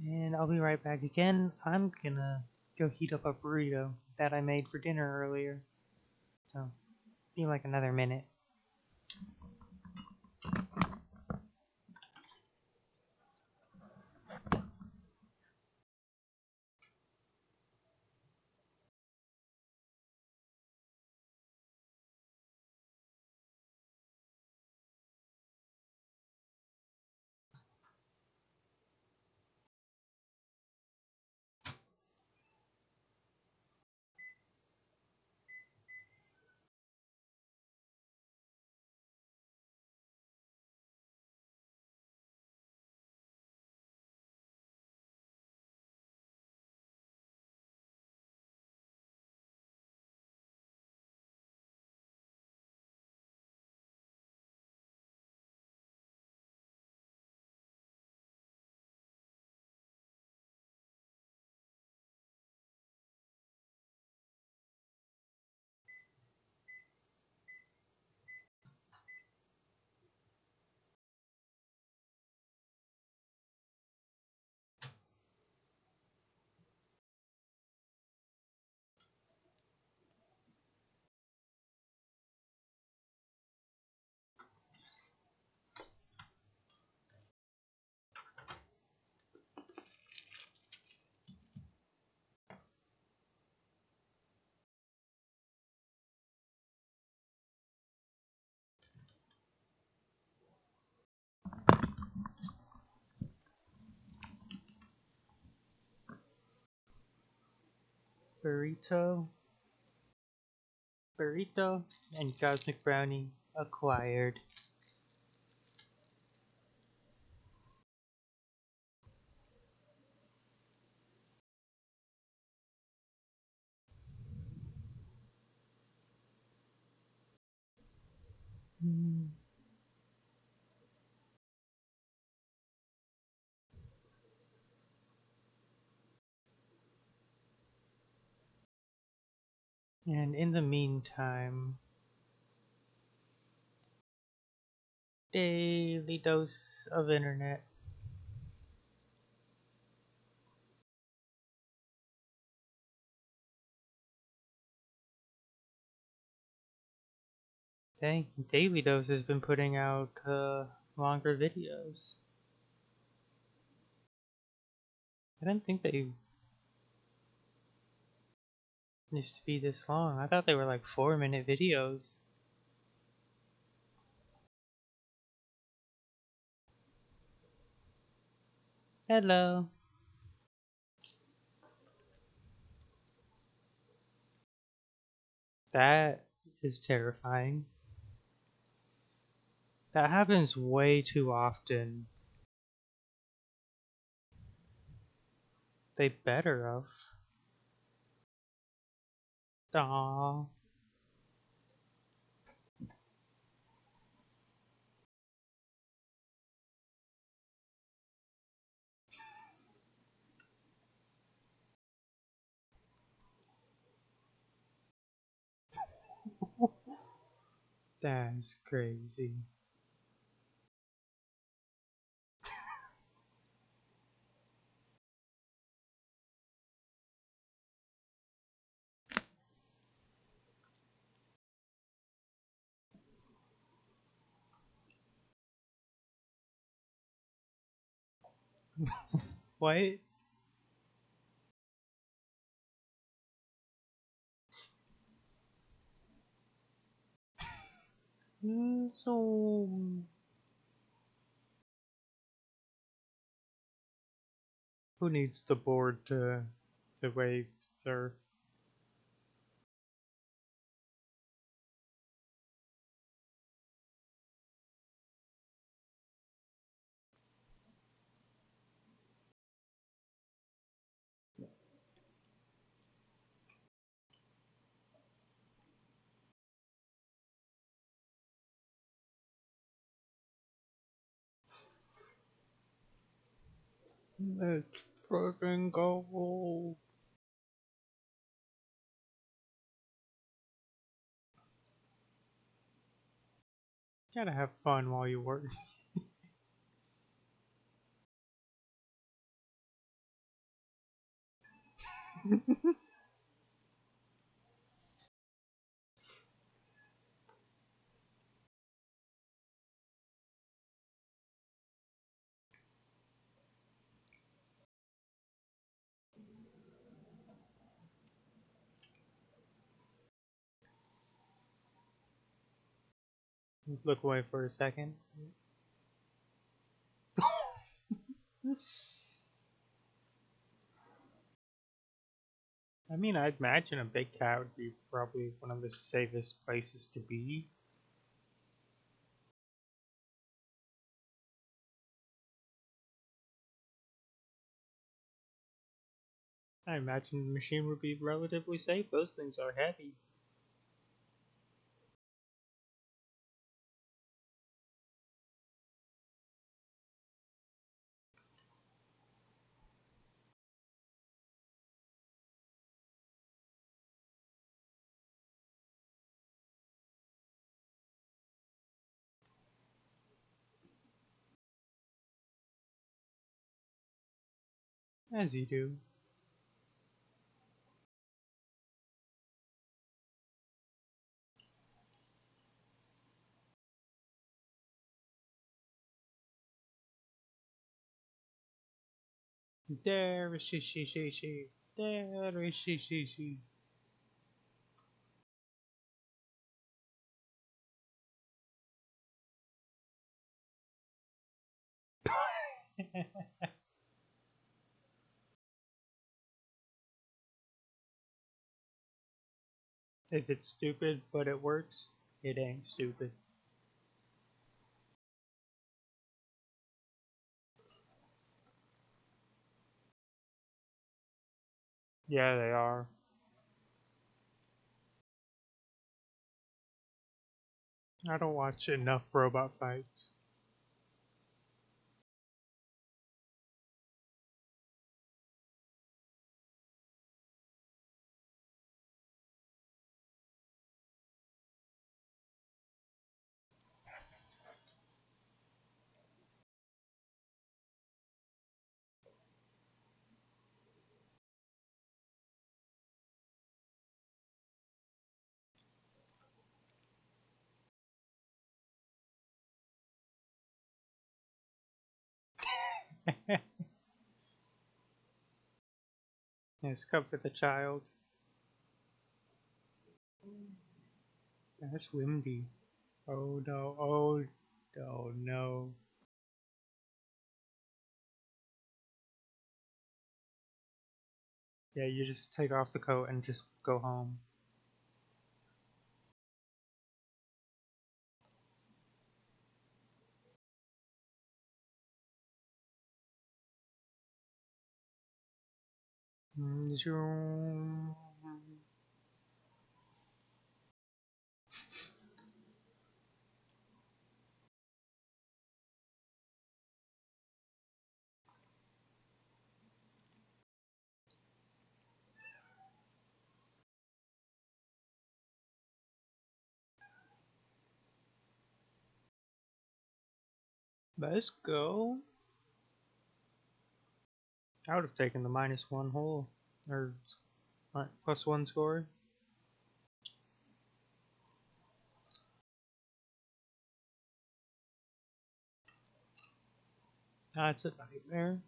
And I'll be right back again. I'm gonna go heat up a burrito that I made for dinner earlier. So, be like another minute. Burrito, burrito, and cosmic brownie acquired. Hmm. And in the meantime, daily dose of internet. Dang, Daily Dose has been putting out longer videos. I didn't think they used to be this long. I thought they were like 4-minute videos. Hello. That is terrifying. That happens way too often. They better have. Aww. That's crazy. What? So, who needs the board to wave surf? Let's fucking go. Gotta have fun while you work. Look away for a second. I mean, I'd imagine a big cat would be probably one of the safest places to be. I imagine the machine would be relatively safe. Those things are heavy. As you do. There is she. There is she. If it's stupid but it works, it ain't stupid. Yeah, they are. I don't watch enough robot fights. Yes, comfort the child. That's windy. Oh no, oh no. Yeah, you just take off the coat and just go home. Zoom. Let's go. I would have taken the -1 hole. Or +1 score. That's a nightmare.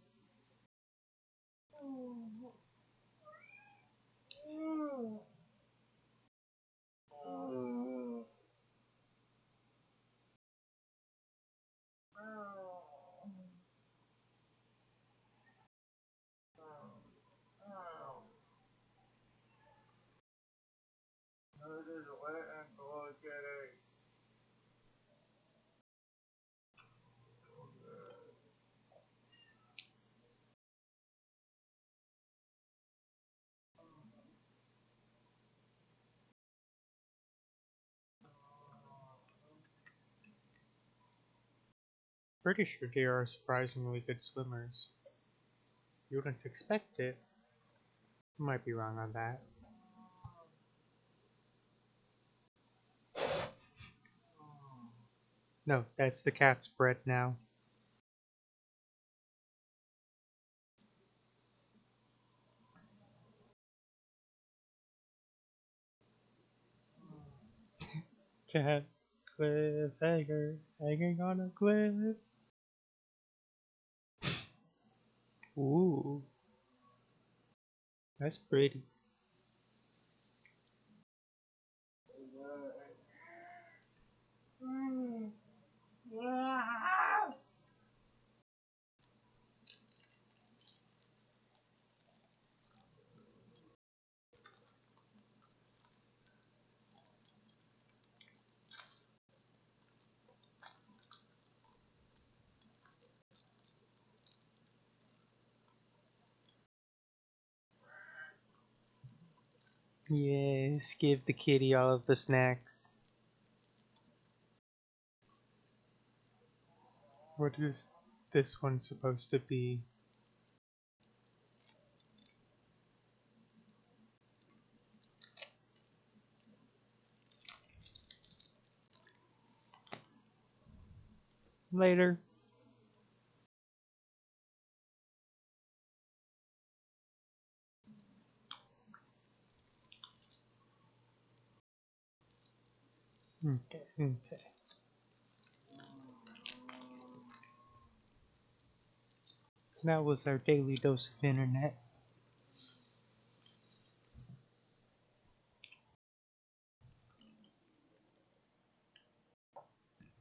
Pretty sure they are surprisingly good swimmers. You wouldn't expect it. Might be wrong on that. No, that's the cat's bread now. Cat cliffhanger hanging on a cliff. Ooh, that's pretty. Yes, give the kitty all of the snacks. What is this one supposed to be? Later. Okay, okay. That was our daily dose of internet.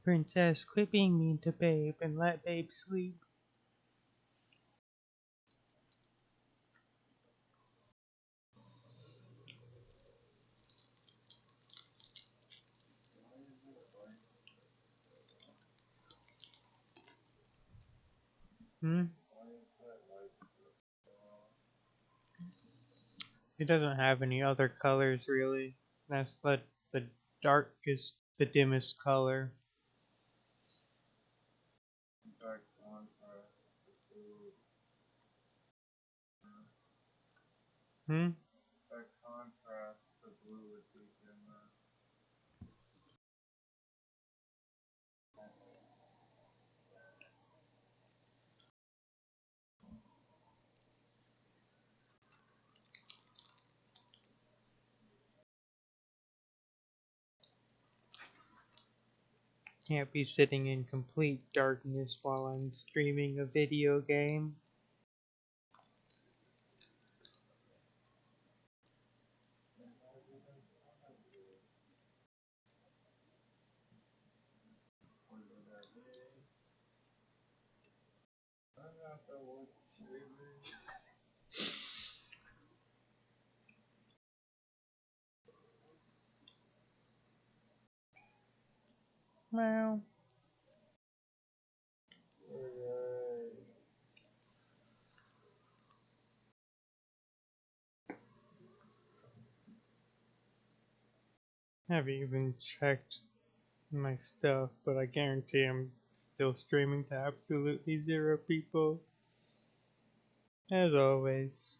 Princess, quit being mean to Babe and let Babe sleep. Hmm? It doesn't have any other colors really. That's the darkest, the dimmest color. Hmm? Can't be sitting in complete darkness while I'm streaming a video game. Well, I haven't even checked my stuff, but I guarantee I'm still streaming to absolutely zero people, as always.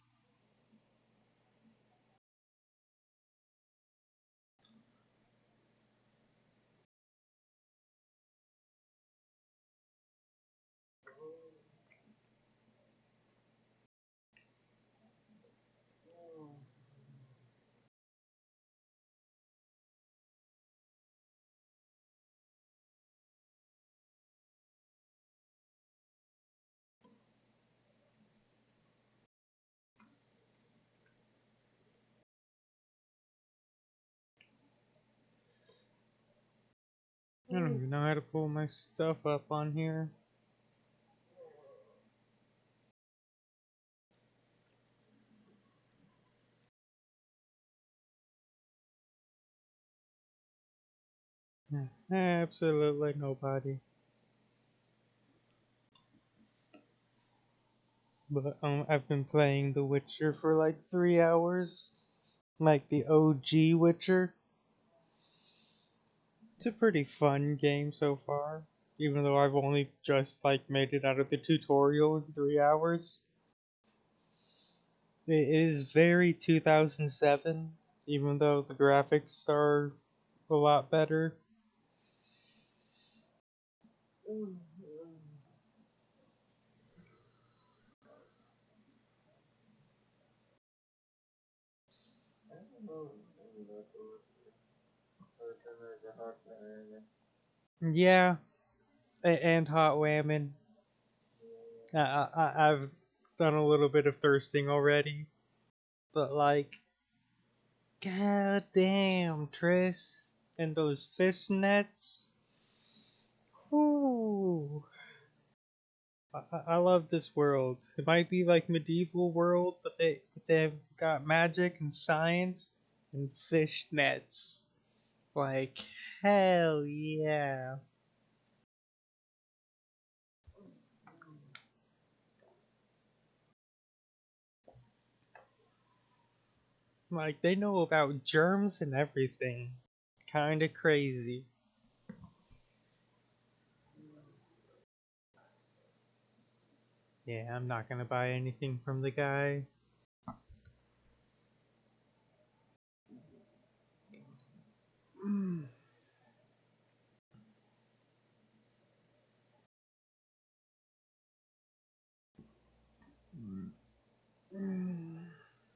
I don't even know how to pull my stuff up on here. Absolutely nobody. But I've been playing The Witcher for like 3 hours, like the OG Witcher. It's a pretty fun game so far, even though I've only just like made it out of the tutorial in 3 hours. It is very 2007, even though the graphics are a lot better. Yeah, and hot whammon. I've done a little bit of thirsting already, but like, god damn, Triss, and those fish nets. Ooh. I love this world. It might be like medieval world, but they've got magic and science and fish nets. Like hell yeah! Like they know about germs and everything. Kind of crazy. Yeah, I'm not gonna buy anything from the guy.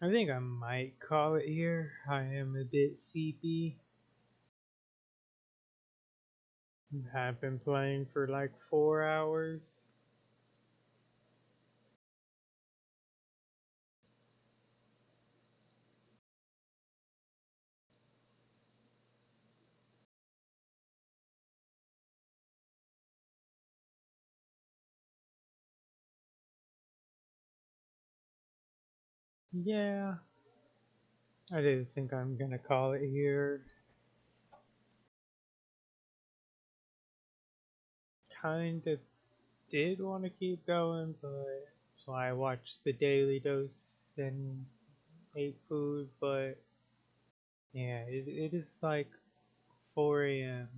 I think I might call it here. I am a bit sleepy. I've been playing for like 4 hours. Yeah, I do think I'm gonna call it here. Kind of did want to keep going, but so I watched the Daily Dose and ate food, but yeah, it is like 4 a.m.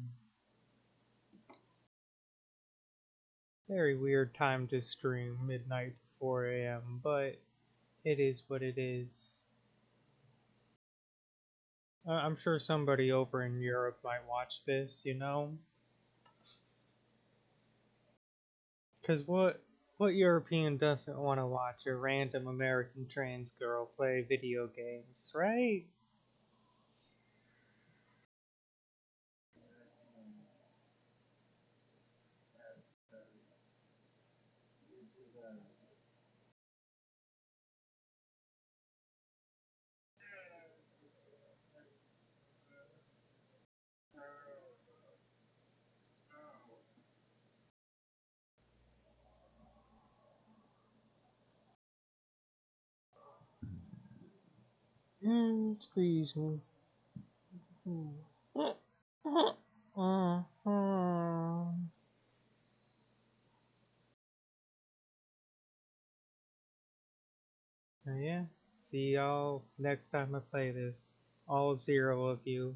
Very weird time to stream, midnight to 4 a.m., but it is what it is. I'm sure somebody over in Europe might watch this, you know? Because what European doesn't want to watch a random American trans girl play video games, right? Squeeze me. Yeah. See y'all next time I play this. All 0 of you.